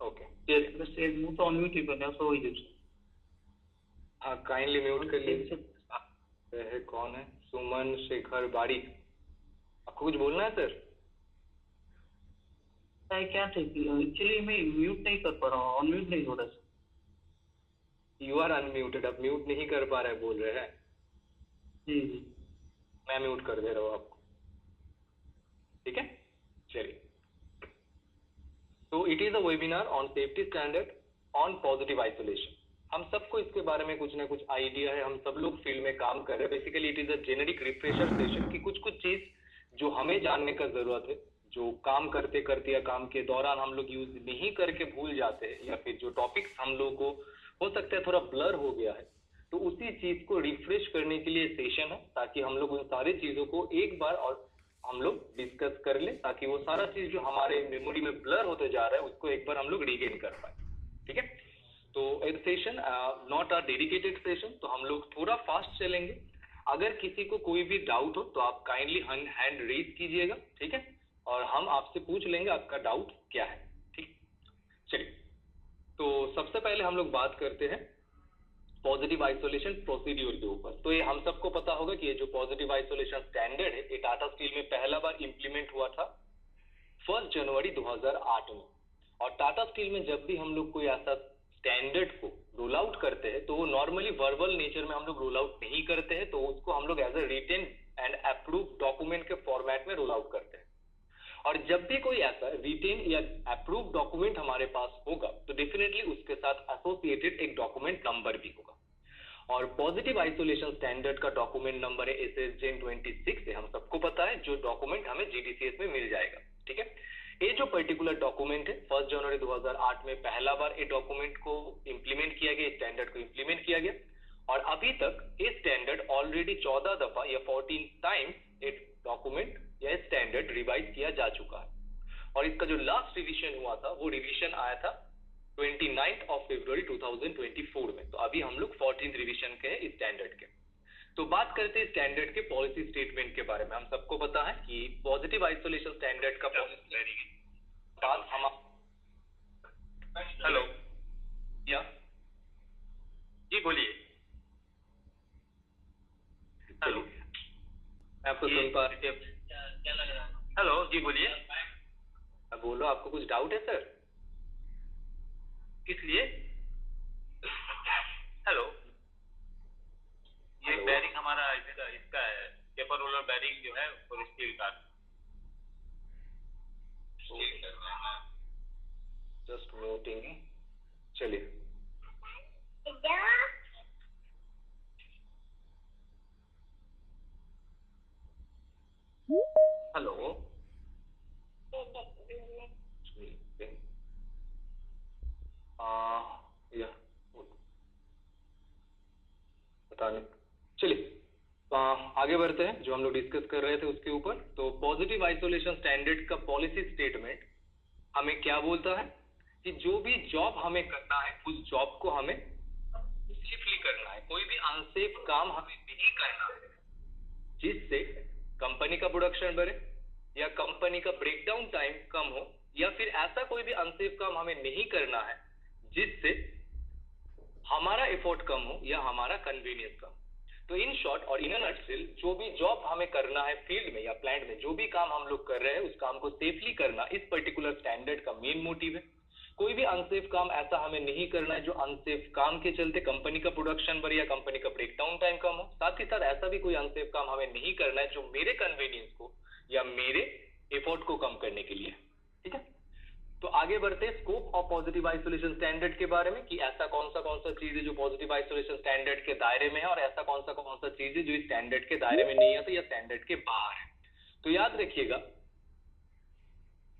Okay बस एक मुंह तो अनम्यूट ही करना सो ही जब हाँ काइंडली म्यूट कर लीजिए। है कौन है? सुमन शेखर बारिक, आपको कुछ बोलना है सर? क्या थे एक्चुअली मैं म्यूट नहीं कर पा रहा हूँ, अनम्यूट नहीं हो रहा है। यू आर अनम्यूटेड, आप म्यूट नहीं कर पा रहे बोल रहे हैं? जी जी मैं म्यूट कर दे रहा हूँ आपको, ठीक है? चलिए, तो it is a webinar on safety standard on positive isolation. हम सबको इसके बारे में कुछ ना कुछ आइडिया है, हम सब लोग फील्ड में काम कर रहे हैं। Basically it is a generic refresher session कि कुछ कुछ चीज जो हमें जानने का जरूरत है, जो काम करते करते या काम के दौरान हम लोग यूज नहीं करके भूल जाते हैं, या फिर जो टॉपिक्स हम लोग को हो सकता है थोड़ा ब्लर हो गया है, तो उसी चीज को रिफ्रेश करने के लिए सेशन है, ताकि हम लोग उन सारी चीजों को एक बार और हम लोग डिस्कस कर ले, ताकि वो सारा चीज जो हमारे मेमोरी में ब्लर होते जा रहा है उसको एक बार हम लोग रिगेन कर पाए, ठीक है? तो एक session not a dedicated session, तो हम लोग थोड़ा फास्ट चलेंगे। अगर किसी को कोई भी डाउट हो तो आप काइंडली हैंड रेज कीजिएगा, ठीक है? और हम आपसे पूछ लेंगे आपका डाउट क्या है, ठीक? चलिए, तो सबसे पहले हम लोग बात करते हैं पॉजिटिव आइसोलेशन प्रोसीड्यूर के ऊपर। तो ये हम सबको पता होगा कि ये जो पॉजिटिव आइसोलेशन स्टैंडर्ड है ये टाटा स्टील में पहला बार इंप्लीमेंट हुआ था 1 जनवरी 2008 में। और टाटा स्टील में जब भी हम लोग कोई ऐसा स्टैंडर्ड को रोल आउट करते हैं तो वो नॉर्मली वर्बल नेचर में हम लोग रोल आउट नहीं करते हैं, तो उसको हम लोग as a written and approve document के फॉर्मेट में रोल आउट करते हैं। और जब भी कोई ऐसा रिटेन या अप्रूव डॉक्यूमेंट हमारे पास होगा तो डेफिनेटली उसके साथ एसोसिएटेड एक डॉक्यूमेंट नंबर भी होगा। और पॉजिटिव आइसोलेशन स्टैंडर्ड का डॉक्यूमेंट नंबर है SSJN 26 है, हम सबको पता है, जो डॉक्यूमेंट हमें GDCS में मिल जाएगा, ठीक है? ये जो पर्टिकुलर डॉक्यूमेंट है 1 जनवरी 2008 में पहला बार ये डॉक्यूमेंट को इंप्लीमेंट किया गया, स्टैंडर्ड को इंप्लीमेंट किया गया। और अभी तक ये स्टैंडर्ड ऑलरेडी 14 दफा या 14 टाइम्स एक डॉक्यूमेंट या स्टैंडर्ड रिवाइज किया जा चुका है। और इसका जो लास्ट रिवीजन हुआ था वो रिवीजन आया था 29 फरवरी 2024 में। तो अभी हम लोग 14th रिवीजन के इस स्टैंडर्ड के। तो बात करते हैं स्टैंडर्ड के पॉलिसी स्टेटमेंट के बारे में। हम सबको पता है कि पॉजिटिव आइसोलेशन स्टैंडर्ड का पॉलिसी बात हम हेलो या जी बोलिए। हेलो, मैं आपको सुन पा रही हूँ। क्या लग रहा है? हेलो जी बोलिए। बोलो, आपको कुछ डाउट है सर? किस लिए? हेलो, ये बैरिंग हमारा इसका है, पेपर रोलर बैरिंग जो है और स्टील का। Just muting. चलिए, हेलो, या पता नहीं। चलिए, आगे बढ़ते हैं जो हम लोग डिस्कस कर रहे थे उसके ऊपर। तो पॉजिटिव आइसोलेशन स्टैंडर्ड का पॉलिसी स्टेटमेंट हमें क्या बोलता है कि जो भी जॉब हमें करना है उस जॉब को हमें सेफली करना है। कोई भी अनसेफ काम हमें नहीं करना है जिससे कंपनी का प्रोडक्शन बढ़े या कंपनी का ब्रेकडाउन टाइम कम हो, या फिर ऐसा कोई भी अनसेफ काम हमें नहीं करना है जिससे हमारा एफर्ट कम हो या हमारा कन्वीनियंस कम। तो इन शॉर्ट और इन अ नटसेल, जो भी जॉब हमें करना है फील्ड में या प्लांट में, जो भी काम हम लोग कर रहे हैं उस काम को सेफली करना इस पर्टिकुलर स्टैंडर्ड का मेन मोटिव है। कोई भी अनसेफ काम ऐसा हमें नहीं करना है जो अनसेफ काम के चलते कंपनी का प्रोडक्शन बढ़े या कंपनी का ब्रेकडाउन टाइम कम हो। साथ ही साथ ऐसा भी कोई अनसेफ काम हमें नहीं करना है जो मेरे कन्वीनियंस को या मेरे एफर्ट को कम करने के लिए, ठीक है? तो आगे बढ़ते हैं scope of positive isolation standard के बारे में कि ऐसा कौन सा चीज है जो पॉजिटिव आइसोलेशन स्टैंडर्ड के दायरे में है और ऐसा कौन सा चीज है जो इस स्टैंडर्ड के दायरे में नहीं आता या स्टैंडर्ड के बाहर है। तो याद रखिएगा,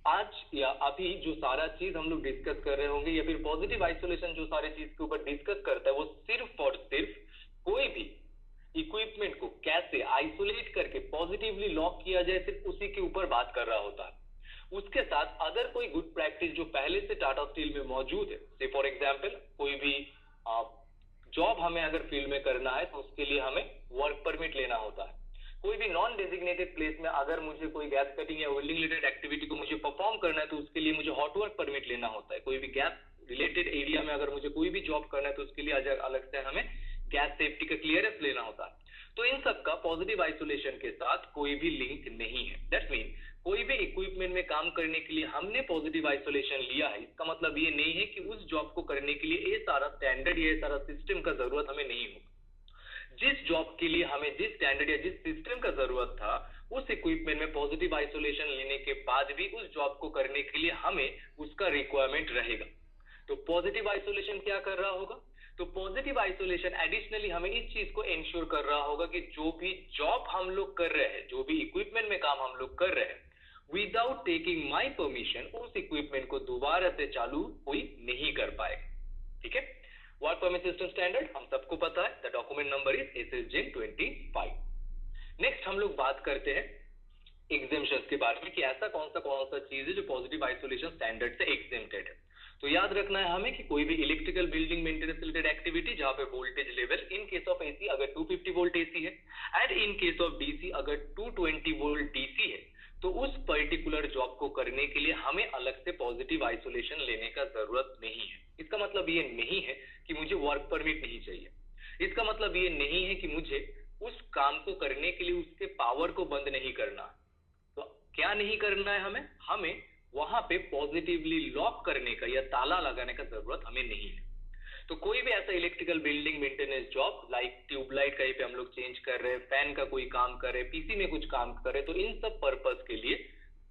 आज या अभी जो सारा चीज हम लोग डिस्कस कर रहे होंगे या फिर पॉजिटिव आइसोलेशन जो सारे चीज के ऊपर डिस्कस करता है वो सिर्फ और सिर्फ कोई भी इक्विपमेंट को कैसे आइसोलेट करके पॉजिटिवली लॉक किया जाए, सिर्फ उसी के ऊपर बात कर रहा होता है। उसके साथ अगर कोई गुड प्रैक्टिस जो पहले से टाटा स्टील में मौजूद है, से फॉर एग्जांपल कोई भी जॉब हमें अगर फील्ड में करना है तो उसके लिए हमें वर्क परमिट लेना होता है। कोई भी नॉन डेजिग्नेटेड प्लेस में अगर मुझे कोई गैस कटिंग या वेल्डिंग रिलेटेड एक्टिविटी को मुझे परफॉर्म करना है तो उसके लिए मुझे हॉट वर्क परमिट लेना होता है, कोई भी गैस रिलेटेड एरिया में अगर मुझे कोई भी जॉब करना है तो उसके लिए अलग से हमें गैस सेफ्टी का क्लियरेंस लेना होता है। तो इन सब का पॉजिटिव आइसोलेशन के साथ कोई भी लिंक नहीं है। दैट्स मीन कोई भी इक्विपमेंट में काम करने के लिए हमने पॉजिटिव आइसोलेशन लिया है, इसका मतलब ये नहीं है कि उस जॉब को करने के लिए ये सारा स्टैंडर्ड, ये सारा सिस्टम का जरूरत हमें नहीं होगा। जिस जॉब के लिए हमें जिस स्टैंडर्ड या जिस सिस्टम का जरूरत था, उस इक्विपमेंट में पॉजिटिव आइसोलेशन लेने के बाद भी उस जॉब को करने के लिए हमें उसका रिक्वायरमेंट रहेगा। तो पॉजिटिव आइसोलेशन क्या कर रहा होगा? तो पॉजिटिव आइसोलेशन एडिशनली हमें इस चीज को इंश्योर कर रहा होगा कि जो भी जॉब हम लोग कर रहे हैं, जो भी इक्विपमेंट में काम हम लोग कर रहे हैं, विदाउट टेकिंग माय परमिशन उस इक्विपमेंट को दोबारा से चालू कोई नहीं कर पाएगा। ठीक है, वर्क परमिट सिस्टम स्टैंडर्ड हम सबको पता है, the document number is SSJN 25। Next हम लोग बात करते हैं एग्जेम्पशंस के बारे में कि ऐसा कौन सा चीज है जो पॉजिटिव आइसोलेशन स्टैंडर्ड से एग्जेम्प्टेड है। तो याद रखना है हमें कि कोई भी electrical building maintenance related activity जहां पे voltage level in case of AC अगर 250 वोल्ट एसी है and in case of DC अगर 220 वोल्ट डीसी है, तो उस पर्टिकुलर जॉब को करने के लिए हमें अलग से पॉजिटिव आइसोलेशन लेने का जरूरत नहीं है। इसका मतलब ये नहीं है कि मुझे वर्क परमिट नहीं चाहिए, इसका मतलब ये नहीं है कि मुझे उस काम को करने के लिए उसके पावर को बंद नहीं करना। तो क्या नहीं करना है हमें वहां पे पॉजिटिवली लॉक करने का या ताला लगाने का जरूरत हमें नहीं है। तो कोई भी ऐसा electrical building maintenance job like tubelight कहीं पे हम लोग चेंज कर रहे हैं, फैन का कोई काम कर रहे हैं, पीसी में कुछ काम कर रहे हैं, तो इन सब पर्पस के लिए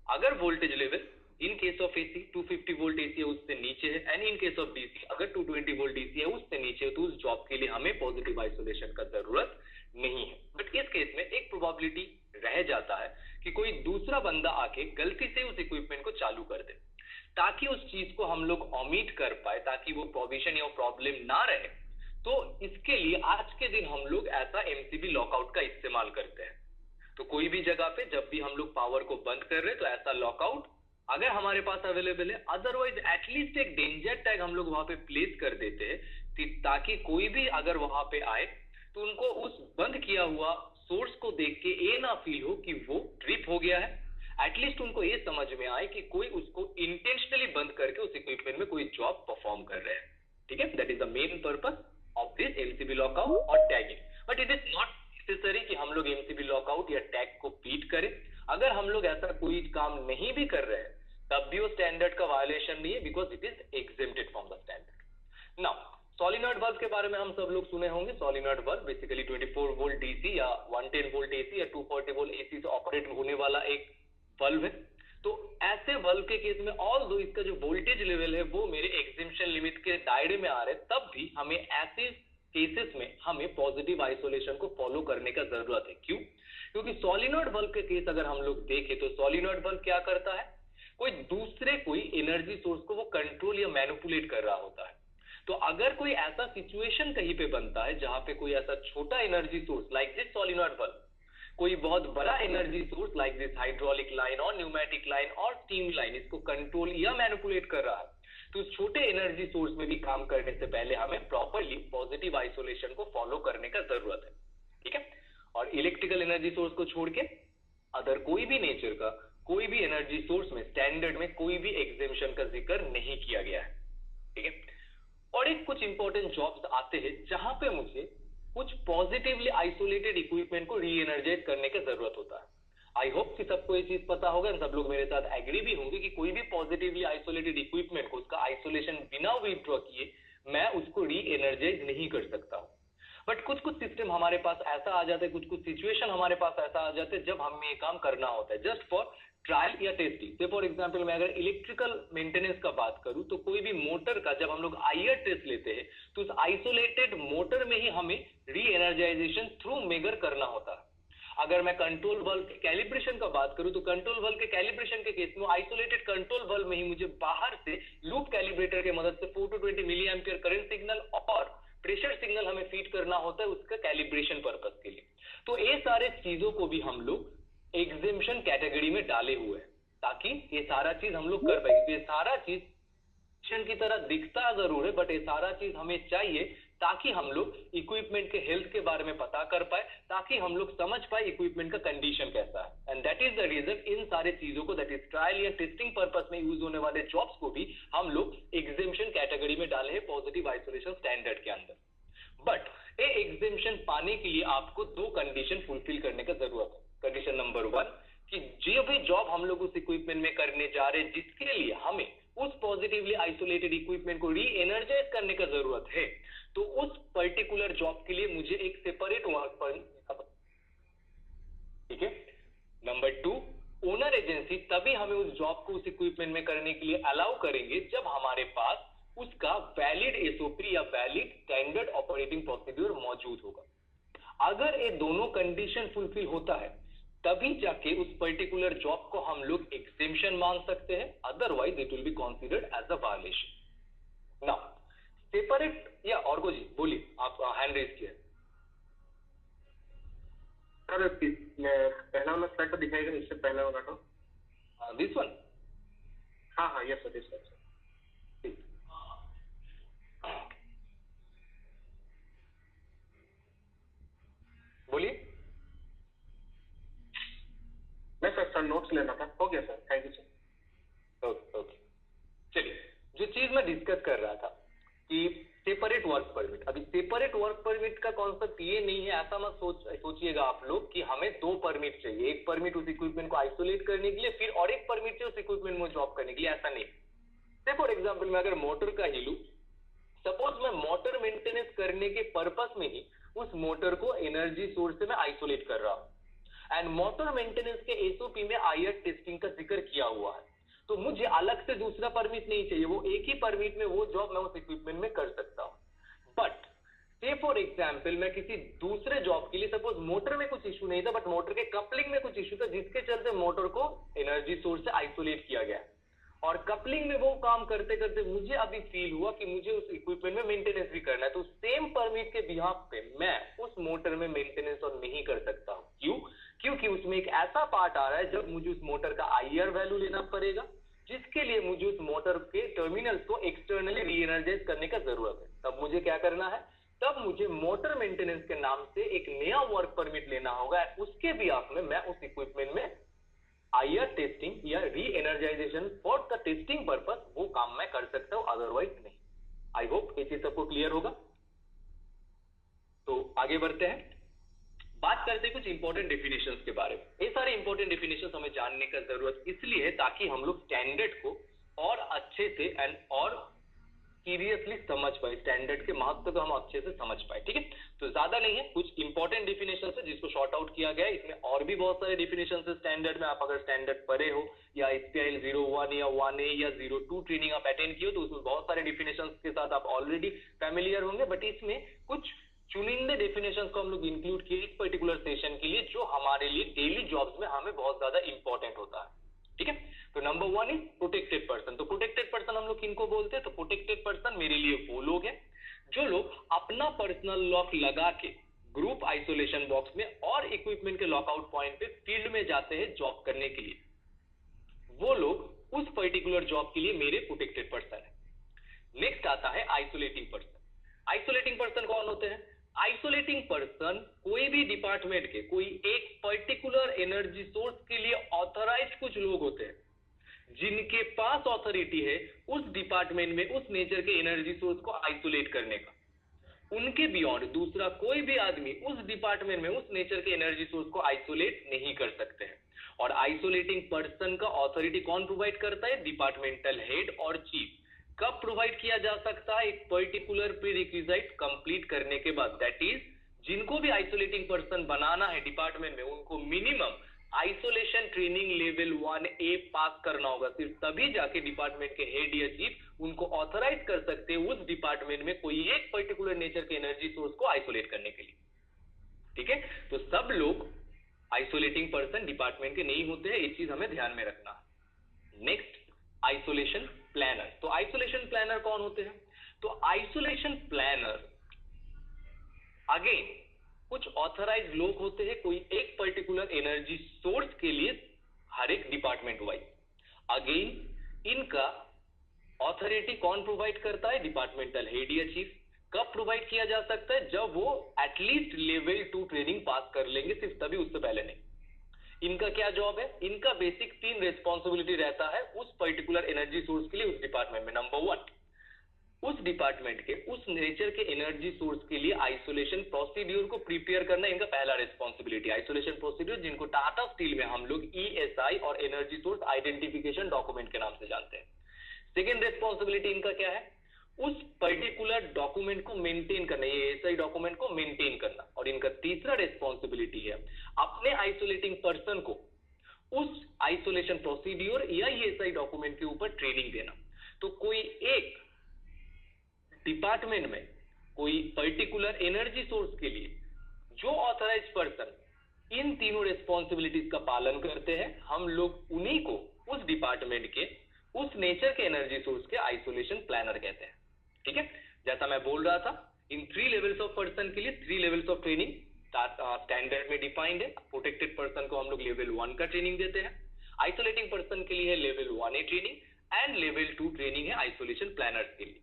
अगर voltage level in case of AC 250 volt AC है उससे नीचे है and in case of DC अगर 220 वोल्ट डीसी है उससे नीचे है, तो उस जॉब के लिए हमें पॉजिटिव आइसोलेशन का जरूरत नहीं है। बट इस केस में एक प्रोबेबिलिटी रह जाता है कि कोई दूसरा बंदा आके गलती से उस इक्विपमेंट को चालू कर दे, ताकि उस चीज को हम लोग ओमिट कर पाए, ताकि वो प्रोविजन या प्रॉब्लम ना रहे। तो इसके लिए आज के दिन हम लोग ऐसा एमसीबी लॉकआउट का इस्तेमाल करते हैं। तो कोई भी जगह पे जब भी हम लोग पावर को बंद कर रहे हैं तो ऐसा लॉकआउट अगर हमारे पास अवेलेबल है, अदरवाइज एटलीस्ट एक डेंजर टैग हम लोग वहां पे प्लेस कर देते हैं ताकि कोई भी अगर वहां पे आए तो उनको उस बंद किया हुआ सोर्स को देख के ये ना फील हो कि वो ट्रिप हो गया है, एटलीस्ट उनको ये समझ में आए कि कोई उसको इंटेंशनली बंद करके उस इक्विपमेंट में कोई जॉब परफॉर्म कर रहे हैं। ठीक है, that is the main purpose of this MCB lockout और tagging. But it is not necessary कि हम लोग एमसीबी लॉकआउट या टैग को बीट करें। अगर हम लोग ऐसा कोई काम नहीं भी कर रहे हैं तब भी वो स्टैंडर्ड का वायलेशन नहीं है, because it is exempted from the standard. Now solenoid bulb के बारे में हम सब लोग सुने होंगे। Solenoid bulb basically 24 volt DC या 110 वोल्ट एसी या 240 वोल्ट एसी से ऑपरेट होने वाला एक बल्ब है। तो ऐसे बल्ब के केस में ऑल्दो इसका जो वोल्टेज लेवल है वो मेरे एग्जेम्पशन लिमिट के दायरे में आ रहे, तब भी हमें ऐसे केसेस में हमें पॉजिटिव आइसोलेशन को फॉलो करने का जरूरत है। क्यों? क्योंकि सोलिनॉइड बल्ब के केस अगर हम लोग देखें तो सोलिनॉइड बल्ब क्या करता है, कोई एनर्जी सोर्स को वो कंट्रोल या मैनिपुलेट कर रहा होता है। तो अगर कोई ऐसा सिचुएशन कहीं पे बनता है जहां पे कोई ऐसा छोटा energy source like this solenoid bulb कोई बहुत बड़ा energy source like this hydraulic line और न्यूमेटिक लाइन और स्टीम लाइन इसको कंट्रोल या मैनिपुलेट कर रहा है, तो उस छोटे एनर्जी सोर्स में भी काम करने से पहले हमें प्रॉपरली पॉजिटिव आइसोलेशन को फॉलो करने का जरूरत है। ठीक है, और इलेक्ट्रिकल एनर्जी सोर्स को छोड़ के अदर कोई भी नेचर का कोई भी एनर्जी सोर्स में स्टैंडर्ड में कोई भी एग्जेम्पशन का जिक्र नहीं किया गया है। ठीक है, और एक कुछ इंपॉर्टेंट जॉब्स आते हैं जहां पे मुझे कुछ पॉजिटिवली आइसोलेटेड इक्विपमेंट को री एनर्जाइज करने की जरूरत होता है। आई होप कि सबको ये चीज पता होगा, सब लोग मेरे साथ एग्री भी होंगे कि कोई भी पॉजिटिवली आइसोलेटेड इक्विपमेंट को उसका आइसोलेशन बिना विथड्रॉ किए मैं उसको री एनर्जाइज नहीं कर सकता हूं। बट कुछ सिस्टम हमारे पास ऐसा आ जाता है, कुछ सिचुएशन हमारे पास ऐसा आ जाते हैं जब हमें ये काम करना होता है जस्ट फॉर ट्रायल या टेस्टिंग। से फॉर एग्जांपल मैं अगर इलेक्ट्रिकल मेंटेनेंस का बात करूं तो कोई भी मोटर का जब हम लोग आईआर टेस्ट लेते हैं तो उस आइसोलेटेड मोटर में ही हमें री एनर्जाइजेशन थ्रू मेगर करना होता है। अगर मैं कंट्रोल बल्ब के कैलिब्रेशन का बात करूं तो कंट्रोल बल्ब के कैलिब्रेशन के केस में आइसोलेटेड कंट्रोल बल्ब में ही मुझे बाहर से लूप कैलिब्रेटर की मदद से 4 to 20 milliampere current signal और प्रेशर सिग्नल हमें फीड करना होता है उसका कैलिब्रेशन पर्पस के लिए। तो ये सारे चीजों को भी हम लोग एग्जेम्पशन कैटेगरी में डाले हुए हैं ताकि ये सारा चीज हम लोग कर पाए। ये सारा चीज की तरह दिखता जरूर है बट ये सारा चीज हमें चाहिए ताकि हम लोग इक्विपमेंट के हेल्थ के बारे में पता कर पाए, ताकि हम लोग समझ पाए इक्विपमेंट का कंडीशन कैसा है। And that is the reason इन सारे चीजों को, दैट इज ट्रायल या टेस्टिंग पर्पस में यूज होने वाले जॉब्स को भी हम लोग एग्जेम्पशन कैटेगरी में डाले हैं पॉजिटिव आइसोलेशन स्टैंडर्ड के अंदर। बट ये एग्जेम्पशन पाने के लिए आपको दो कंडीशन फुलफिल करने का जरूरत है। कंडीशन नंबर 1 कि जो भी जॉब हम लोग उस इक्विपमेंट में करने जा रहे हैं, जिसके लिए हमें उस पॉजिटिवली आइसोलेटेड इक्विपमेंट को री एनर्जाइज करने का जरूरत है, तो उस पर्टिकुलर जॉब के लिए मुझे एक सेपरेट वर्क परमिट, ठीक है। नंबर 2, ओनर एजेंसी तभी हमें उस जॉब को उस इक्विपमेंट में करने के लिए अलाउ करेंगे जब हमारे पास उसका वैलिड एसओपी या वैलिड स्टैंडर्ड ऑपरेटिंग प्रोसीड्यूर मौजूद होगा। अगर ये दोनों कंडीशन फुलफिल होता है तभी जाके उस पर्टिकुलर जॉब को हम लोग एग्जेम्पशन मान सकते हैं, otherwise it will be considered as a violation. Now separate, या और को जी बोलिए, आप हैंड रेज किया सर। पहला वाला स्लाइड तो दिखाएगा, इससे पहला वाला तो दिस वन। हाँ यस सर, सर बोलिए। नहीं सर नोट्स लेना था। हो गया sir, thank you sir. Okay चलिए, जो चीज मैं डिस्कस कर रहा था कि सेपरेट वर्क परमिट, अभी सेपरेट वर्क परमिट का कॉन्सेप्ट ये नहीं है, ऐसा मत सोचिएगा आप लोग कि हमें 2 परमिट चाहिए, एक परमिट उस इक्विपमेंट को आइसोलेट करने के लिए, फिर और एक परमिट चाहिए उस इक्विपमेंट में जॉब करने के लिए, ऐसा नहीं। से फॉर एग्जाम्पल मैं अगर मोटर का ही लूं, सपोज मैं मोटर मेंटेनेंस करने के पर्पस में ही उस मोटर को एनर्जी सोर्स से मैं आइसोलेट कर रहा हूं, एंड मोटर मेंटेनेंस के एसओपी में आईआर टेस्टिंग का जिक्र किया हुआ है, तो मुझे अलग से दूसरा परमिट नहीं चाहिए, वो एक ही परमिट में वो जॉब मैं उस इक्विपमेंट में कर सकता हूं। बट से फॉर एग्जाम्पल मैं किसी दूसरे जॉब के लिए, सपोज मोटर में कुछ इशू नहीं था बट मोटर के कपलिंग में कुछ इशू था, जिसके चलते मोटर को एनर्जी सोर्स से आइसोलेट किया गया, और कपलिंग में वो काम करते करते मुझे अभी फील हुआ कि मुझे उस इक्विपमेंट में मेंटेनेंस भी करना है, तो सेम परमिट के बिहाफ पे मैं उस मोटर में मेंटेनेंस और नहीं कर सकता हूं। क्यों? क्योंकि उसमें एक ऐसा पार्ट आ रहा है जब मुझे उस मोटर का आईआर वैल्यू लेना पड़ेगा, जिसके लिए मुझे उस मोटर के टर्मिनल्स को एक्सटर्नली री एनर्जाइज करने का जरूरत है। तब मुझे क्या करना है, तब मुझे मोटर मेंटेनेंस के नाम से एक नया वर्क परमिट लेना होगा, उसके बिहाफ में मैं उस इक्विपमेंट में आईआर टेस्टिंग या री एनर्जाइजेशन फॉर द टेस्टिंग पर्पस वो काम मैं कर सकता हूं, अदरवाइज नहीं। आई होप ये चीज सबको क्लियर होगा। तो आगे बढ़ते हैं, बात करते हैं कुछ इंपॉर्टेंट डेफिनेशंस के बारे में। ये सारे इंपॉर्टेंट डेफिनेशंस हमें जानने का जरूरत इसलिए है ताकि हम लोग स्टैंडर्ड को और अच्छे से एंड और सीरियसली समझ पाए, स्टैंडर्ड के महत्व को हम अच्छे से समझ पाए, ठीक है। तो ज्यादा नहीं है, कुछ इंपॉर्टेंट डेफिनेशंस है जिसको शॉर्ट आउट किया गया है। इसमें और भी बहुत सारे डेफिनेशंस है स्टैंडर्ड में, आप अगर स्टैंडर्ड पढ़े हो या SPIL 01 या 1A या 02 ट्रेनिंग आप अटेंड किए हो, तो उसमें बहुत सारे डेफिनेशंस के साथ आप ऑलरेडी फैमिलियर होंगे, बट इसमें कुछ चुनिंदे डेफिनेशंस को हम लोग इंक्लूड किए इस पर्टिकुलर सेशन के लिए, जो हमारे लिए डेली जॉब्स में हमें बहुत ज्यादा इंपॉर्टेंट होता है, ठीक है। तो नंबर 1 इज प्रोटेक्टेड पर्सन। तो प्रोटेक्टेड पर्सन हम लोग किनको बोलते हैं? तो प्रोटेक्टेड पर्सन मेरे लिए वो लोग हैं जो लोग अपना पर्सनल लॉक लगा के ग्रुप आइसोलेशन बॉक्स में और इक्विपमेंट के लॉकआउट पॉइंट पे फील्ड में जाते हैं जॉब करने के लिए, वो लोग उस पर्टिकुलर जॉब के लिए मेरे प्रोटेक्टेड पर्सन है। नेक्स्ट आता है आइसोलेटिंग पर्सन। आइसोलेटिंग पर्सन कौन होते हैं? आइसोलेटिंग पर्सन कोई भी डिपार्टमेंट के कोई एक पर्टिकुलर एनर्जी सोर्स के लिए ऑथराइज्ड कुछ लोग होते हैं, जिनके पास ऑथोरिटी है उस डिपार्टमेंट में उस नेचर के एनर्जी सोर्स को आइसोलेट करने का। उनके बियॉन्ड दूसरा कोई भी आदमी उस डिपार्टमेंट में उस नेचर के एनर्जी सोर्स को आइसोलेट नहीं कर सकते हैं। और आइसोलेटिंग पर्सन का ऑथोरिटी कौन प्रोवाइड करता है? डिपार्टमेंटल हेड और चीफ। कब प्रोवाइड किया जा सकता है? एक पर्टिकुलर प्रीरिक्विजिट कंप्लीट करने के बाद, दैट इज जिनको भी आइसोलेटिंग पर्सन बनाना है डिपार्टमेंट में, उनको minimum isolation training level 1A पास करना होगा। सिर्फ तभी जाके डिपार्टमेंट के हेड या चीफ उनको ऑथराइज कर सकते हैं उस डिपार्टमेंट में कोई एक पर्टिकुलर नेचर के एनर्जी सोर्स को आइसोलेट करने के लिए, ठीक है। तो सब लोग आइसोलेटिंग पर्सन डिपार्टमेंट के नहीं होते हैं, ये चीज हमें ध्यान में रखना है। Next isolation planner. तो आइसोलेशन प्लानर कौन होते हैं? तो आइसोलेशन प्लानर अगेन कुछ ऑथराइज्ड लोग होते हैं कोई एक पर्टिकुलर एनर्जी सोर्स के लिए हर एक डिपार्टमेंट वाइज। अगेन इनका ऑथोरिटी कौन प्रोवाइड करता है? डिपार्टमेंटल हेड या चीफ। कब प्रोवाइड किया जा सकता है? जब वो एटलीस्ट लेवल 2 ट्रेनिंग पास कर लेंगे, सिर्फ तभी, उससे पहले नहीं। इनका क्या जॉब है? इनका बेसिक 3 रिस्पॉन्सिबिलिटी रहता है उस पर्टिकुलर एनर्जी सोर्स के लिए उस डिपार्टमेंट में। नंबर 1, उस डिपार्टमेंट के उस नेचर के एनर्जी सोर्स के लिए आइसोलेशन प्रोसीड्यूर को प्रिपेयर करना इनका पहला रिस्पॉन्सिबिलिटी। आइसोलेशन प्रोसीड्यूर जिनको टाटा स्टील में हम लोग ESI और एनर्जी सोर्स आइडेंटिफिकेशन डॉक्यूमेंट के नाम से जानते हैं। सेकेंड रिस्पॉन्सिबिलिटी इनका क्या है? उस पर्टिकुलर डॉक्यूमेंट को मेंटेन करना, ये ESI डॉक्यूमेंट को मेंटेन करना। और इनका तीसरा रिस्पॉन्सिबिलिटी है अपने आइसोलेटिंग पर्सन को उस आइसोलेशन प्रोसीड्यूर या ESI डॉक्यूमेंट के ऊपर ट्रेनिंग देना। तो कोई एक डिपार्टमेंट में कोई पर्टिकुलर एनर्जी सोर्स के लिए जो ऑथराइज पर्सन इन तीनों रिस्पॉन्सिबिलिटीज का पालन करते हैं, हम लोग उन्हीं को उस डिपार्टमेंट के उस नेचर के एनर्जी सोर्स के आइसोलेशन प्लानर कहते हैं। ठीक है, जैसा मैं बोल रहा था, इन 3 लेवल्स ऑफ पर्सन के लिए 3 लेवल्स ऑफ ट्रेनिंग स्टैंडर्ड में डिफाइंड है। प्रोटेक्टेड पर्सन को हम लोग लेवल 1 का ट्रेनिंग देते हैं, आइसोलेटिंग पर्सन के लिए है level 1A training, and level 2 training है आइसोलेशन प्लानर्स के लिए।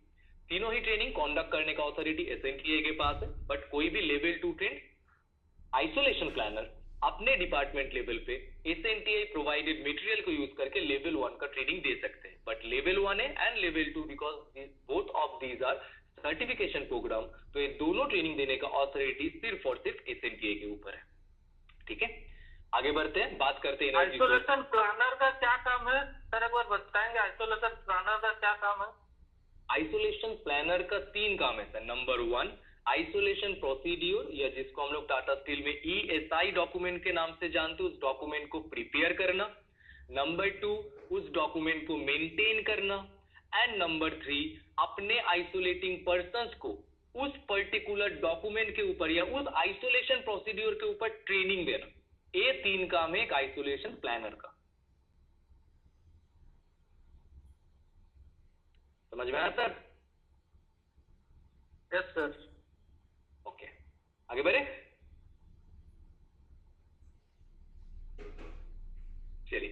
तीनों ही ट्रेनिंग कंडक्ट करने का अथॉरिटी SNTA के पास है, बट कोई भी लेवल 2 ट्रेंड आइसोलेशन प्लानर अपने डिपार्टमेंट लेवल पे SNTA प्रोवाइडेड मटेरियल को यूज करके लेवल 1 का ट्रेनिंग दे सकते हैं। But level 1A and level 2, because both of these are certification program, तो ये दोनों ट्रेनिंग देने का अथॉरिटी सिर्फ और सिर्फ SNTA के ऊपर है। ठीक है, आगे बढ़ते हैं, बात करते हैं आइसोलेशन प्लानर का क्या काम है सर, एक बार बताएंगे आइसोलेशन प्लानर का क्या काम है? आइसोलेशन प्लानर का 3 काम है सर। नंबर 1, आइसोलेशन प्रोसीड्यूर या जिसको हम लोग टाटा स्टील में ESI डॉक्यूमेंट के नाम से जानते हैं, उस डॉक्यूमेंट को प्रिपेयर करना। नंबर 2, उस डॉक्यूमेंट को मेंटेन करना। एंड नंबर 3, अपने आइसोलेटिंग पर्संस को उस पर्टिकुलर डॉक्यूमेंट के ऊपर या उस आइसोलेशन प्रोसीड्यूर के ऊपर ट्रेनिंग देना। ये 3 काम है एक आइसोलेशन प्लानर का। समझ में आया सर? Yes sir. ओके, आगे बढ़े। चलिए,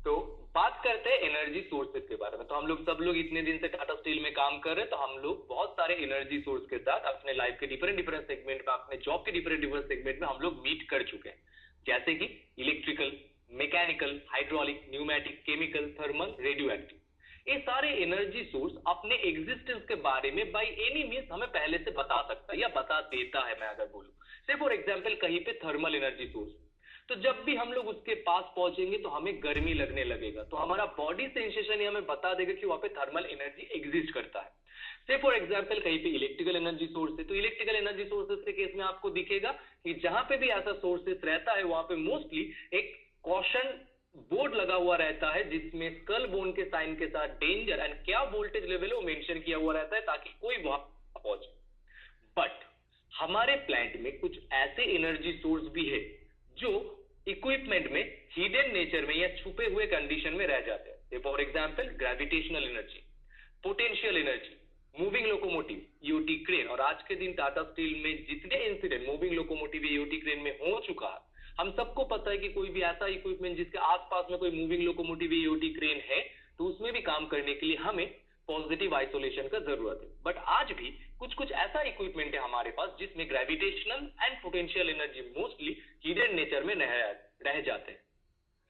तो बात करते हैं एनर्जी सोर्सेज के बारे में। तो हम लोग सब लोग इतने दिन से टाटा स्टील में काम कर रहे हैं, तो हम लोग बहुत सारे एनर्जी सोर्स के साथ अपने लाइफ के डिफरेंट सेगमेंट में, अपने जॉब के डिफरेंट सेगमेंट में हम लोग मीट कर चुके हैं, जैसे कि electrical, mechanical, hydraulic, pneumatic, chemical, thermal, radio active. ये सारे एनर्जी सोर्स अपने एग्जिस्टेंस के बारे में बाय एनी मींस हमें पहले से बता सकता है या बता देता है। मैं अगर बोलूं, से फॉर एग्जांपल कहीं पे थर्मल एनर्जी सोर्स, तो जब भी हम लोग उसके पास पहुंचेंगे तो हमें गर्मी लगने लगेगा, तो हमारा बॉडी सेंसेशन ही हमें बता देगा कि वहां पे थर्मल एनर्जी एग्जिस्ट करता है। से फॉर एग्जांपल कहीं पे इलेक्ट्रिकल एनर्जी सोर्स है, तो इलेक्ट्रिकल एनर्जी सोर्सेस के केस में आपको दिखेगा कि जहां पे भी ऐसा सोर्सेस रहता है वहां पे मोस्टली एक कॉशन बोर्ड लगा हुआ रहता है, जिसमें स्कल बोन के साइन के साथ डेंजर एंड क्या वोल्टेज लेवल है वो मेंशन किया हुआ रहता है, ताकि कोई वहां पहुंचे। बट हमारे प्लांट में कुछ ऐसे एनर्जी सोर्स भी है जो इक्विपमेंट में हिडन नेचर में या छुपे हुए कंडीशन में रह जाते हैं। For example gravitational energy, potential energy, moving locomotive, EOT crane. और आज के दिन टाटा स्टील में जितने incident moving locomotive EOT crane में हो चुका है, हम सबको पता है कि कोई भी ऐसा इक्विपमेंट जिसके आसपास में कोई मूविंग लोकोमोटिव EOT क्रेन है, तो उसमें भी काम करने के लिए हमें पॉजिटिव आइसोलेशन का जरूरत है। बट आज भी कुछ ऐसा इक्विपमेंट है हमारे पास जिसमें gravitational and potential energy mostly hidden nature में रह जाते हैं।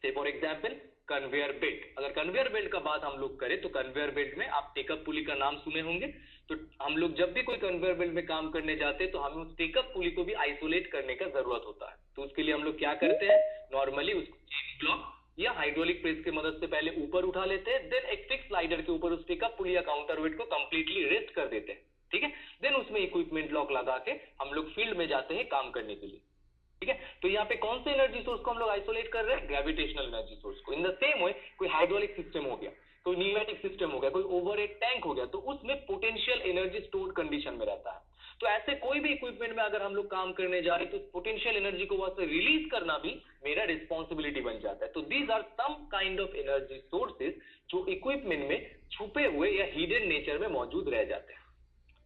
से फॉर एग्जाम्पल कन्वेयर बेल्ट। अगर कन्वेयर बेल्ट का बात हम लोग करें तो कन्वेयर बेल्ट में आप टेकअप पुली का नाम सुने होंगे। तो हम लोग जब भी कोई कन्वेयर बेल्ट में काम करने जाते हैं तो हमें उस टेकअप पुली को भी आइसोलेट करने का जरूरत होता है। तो उसके लिए हम लोग क्या करते हैं, नॉर्मली उसको चेन ब्लॉक या हाइड्रोलिक प्रेस की मदद से पहले ऊपर उठा लेते हैं, देन एक फिक्स स्लाइडर के ऊपर उस टेकअप पुली या काउंटर वेट को कंप्लीटली रेस्ट कर देते हैं। ठीक है, देन उसमें इक्विपमेंट लॉक लगा के हम लोग फील्ड में जाते हैं काम करने के लिए। ठीक है, तो यहाँ पे कौन से एनर्जी सोर्स को हम लोग आइसोलेट कर रहे हैं, ग्रेविटेशनल एनर्जी सोर्स को। इन द सेम वे कोई हाइड्रोलिक सिस्टम हो गया, कोई न्यूमेटिक सिस्टम हो गया, कोई ओवरहेड टैंक हो गया, तो उसमें पोटेंशियल एनर्जी स्टोर्ड कंडीशन में रहता है। तो ऐसे कोई भी इक्विपमेंट में अगर हम लोग काम करने जा रहे हैं तो पोटेंशियल एनर्जी को वहां से रिलीज करना भी मेरा रिस्पॉन्सिबिलिटी बन जाता है। तो these are some kind of energy sources जो इक्विपमेंट में छुपे हुए या हिडन नेचर में मौजूद रह जाते हैं।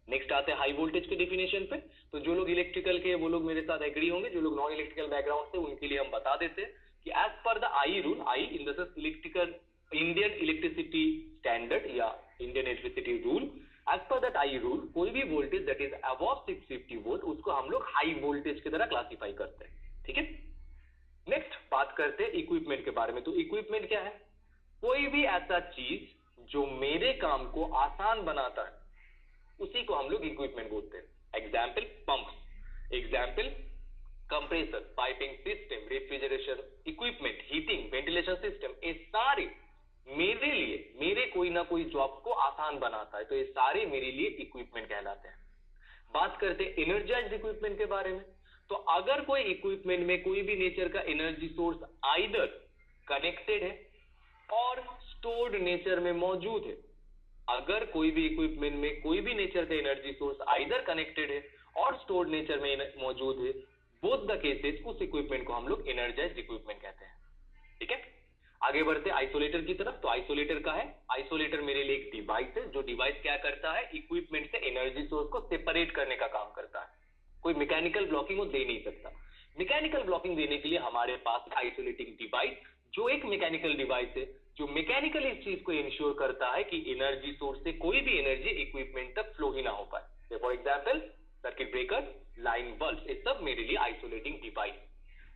नेक्स्ट आते हैं हाई वोल्टेज के डेफिनेशन पे। तो जो लोग इलेक्ट्रिकल के वो लोग मेरे साथ एग्री होंगे, जो लोग नॉन इलेक्ट्रिकल बैकग्राउंड से उनके लिए हम बता देते हैं कि as per the I rule, I in the sense electrical Indian electricity standard या Indian electricity rule, as per that I rule कोई भी voltage that is above 650 volt उसको हम लोग हाई वोल्टेज की तरह क्लासिफाई करते हैं, ठीक है। नेक्स्ट बात करते हैं इक्विपमेंट के बारे में। तो इक्विपमेंट क्या है? कोई भी ऐसा चीज जो मेरे काम को आसान बनाता है उसी को हम लोग इक्विपमेंट बोलते हैं। Example pumps, example compressor, piping system, refrigeration equipment, heating, ventilation system, ये सारे मेरे लिए मेरे कोई ना कोई जॉब को आसान बनाता है, तो ये सारे मेरे लिए इक्विपमेंट कहलाते हैं। बात करते हैं एनर्जाइज्ड इक्विपमेंट के बारे में। तो अगर कोई इक्विपमेंट में कोई भी नेचर का एनर्जी सोर्स आइदर कनेक्टेड है और स्टोर्ड नेचर में मौजूद है, अगर कोई भी इक्विपमेंट में कोई भी नेचर का एनर्जी सोर्स आइदर कनेक्टेड है और स्टोर्ड नेचर में मौजूद है, बोथ द केसेस उस इक्विपमेंट को हम लोग एनर्जाइज्ड इक्विपमेंट कहते हैं, ठीक है। आगे बढ़ते आइसोलेटर की तरफ। तो आइसोलेटर का है, आइसोलेटर मेरे लिए एक डिवाइस है जो डिवाइस क्या करता है, इक्विपमेंट से एनर्जी सोर्स को सेपरेट करने का काम करता है। कोई मैकेनिकल ब्लॉकिंग वो दे नहीं सकता। मैकेनिकल ब्लॉकिंग देने के लिए हमारे पास आइसोलेटिंग डिवाइस जो एक मैकेनिकल डिवाइस है जो मैकेनिकली इस चीज को इंश्योर करता है कि एनर्जी सोर्स से कोई भी एनर्जी इक्विपमेंट तक फ्लो ही ना हो पाए। For example circuit breaker, line bulb, ये सब मेरे लिए आइसोलेटिंग डिवाइस।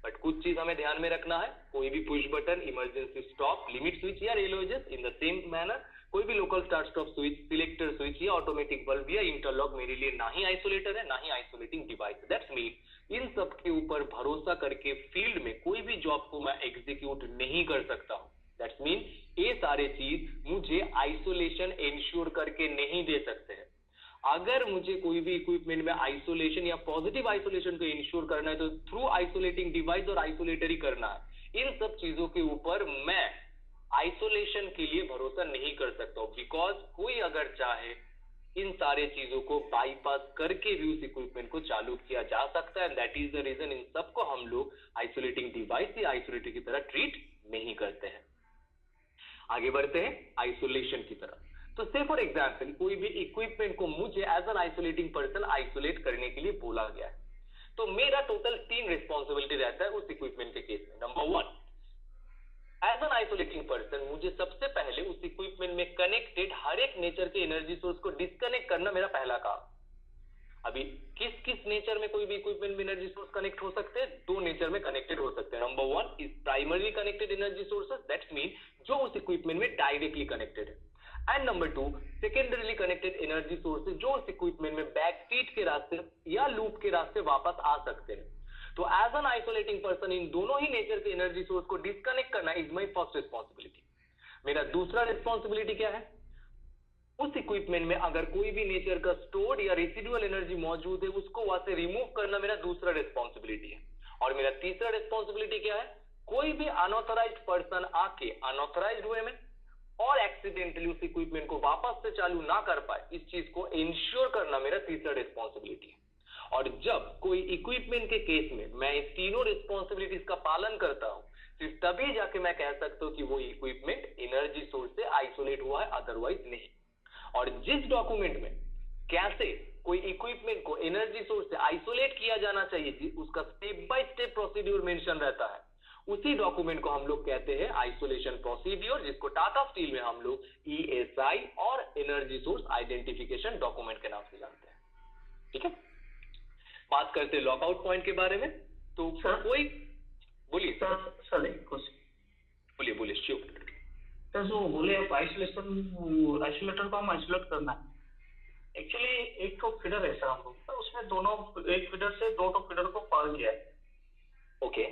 बट कुछ चीज हमें ध्यान में रखना है, कोई भी push button, emergency stop, limit switch या relays in the same manner, कोई भी local start stop switch, selector switch या ऑटोमेटिक बल्ब या इंटरलॉक मेरे लिए ना ही आइसोलेटर है ना ही आइसोलेटिंग डिवाइस। दैट्स मीन इन सब के ऊपर भरोसा करके फील्ड में कोई भी जॉब को मैं एग्जीक्यूट नहीं कर सकता हूं। दैट्स मीन ये सारे चीज मुझे आइसोलेशन इंश्योर करके नहीं दे सकते हैं। अगर मुझे कोई भी इक्विपमेंट में आइसोलेशन या पॉजिटिव आइसोलेशन को इंश्योर करना है तो थ्रू आइसोलेटिंग डिवाइस और आइसोलेटर ही करना है। इन सब चीजों के ऊपर मैं आइसोलेशन के लिए भरोसा नहीं कर सकता हूं, बिकॉज कोई अगर चाहे इन सारे चीजों को बाईपास करके भी उस इक्विपमेंट को चालू किया जा सकता है। दैट इज द रीजन इन सबको हम लोग आइसोलेटिंग डिवाइस या आइसोलेटर की तरह ट्रीट नहीं करते हैं। आगे बढ़ते हैं आइसोलेशन की तरफ। तो से फॉर एग्जाम्पल कोई भी इक्विपमेंट को मुझे as an isolating person isolate करने के लिए बोला गया है, तो मेरा टोटल 3 रिस्पॉन्सिबिलिटी रहता है उस इक्विपमेंट के केस में। Number 1, as an isolating person मुझे सबसे पहले उस इक्विपमेंट में कनेक्टेड हर एक नेचर के एनर्जी सोर्स को डिस्कनेक्ट करना मेरा पहला काम। अभी किस किस नेचर में कोई भी इक्विपमेंट में एनर्जी सोर्स कनेक्ट हो सकते हैं? 2 नेचर में कनेक्टेड हो सकते हैं। Number 1 is primary connected energy sources, that's mean जो उस इक्विपमेंट में डायरेक्टली कनेक्टेड है। And number 2 secondarily connected energy sources जो उस इक्विपमेंट में बैक फीड के रास्ते या लूप के रास्ते वापस आ सकते हैं। तो एज एन आइसोलेटिंग पर्सन इन दोनों ही नेचर के एनर्जी सोर्स को डिस्कनेक्ट करना इज माई फर्स्ट रिस्पॉन्सिबिलिटी। मेरा दूसरा रिस्पॉन्सिबिलिटी क्या है? उस इक्विपमेंट में अगर कोई भी नेचर का स्टोर्ड या रेसिडुअल एनर्जी मौजूद है उसको वहां से रिमूव करना मेरा दूसरा रिस्पॉन्सिबिलिटी है। और मेरा तीसरा रिस्पॉन्सिबिलिटी क्या है? कोई भी अनऑथराइज्ड पर्सन आके अनऑथराइज्ड वे में और एक्सीडेंटली उस इक्विपमेंट को वापस से चालू ना कर पाए, इस चीज को इंश्योर करना मेरा तीसरा रिस्पॉन्सिबिलिटी है। और जब कोई इक्विपमेंट के केस में मैं इस तीनों रिस्पॉन्सिबिलिटीज का पालन करता हूं, सिर्फ तभी जाके मैं कह सकता हूं कि वो इक्विपमेंट एनर्जी सोर्स से आइसोलेट हुआ है, अदरवाइज नहीं। और जिस डॉक्यूमेंट में कैसे कोई इक्विपमेंट को एनर्जी सोर्स से आइसोलेट किया जाना चाहिए उसका step by step procedure mention रहता है, उसी डॉक्यूमेंट को हम लोग कहते हैं आइसोलेशन प्रोसीड्यूर, जिसको टाटा स्टील में हम लोग ESI और एनर्जी सोर्स आइडेंटिफिकेशन डॉक्यूमेंट के नाम से जानते हैं। ठीक है, बात करते हैं लॉकआउट पॉइंट के बारे में। तो कोई बोलिए सर एक क्वेश्चन बोलिए श्योर। सर जो बोले आप आइसोलेटर को हम आइसोलेट करना है, एक्चुअली एक तो फीडर है सर हम लोग, तो उसमें दोनों एक फीडर से 2 फीडर को पार किया है। ओके,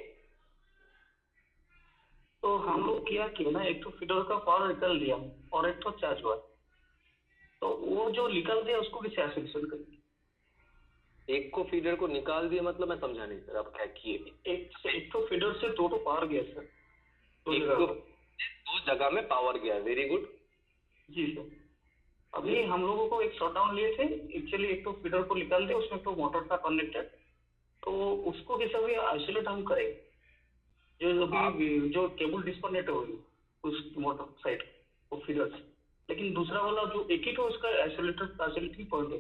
तो हम लोग क्या किया ना, एक तो फीडर का पावर निकल दिया और एक तो चार्ज हुआ, तो वो जो निकल दिया उसको कैसे आइसोलेशन करेंगे? एक को फीडर को निकाल दिया मतलब मैं समझा नहीं सर, आप क्या किए? एक तो फीडर से 2 पावर गया सर, दो जगह में पावर गया। वेरी गुड जी सर। अभी हम लोगों को एक शॉट डाउन लिए थे, एक्चुअली एक तो फीडर को निकाल दिया, उसमें तो मोटर था कनेक्टेड, तो उसको कैसे भी आइसोलेट हम करें? जो केबल डिस्कनेक्ट होगी उस मोटर साइड वो फीडर से, लेकिन दूसरा वाला जो एक ही तो उसका आइसोलेटिंग पॉइंट है।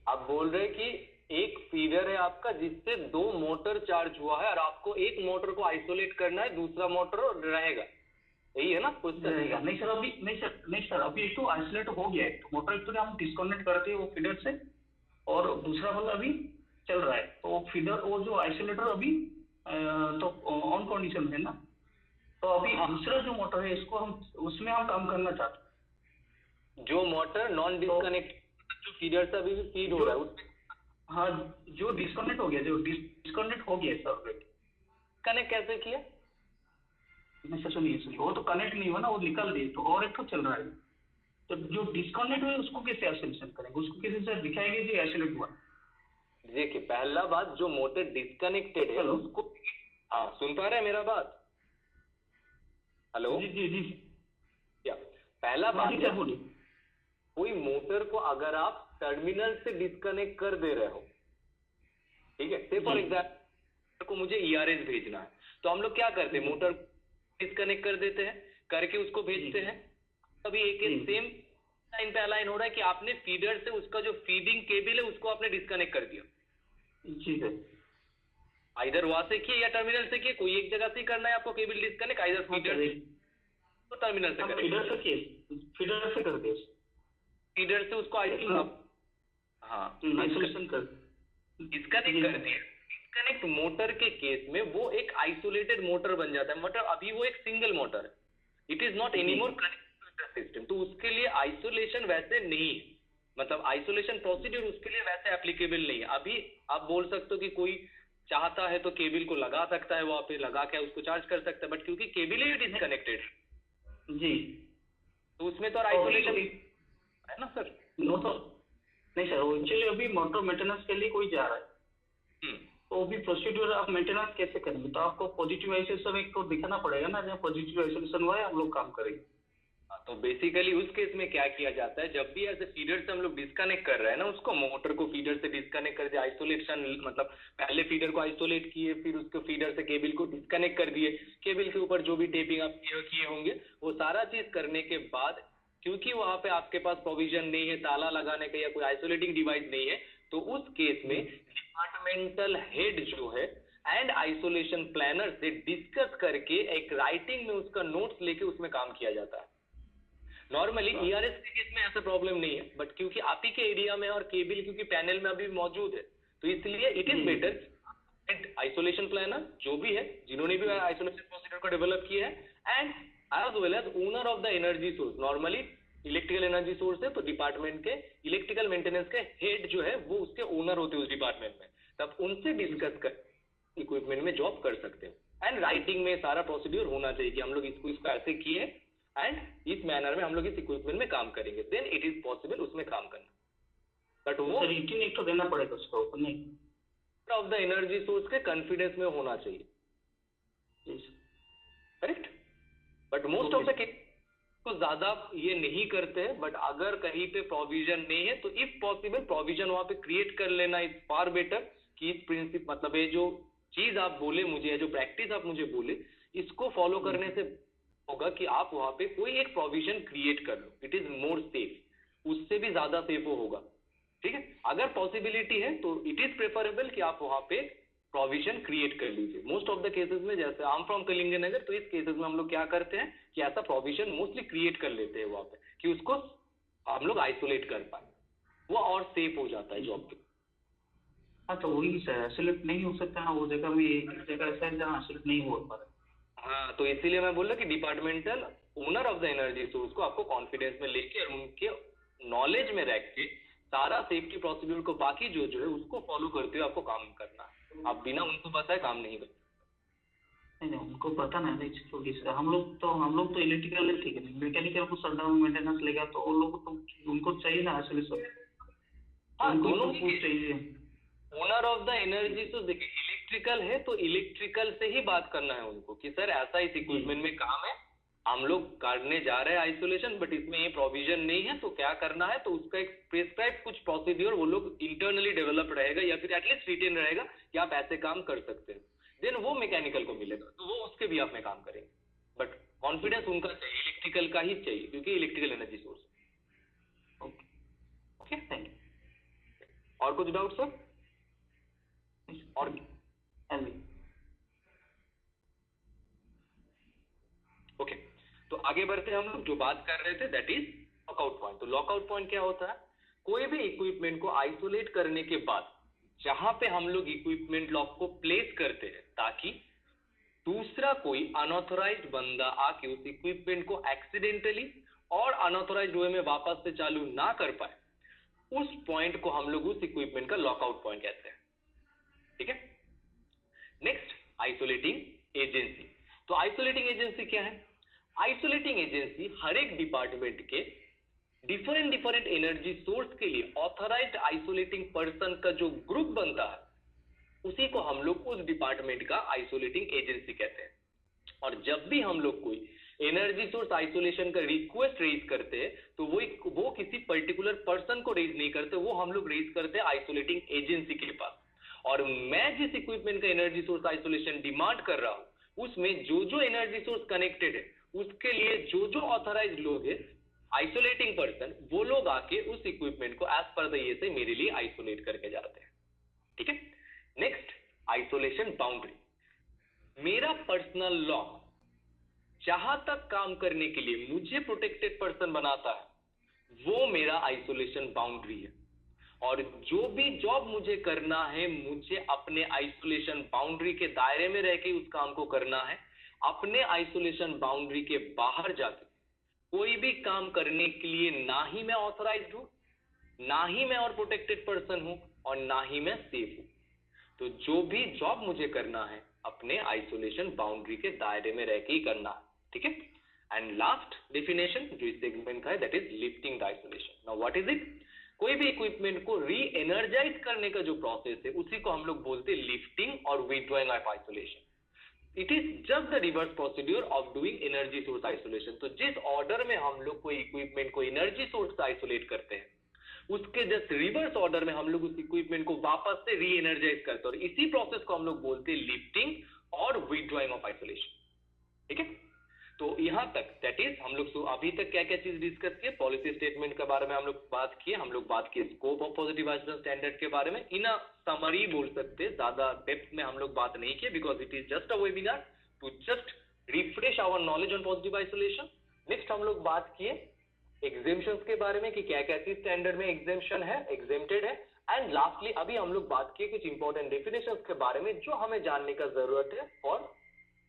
आप बोल रहे कि एक फीडर है आपका जिससे 2 मोटर चार्ज हुआ है और आपको एक मोटर को आइसोलेट करना है, दूसरा मोटर रहेगा। यही है ना क्वेश्चन? नहीं सर अभी एक तो आइसोलेट हो गया है, तो मोटर एक तो हम डिस्कनेक्ट करते हैं वो फीडर से, और दूसरा वाला अभी चल रहा है, तो फीडर वो जो आइसोलेटर अभी तो ऑन कंडीशन है ना, तो अभी दूसरा जो मोटर है इसको हम उसमें हम काम करना चाहते हैं। जो मोटर नॉन डिस्कनेक्ट जो फीडर से अभी भी फीड हो रहा है उसमें, हाँ जो डिस्कनेक्ट हो गया, जो डिस्कनेक्ट हो गया सर, कनेक्ट कैसे किया? नहीं सर सुनिए, वो तो कनेक्ट नहीं हुआ ना, वो निकल दिए, तो और एक तो चल रहा है, तो जो डिस्कनेक्ट हुआ उसको कैसे आइसोलेशन करेंगे, उसको कैसे सर दिखाएंगे जो आइसोलेट हुआ? देखिए पहला बात, जो मोटर डिस्कनेक्टेड है उसको, हाँ सुन पा रहे हैं मेरा बात? हेलो जी जी जी क्या पहला बात क्या बोलिए? कोई मोटर को अगर आप टर्मिनल से डिस्कनेक्ट कर दे रहे हो, ठीक है, से फॉर एग्जाम्पल को मुझे ईआरएस भेजना है, तो हम लोग क्या करते हैं, मोटर डिस्कनेक्ट कर देते हैं, करके उसको भेजते हैं। अभी एक सेम लाइन पे अलाइन हो रहा है कि आपने फीडर से उसका जो फीडिंग केबल है उसको आपने डिस्कनेक्ट कर दिया। जी सर, आइदर वहां से किए या टर्मिनल से किए, कोई एक जगह से ही करना है आपको केबल डिस्कनेक्ट, आइदर फीडर तो टर्मिनल से करें, फीडर से किए, फीडर से कर दिए, फीडर से उसको हाँ आइसोलेशन कर डिस्कनेक्ट कर दिया। डिस्कनेक्ट मोटर के केस में वो एक आइसोलेटेड मोटर बन जाता है, मतलब अभी वो एक सिंगल मोटर है, it is not any more connected system, तो उसके लिए आइसोलेशन वैसे नहीं है, मतलब आइसोलेशन प्रोसीड्यूर उसके लिए वैसे एप्लीकेबल नहीं है। अभी आप बोल सकते हो कि कोई चाहता है तो केबल को लगा सकता है, वहां पे लगा के उसको चार्ज कर सकता है, बट क्योंकि केबल ही डिस्कनेक्टेड जी, तो उसमें तो आइसोलेशन है ना सर? नो तो नहीं सर, एक्चुअली अभी मोटर मेंटेनेंस के लिए कोई जा रहा है, तो अभी प्रोसीड्यूर आप मेंटेनेंस कैसे करेंगे, तो आपको पॉजिटिव आइसोलेशन एक तो दिखाना पड़ेगा ना, जहाँ पॉजिटिव आइसोलेशन हुआ है हम लोग काम करेंगे। तो बेसिकली उस केस में क्या किया जाता है, जब भी ऐसे फीडर से हम लोग डिस्कनेक्ट कर रहे हैं ना उसको, मोटर को फीडर से डिस्कनेक्ट कर दिया, आइसोलेशन मतलब पहले फीडर को आइसोलेट किए, फिर उसको फीडर से केबल को डिस्कनेक्ट कर दिए, केबल के ऊपर जो भी टेपिंग आप किए होंगे वो सारा चीज करने के बाद, क्योंकि वहां पे आपके पास प्रोविजन नहीं है ताला लगाने का या कोई आइसोलेटिंग डिवाइस नहीं है, तो उस केस में डिपार्टमेंटल हेड जो है एंड आइसोलेशन प्लानर से डिस्कस करके एक राइटिंग में उसका नोट्स लेके उसमें काम किया जाता है। नॉर्मली ईआरएस के केस में ऐसा प्रॉब्लम नहीं है, बट क्योंकि आप ही के एरिया में और केबल क्योंकि पैनल में अभी मौजूद है, तो इसलिए it is better isolation planner जो भी है, जिन्होंने भी आइसोलेशन प्रोसीजर को डेवलप किया है, and as well as owner of the energy source, normally electrical energy source है तो डिपार्टमेंट के इलेक्ट्रिकल मेंटेनेंस के हेड जो है वो उसके ओनर होते हैं उस डिपार्टमेंट में, तब उनसे डिस्कस कर इक्विपमेंट में जॉब कर सकते हैं। एंड राइटिंग में सारा प्रोसीड्यूर होना चाहिए कि हम लोग इसको ऐसे किए एंड इस मैनर में हम लोग इस इक्विपमेंट में काम करेंगे, देन इट इज पॉसिबल उसमें काम करना। बट वो रिटन एक तो देना पड़ेगा उसको नहीं ऑफ द एनर्जी सोर्स के कॉन्फिडेंस में होना चाहिए, correct? But most of the case तो ज्यादा ये नहीं करते हैं, बट अगर कहीं पे प्रोविजन नहीं है तो इफ पॉसिबल प्रोविजन वहां पे क्रिएट कर लेना इज फार बेटर, कि इस प्रिंसिपल मतलब ये जो चीज आप बोले मुझे, जो प्रैक्टिस आप मुझे बोले, इसको फॉलो करने से होगा कि आप वहां पे कोई एक प्रोविजन क्रिएट कर लो, इट इज मोर सेफ, उससे भी ज्यादा सेफ होगा, ठीक है? अगर पॉसिबिलिटी है तो इट इज प्रेफरेबल कि आप वहां पे प्रोविजन क्रिएट कर लीजिए। मोस्ट ऑफ द केसेस में, जैसे आई एम फ्रॉम कलिंगनगर, तो इस केसेस में हम लोग क्या करते हैं कि ऐसा प्रोविजन मोस्टली क्रिएट कर लेते हैं वहां पे, कि उसको हम लोग आइसोलेट कर पाए, वो और सेफ हो जाता है जॉब पे। हाँ तो वही सर, आइसोलेट नहीं हो सकता ना वो जगह में, एक जगह ऐसा है जहाँ आइसोलेट नहीं हो पा रहा। हाँ, तो इसीलिए मैं बोल रहा कि departmental owner of the energy source को आपको कॉन्फिडेंस में लेके और उनके नॉलेज में रख के सारा सेफ्टी प्रोसीड्यूर को बाकी जो है उसको फॉलो करते हुए आपको काम करना है। आप बिना उनको बताए काम नहीं कर सकते। नहीं उनको पता नहीं छोटी से, हम लोग तो इलेक्ट्रिकल है, ठीक है, मैकेनिकल को शटडाउन मेंटेनेंस लेगा तो उन लोग तो उनको चाहिए ना आइसोलेशन। हाँ, दोनों ही चाहिए। ओनर ऑफ द एनर्जी तो देखिए इलेक्ट्रिकल है तो इलेक्ट्रिकल से ही बात करना है उनको कि सर ऐसा इस इक्विपमेंट में काम है, हम लोग करने जा रहे हैं आइसोलेशन, बट इसमें ये प्रोविजन नहीं है तो क्या करना है, तो उसका एक प्रिस्क्राइब कुछ प्रोसीड्यूर वो लोग इंटरनली डेवलप रहेगा या फिर एटलीस्ट रिटेन रहेगा कि आप ऐसे काम कर सकते हैं, देन वो मैकेनिकल को मिलेगा तो वो उसके भी आप में काम करेंगे, बट कॉन्फिडेंस उनका चाहिए, इलेक्ट्रिकल का ही चाहिए क्योंकि electrical energy source. Okay, thank you. और कुछ डाउट सर? और ओके, आगे बढ़ते हम लोग जो बात कर रहे थे दैट इज लॉकआउट पॉइंट। तो लॉकआउट पॉइंट क्या होता है? कोई भी इक्विपमेंट को आइसोलेट करने के बाद जहां पे हम लोग इक्विपमेंट लॉक को प्लेस करते हैं ताकि दूसरा कोई अनऑथराइज्ड बंदा आके उस इक्विपमेंट को एक्सीडेंटली और अनऑथराइज्ड वे में वापस से चालू ना कर पाए, उस पॉइंट को हम लोग उस इक्विपमेंट का लॉकआउट पॉइंट कहते हैं। ठीक है। Next, isolating agency. तो आइसोलेटिंग एजेंसी क्या है? आइसोलेटिंग एजेंसी हर एक डिपार्टमेंट के डिफरेंट एनर्जी सोर्स के लिए ऑथराइज्ड आइसोलेटिंग पर्सन का जो ग्रुप बनता है, उसी को हम लोग उस डिपार्टमेंट का आइसोलेटिंग एजेंसी कहते हैं। और जब भी हम लोग कोई एनर्जी सोर्स आइसोलेशन का रिक्वेस्ट रेज करते हैं तो वो किसी पर्टिकुलर पर्सन को रेज नहीं करते, वो हम लोग रेज करते हैं आइसोलेटिंग एजेंसी के पास। और मैं जिस इक्विपमेंट का एनर्जी सोर्स आइसोलेशन डिमांड कर रहा हूं, उसमें जो एनर्जी सोर्स कनेक्टेड है उसके लिए जो ऑथराइज्ड लोग है आइसोलेटिंग पर्सन, वो लोग आके उस इक्विपमेंट को एज पर द ये से मेरे लिए आइसोलेट करके जाते हैं। ठीक है। Next, isolation boundary. मेरा पर्सनल लॉक जहां तक काम करने के लिए मुझे प्रोटेक्टेड पर्सन बनाता है, वो मेरा आइसोलेशन बाउंड्री है। और जो भी जॉब मुझे करना है, मुझे अपने आइसोलेशन बाउंड्री के दायरे में रह के उस काम को करना है। अपने आइसोलेशन बाउंड्री के बाहर जाके कोई भी काम करने के लिए ना ही मैं ऑथराइज्ड हूं, ना ही मैं और प्रोटेक्टेड पर्सन हूं, और ना ही मैं सेफ हूं। तो जो भी जॉब मुझे करना है अपने आइसोलेशन बाउंड्री के दायरे में रह के ही करना है। ठीक है। एंड लास्ट डेफिनेशन जो इस सेगमेंट का है that is lifting the isolation. Now what is it? कोई भी इक्विपमेंट को री एनर्जाइज करने का जो प्रोसेस है उसी को हम लोग बोलते हैं लिफ्टिंग और withdrawing of isolation. It is just the reverse procedure of doing energy source isolation. तो जिस ऑर्डर में हम लोग कोई इक्विपमेंट को एनर्जी सोर्स से आइसोलेट करते हैं, उसके जस्ट रिवर्स ऑर्डर में हम लोग उस इक्विपमेंट को वापस से री एनर्जाइज करते हैं, और इसी प्रोसेस को हम लोग बोलते हैं लिफ्टिंग और विथड्रॉइंग ऑफ आइसोलेशन। ठीक है। तो यहां तक दैट इज हम लोग अभी तक क्या क्या चीज डिस्कस किए? पॉलिसी स्टेटमेंट के बारे में हम लोग बात किए, हम लोग बात किए scope of positive isolation standard के बारे में। इन समरी बोल सकते, ज्यादा डेप्थ में हम लोग बात नहीं किए because it is just a webinar to just refresh our knowledge on positive isolation. Next हम लोग बात किए एग्जेम्पशंस के बारे में कि क्या क्या चीज स्टैंडर्ड में एग्जेम्पशन है, एग्जेम्प्टेड है। एंड लास्टली अभी हम लोग बात किए कुछ इंपॉर्टेंट डेफिनेशंस के बारे में जो हमें जानने का जरूरत है for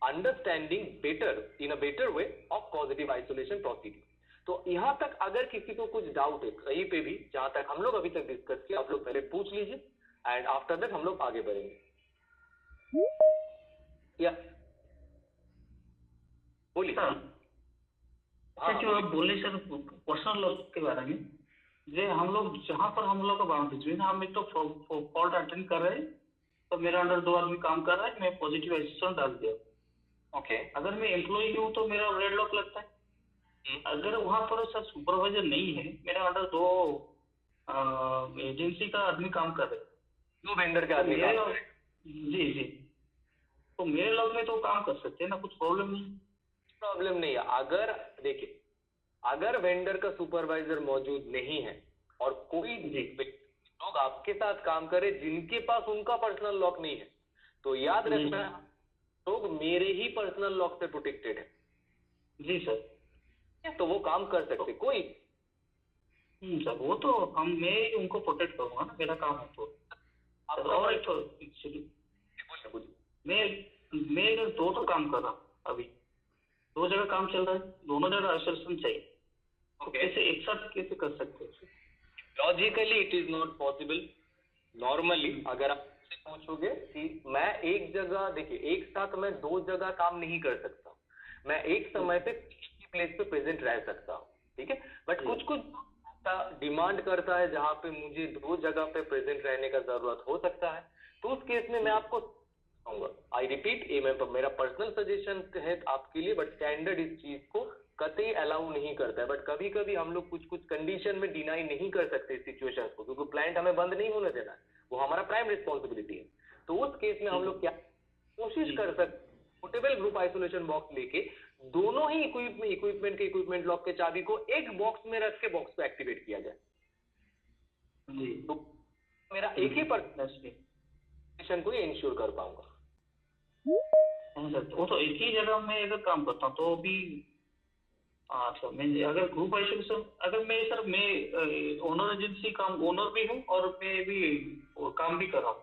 understanding better in a better way of positive isolation procedure. तो यहां तक अगर किसी को कुछ डाउट है कहीं पे भी, जहां तक हम लोग अभी तक डिस्कस किया, आप लोग पहले पूछ लीजिए एंड आफ्टर दैट हम लोग आगे बढ़ेंगे। या बोलिए। जो आप बोले सर पर्सनल लॉ के बारे में, जे हम लोग जहाँ पर हम लोग का बाउंड्रीज है, हम एक तो फॉल्ट अटेंड कर रहे हैं, तो मेरा अंडर 2 आदमी काम कर रहा है, मैं पॉजिटिव आइसोलेशन डाल दिया। ओके। अगर मैं एम्प्लॉय हूँ तो मेरा रेड लॉक लगता है। अगर वहां पर सर सुपरवाइजर नहीं है, मेरा अंडर 2 एजेंसी का आदमी काम कर रहे हैं, 2 वेंडर के आदमी काम कर रहे हैं। जी, तो मेरे लॉक में तो काम कर सकते हैं ना, कुछ प्रॉब्लम नहीं। प्रॉब्लम नहीं है। अगर देखिए, अगर वेंडर का सुपरवाइजर मौजूद नहीं है और कोई लोग आपके साथ काम करे जिनके पास उनका पर्सनल लॉक नहीं है, तो याद रखना लोग मेरे ही पर्सनल लॉक से प्रोटेक्टेड है। जी सर। तो वो काम कर सकते कोई। सर वो तो मैं उनको प्रोटेक्ट करूंगा ना, मेरा काम है तो। और एक तो मैं 2 काम कर रहा हूँ अभी, 2 जगह काम चल रहा है, दोनों जगह आइसोलेशन चाहिए। तो कैसे एक साथ कैसे कर सकते हैं? Logically it is not possible. Normally अगर आप पूछोगे कि मैं एक जगह, देखिए एक साथ मैं 2 जगह काम नहीं कर सकता, मैं एक समय पे प्लेस पे प्रेजेंट रह सकता हूँ। ठीक है। बट कुछ डिमांड करता है जहां पे मुझे 2 जगह पे प्रेजेंट रहने का जरूरत हो सकता है, तो उस केस में मैं आपको आई रिपीट, ये मेरा पर्सनल सजेशन है आपके लिए, बट स्टैंडर्ड इस चीज को कतई अलाउ नहीं करता है। बट कभी कभी हम लोग कुछ कंडीशन में डिनाई नहीं कर सकते सिचुएशन को, क्योंकि प्लांट हमें बंद नहीं होने देना है, वो हमारा प्राइम रिस्पॉन्सिबिलिटी है। तो उस केस में हम लोग क्या कोशिश कर सकते, पोर्टेबल ग्रुप आइसोलेशन बॉक्स लेके दोनों ही इक्विपमेंट लॉक के चाबी को एक बॉक्स में रख के बॉक्स को एक्टिवेट किया जाए। तो मेरा एक ही पर्सन को इंश्योर कर पाऊंगा। वो तो एक ही जगह में अगर काम करता हूँ तो भी अच्छा, मैं अगर ग्रुप आइसोलेशन, अगर मैं सर मैं ओनर एजेंसी काम ओनर भी हूँ और मैं भी वो काम भी कर रहा हूँ,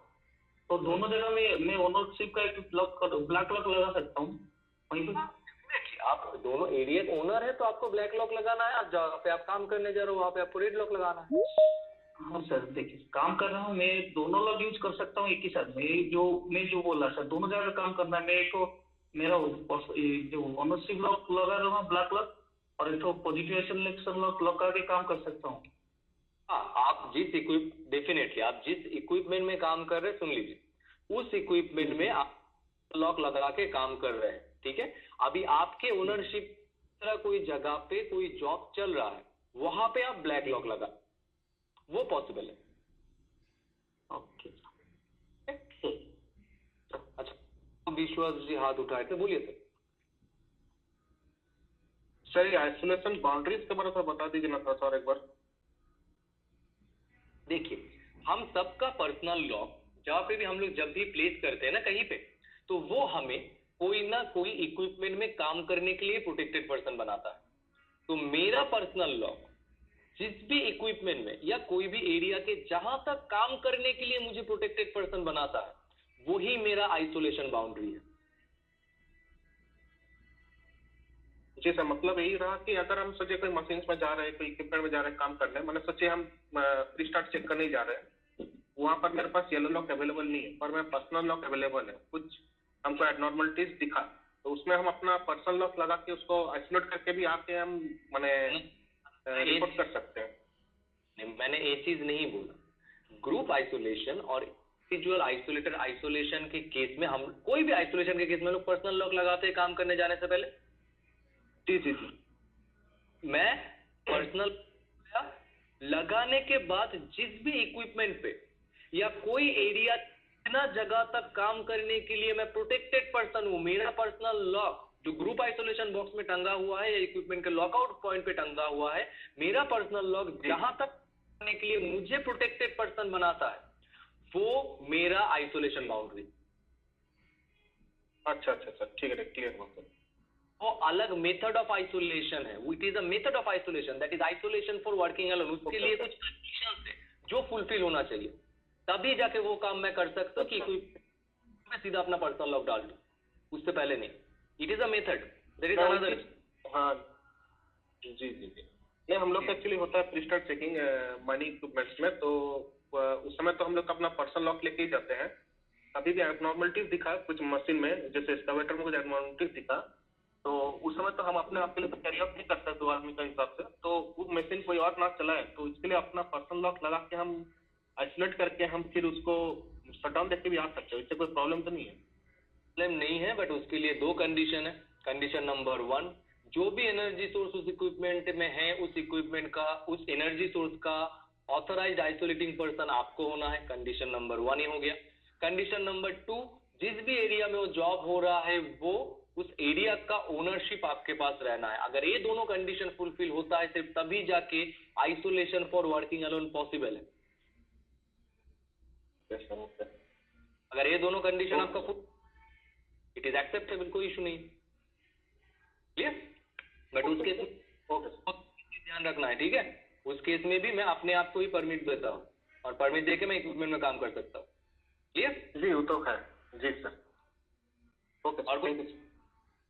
तो दोनों जगह में मैं ओनरशिप का एक ब्लैक लॉक लगा सकता हूँ वहीं पे। आप दोनों एरिया ओनर है तो आपको ब्लैक लॉक लगाना है, आप जहाँ पे आप काम करने जा रहे हो वहाँ पे आपको रेड लॉक लगाना है। हाँ सर, देखिए काम कर रहा हूँ मैं, दोनों लॉक यूज कर सकता हूँ एक ही साथ में। मैं जो बोला सर, दोनों जगह काम करना है। मैं एक को मेरा ये जो ओनरशिप लॉक लगा रहा हूँ ब्लैक लॉक, और एक तो पॉजिटिव आइसोलेशन लॉक लगा के काम कर सकता हूँ। हाँ, आप डेफिनेटली आप जिस इक्विपमेंट में काम कर रहे हैं, सुन लीजिए, उस इक्विपमेंट में आप लॉक लगा के काम कर रहे हैं, ठीक है। अभी आपके ओनरशिप तरह कोई जगह पे कोई जॉब चल रहा है, वहां पे आप ब्लैक लॉक लगा, वो पॉसिबल है। ओके। अच्छा, विश्वास जी हाथ उठाए थे, बोलिए सर। सर ये आइसोलेशन बाउंड्रीज के बारे में बता दीजिए ना थोड़ा सा और एक बार। देखिए, हम सबका पर्सनल लॉक जहाँ पे भी हम लोग जब भी प्लेस करते हैं ना कहीं पे, तो वो हमें कोई ना कोई इक्विपमेंट में काम करने के लिए प्रोटेक्टेड पर्सन बनाता है। तो मेरा पर्सनल लॉक जिस भी इक्विपमेंट में या कोई भी एरिया के जहां तक काम करने के लिए मुझे प्रोटेक्टेड पर्सन बनाता है, वही मेरा आइसोलेशन बाउंड्री है। जी सर, मतलब यही रहा कि अगर हम सोचे कोई मशीन में जा रहे हैं, कोई इक्विपमेंट में जा रहे हैं काम करने, मैंने सोचे हम रिस्टार्ट चेक करने ही जा रहे हैं, वहां पर मेरे पास येलो लॉक अवेलेबल नहीं है पर मैं पर्सनल लॉक अवेलेबल है, कुछ हमको एबनॉर्मलिटीज दिखा, तो उसमें हम अपना पर्सनल लॉक लगा के उसको आइसोलेट करके भी आके हम मैंने रिपोर्ट कर सकते हैं। नहीं, मैंने ये चीज नहीं बोला। ग्रुप आइसोलेशन और इंडिविजुअल आइसोलेटेड आइसोलेशन के केस में, हम कोई भी आइसोलेशन के केस में लोग पर्सनल लॉक लगाते हैं काम करने जाने से पहले। जी जी जी। मैं पर्सनल लगाने के बाद जिस भी इक्विपमेंट पे या कोई एरिया इतना जगह तक काम करने के लिए मैं प्रोटेक्टेड पर्सन हूं, मेरा पर्सनल लॉक जो ग्रुप आइसोलेशन बॉक्स में टंगा हुआ है या इक्विपमेंट के लॉकआउट पॉइंट पे टंगा हुआ है, मेरा पर्सनल लॉक जहां तक करने के लिए मुझे प्रोटेक्टेड पर्सन बनाता है, वो मेरा आइसोलेशन बाउंड्री। अच्छा अच्छा अच्छा, ठीक है, क्लियर हुआ सर। वो अलग मेथड ऑफ आइसोलेशन है, it is a method of isolation, that is isolation for working alone. उसके लिए कुछ कंडीशंस है जो फुलफिल होना चाहिए, तभी जाके वो काम मैं कर सकता हूँ कि कोई मैं सीधा अपना पर्सनल लॉक डाल दूं, उससे पहले नहीं। It is a method, there is another. हाँ जी जी जी। नहीं, हम लोग का एक्चुअली होता है प्री-स्टार्ट चेकिंग माइनिंग इक्विपमेंट्स में, तो उस समय तो हम लोग अपना पर्सनल लॉक लेके ही जाते हैं। अभी भी एबनॉर्मलिटीज दिखा कुछ मशीन में, जैसे एक्सकवेटर में कुछ एबनॉर्मलिटीज दिखा, तो उस समय तो हम अपने आप के लिए तो कैरी आउट नहीं कर सकते 2 आदमी का हिसाब से, तो वो मशीन कोई और ना चलाए, तो इसके लिए अपना पर्सनल लॉक लगा के हम आइसोलेट करके हम फिर उसको शटडाउन देके भी आ सकते हैं, इससे कोई प्रॉब्लम तो नहीं है। प्रॉब्लम नहीं है, बट उसके लिए 2 कंडीशन है। कंडीशन नंबर 1, जो भी एनर्जी सोर्स उस इक्विपमेंट में है, उस इक्विपमेंट का, उस एनर्जी सोर्स का ऑथराइज्ड आइसोलेटिंग पर्सन आपको होना है। कंडीशन नंबर 1 ही हो गया। कंडीशन नंबर 2, जिस भी एरिया में वो जॉब हो रहा है, वो उस एरिया का ओनरशिप आपके पास रहना है। अगर ये दोनों कंडीशन फुलफिल होता है, सिर्फ तभी जाके isolation for working alone possible है। अगर ये दोनों कंडीशन आपका फुल, इट इज एक्सेप्टेबल, कोई इशू नहीं। क्लियर? बट उस केस में ध्यान रखना है, ठीक है? उस केस में भी मैं अपने आप को ही परमिट देता हूँ, और परमिट देके मैं इक्विपमेंट में काम कर सकता हूँ। क्लियर? जी, वो तो है। जी सर। ओके, और कुछ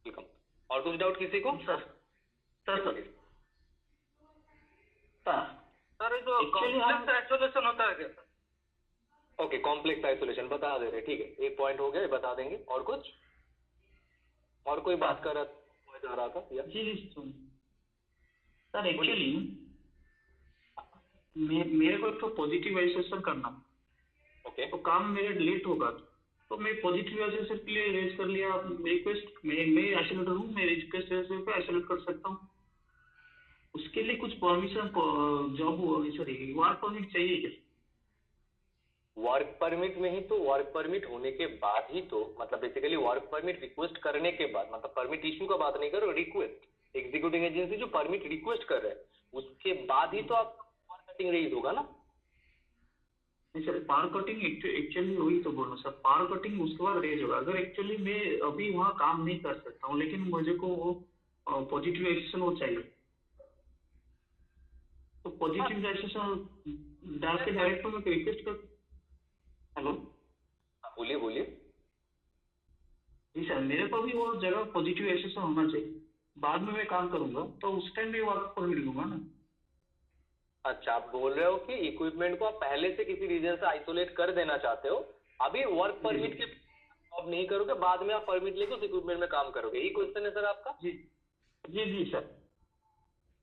वेलकम। और कुछ डाउट किसी को? सर जो कॉम्प्लेक्स आइसोलेशन होता है क्या सर? ओके, कॉम्प्लेक्स आइसोलेशन बता दे रहे, ठीक है, एक पॉइंट हो गया, बता देंगे। और कुछ, और कोई बात कर रहा था या? जी सर, एक्चुअली मेरे को तो पॉजिटिव आइसोलेशन करना, ओके, तो काम मेरे लेट होगा, तो मैं पॉजिटिव आइसोलेशन के लिए रेज कर लिया रिक्वेस्ट। मैं आइसोलेटर हूँ, मैं रिक्वेस्ट पे आइसोलेट कर सकता हूँ। उसके लिए कुछ permission, job sorry work permit चाहिए क्या? वर्क परमिट में ही तो, वर्क परमिट होने के बाद ही तो, मतलब बेसिकली वर्क परमिट रिक्वेस्ट करने के बाद, मतलब परमिट इश्यू का बात नहीं करो, रिक्वेस्ट, एग्जीक्यूटिव एजेंसी जो परमिट रिक्वेस्ट कर रहे हैं, उसके बाद ही तो आप पावर कटिंग रेज होगा ना। नहीं सर, पावर कटिंग एक्चुअली वही तो बोल रहा सर, पावर कटिंग उसके बाद रेज होगा। अगर एक्चुअली मैं अभी वहाँ काम नहीं कर सकता हूँ, लेकिन मुझे को वो पॉजिटिव एसेशन वो चाहिए। तो पॉजिटिव एसेशन डाल के डायरेक्ट मैं रिक्वेस्ट कर। हेलो, बोलिए बोलिए। जी सर, मेरे को भी वो जगह पॉजिटिव एसेशन होना चाहिए। बाद में मैं काम करूंगा तो उस टाइम भी वर्क परमिट लूंगा ना। अच्छा, आप बोल रहे हो कि इक्विपमेंट को आप पहले से किसी रीजन से आइसोलेट कर देना चाहते हो, अभी वर्क परमिट के आप नहीं करोगे, बाद में आप परमिट लेके उस इक्विपमेंट में काम करोगे, यही क्वेश्चन है सर आपका? जी जी जी सर।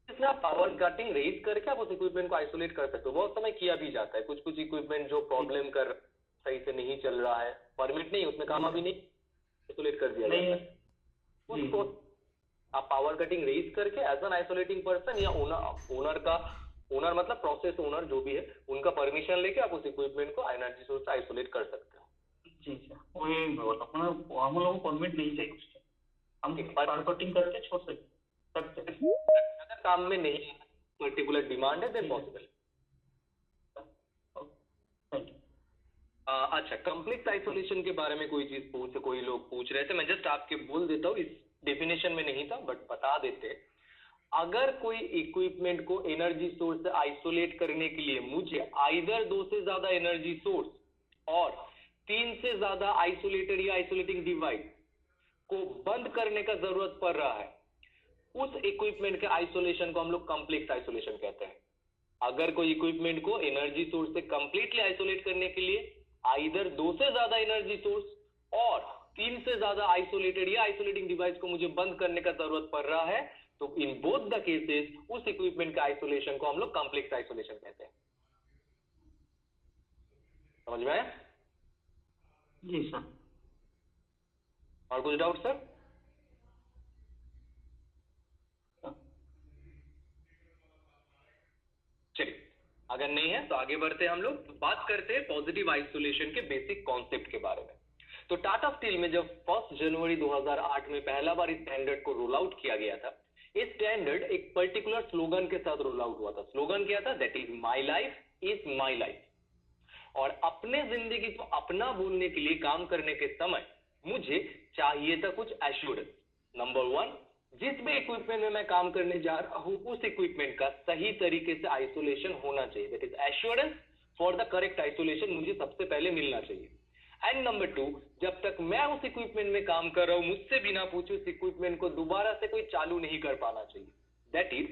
इसमें आप पावर कटिंग रेज करके आप उस इक्विपमेंट को आइसोलेट कर सकते हो। बहुत समय किया भी जाता है, कुछ कुछ इक्विपमेंट जो प्रॉब्लम कर सही से नहीं चल रहा है, परमिट नहीं, उसमें काम अभी नहीं, आइसोलेट कर दिया जाता है उसको। आप पावर कटिंग रेज करके एज एन आइसोलेटिंग पर्सन या ओनर मतलब प्रोसेस ओनर जो भी है, उनका परमिशन लेके आप उस इक्विपमेंट को एनर्जी सोर्स से आइसोलेट कर सकते हो। जी सर, वही हम लोगों को परमिट नहीं चाहिए उसके, हम पावर कटिंग करके छोड़ सकते हैं। अगर काम में नहीं पर्टिकुलर डिमांड है देन पॉसिबल। अच्छा, कॉम्प्लेक्स आइसोलेशन के बारे में कोई लोग पूछ रहे थे, मैं जस्ट आपके बोल देता हूँ, इस डेफिनेशन में नहीं था बट बता देते। अगर कोई इक्विपमेंट को एनर्जी सोर्स से आइसोलेट करने के लिए मुझे आइदर 2 से ज्यादा एनर्जी सोर्स और 3 से ज्यादा आइसोलेटर या आइसोलेटिंग डिवाइस को बंद करने का जरूरत पड़ रहा है, उस इक्विपमेंट के आइसोलेशन को हम लोग कॉम्प्लेक्स आइसोलेशन कहते हैं। अगर कोई इक्विपमेंट को एनर्जी सोर्स से कंप्लीटली आइसोलेट करने के लिए आइदर 2 से ज्यादा एनर्जी सोर्स और 3 से ज्यादा आइसोलेटेड या आइसोलेटिंग डिवाइस को मुझे बंद करने का जरूरत पड़ रहा है, तो इन बोथ द केसेस उस इक्विपमेंट के आइसोलेशन को हम लोग कॉम्प्लेक्स आइसोलेशन कहते हैं। समझ में आया? जी सर। और कुछ डाउट सर? चलिए, अगर नहीं है तो आगे बढ़ते हम लोग, तो बात करते हैं पॉजिटिव आइसोलेशन के बेसिक कॉन्सेप्ट के बारे में। तो टाटा स्टील में जब 1 जनवरी 2008 में पहला बार इस स्टैंडर्ड को रोल आउट किया गया था, इस स्टैंडर्ड एक पर्टिकुलर स्लोगन के साथ रोल आउट हुआ था। स्लोगन क्या था? That is my life is my life. और अपने जिंदगी को अपना बोलने के लिए काम करने के समय मुझे चाहिए था कुछ एश्योरेंस। नंबर 1, जिस भी इक्विपमेंट में मैं काम करने जा रहा हूं उस इक्विपमेंट का सही तरीके से आइसोलेशन होना चाहिए। That is assurance for the correct isolation मुझे सबसे पहले मिलना चाहिए। एंड नंबर 2, जब तक मैं उस इक्विपमेंट में काम कर रहा हूं, मुझसे बिना पूछे उस इक्विपमेंट को दोबारा से कोई चालू नहीं कर पाना चाहिए। That is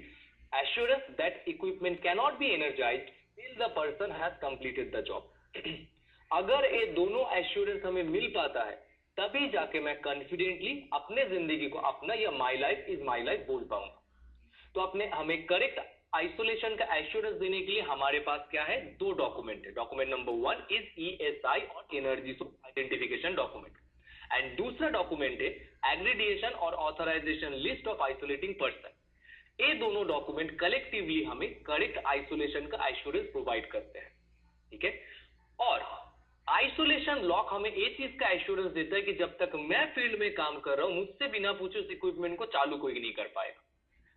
assurance that equipment cannot be energised till the person has completed the job. अगर ये दोनों एश्योरेंस हमें मिल पाता है, तभी जाके मैं कॉन्फिडेंटली अपने जिंदगी को अपना या my life is my life बोल पाऊंगा। तो हमें करेक्ट आइसोलेशन का एश्योरेंस देने के लिए हमारे पास क्या है? 2 डॉक्यूमेंट है। डॉक्यूमेंट नंबर 1 इज ESI और energy source identification document, and दूसरा डॉक्यूमेंट है एग्रीडिएशन और authorization list of isolating person. ये दोनों डॉक्यूमेंट कलेक्टिवली हमें करेक्ट आइसोलेशन का एश्योरेंस प्रोवाइड करते हैं। ठीक है? और आइसोलेशन लॉक हमें ये चीज का एश्योरेंस देता है कि जब तक मैं फील्ड में काम कर रहा हूं, मुझसे बिना पूछे उस इक्विपमेंट को चालू कोई नहीं कर पाएगा।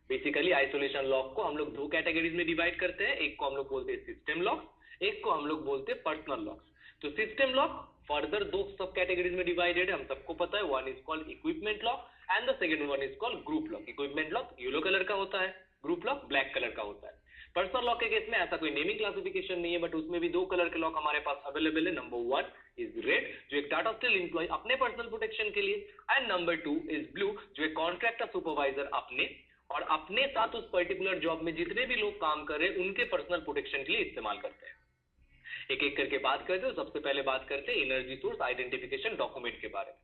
बेसिकली आइसोलेशन लॉक को हम लोग 2 कैटेगरीज में डिवाइड करते हैं। एक को हम लोग बोलते हैं सिस्टम लॉक, एक को हम लोग बोलते हैं पर्सनल लॉक। तो सिस्टम लॉक फर्दर 2 सब कैटेगरीज में डिवाइडेड है, हम सबको पता है। One is called equipment lock and the second one is called group lock. Equipment lock yellow colour का होता है, ग्रुप लॉक ब्लैक कलर का होता है। पर्सनल लॉक के केस में ऐसा कोई नेमिंग क्लासिफिकेशन नहीं है, बट उसमें भी 2 कलर के लॉक हमारे पास अवेलेबल है। नंबर 1 इज रेड, जो एक टाटा स्टील एम्प्लॉय अपने पर्सनल प्रोटेक्शन के लिए, एंड नंबर 2 इज ब्लू, जो एक कॉन्ट्रैक्टर सुपरवाइजर अपने और अपने साथ उस पर्टिकुलर जॉब में जितने भी लोग काम कर रहे हैं उनके पर्सनल प्रोटेक्शन के लिए इस्तेमाल करते हैं। एक एक करके बात करते हैं। सबसे पहले बात करते हैं एनर्जी सोर्स आइडेंटिफिकेशन डॉक्यूमेंट के बारे में।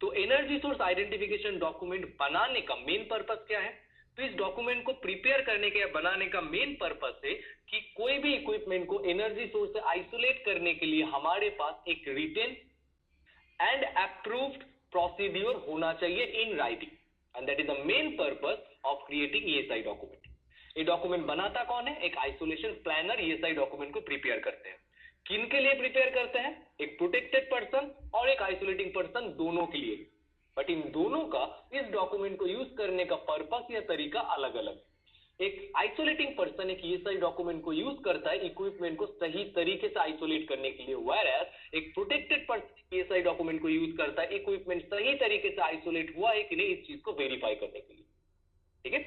तो एनर्जी सोर्स आइडेंटिफिकेशन डॉक्यूमेंट बनाने का मेन पर्पस क्या है? तो इस डॉक्यूमेंट को प्रिपेयर करने के या बनाने का मेन पर्पस है कि कोई भी इक्विपमेंट को एनर्जी सोर्स से आइसोलेट करने के लिए हमारे पास एक रिटेन एंड अप्रूव्ड प्रोसीड्यूर होना चाहिए in writing, and that is the main purpose of creating ESI document. ये डॉक्यूमेंट बनाता कौन है? एक आइसोलेशन प्लानर ESI डॉक्यूमेंट को प्रिपेयर करते हैं। किन के लिए प्रिपेयर करते हैं? एक प्रोटेक्टेड पर्सन और एक आइसोलेटिंग पर्सन, दोनों के लिए। बट इन दोनों का इस डॉक्यूमेंट को यूज करने का पर्पस या तरीका अलग अलग। एक आइसोलेटिंग पर्सन एक ESI डॉक्यूमेंट को यूज करता है इक्विपमेंट को सही तरीके से आइसोलेट करने के लिए, व्हेयरएज एक प्रोटेक्टेड पर्सन ESI डॉक्यूमेंट को यूज करता है इक्विपमेंट सही तरीके से आइसोलेट हुआ है कि नहीं इस चीज को वेरीफाई करने के लिए। ठीक है।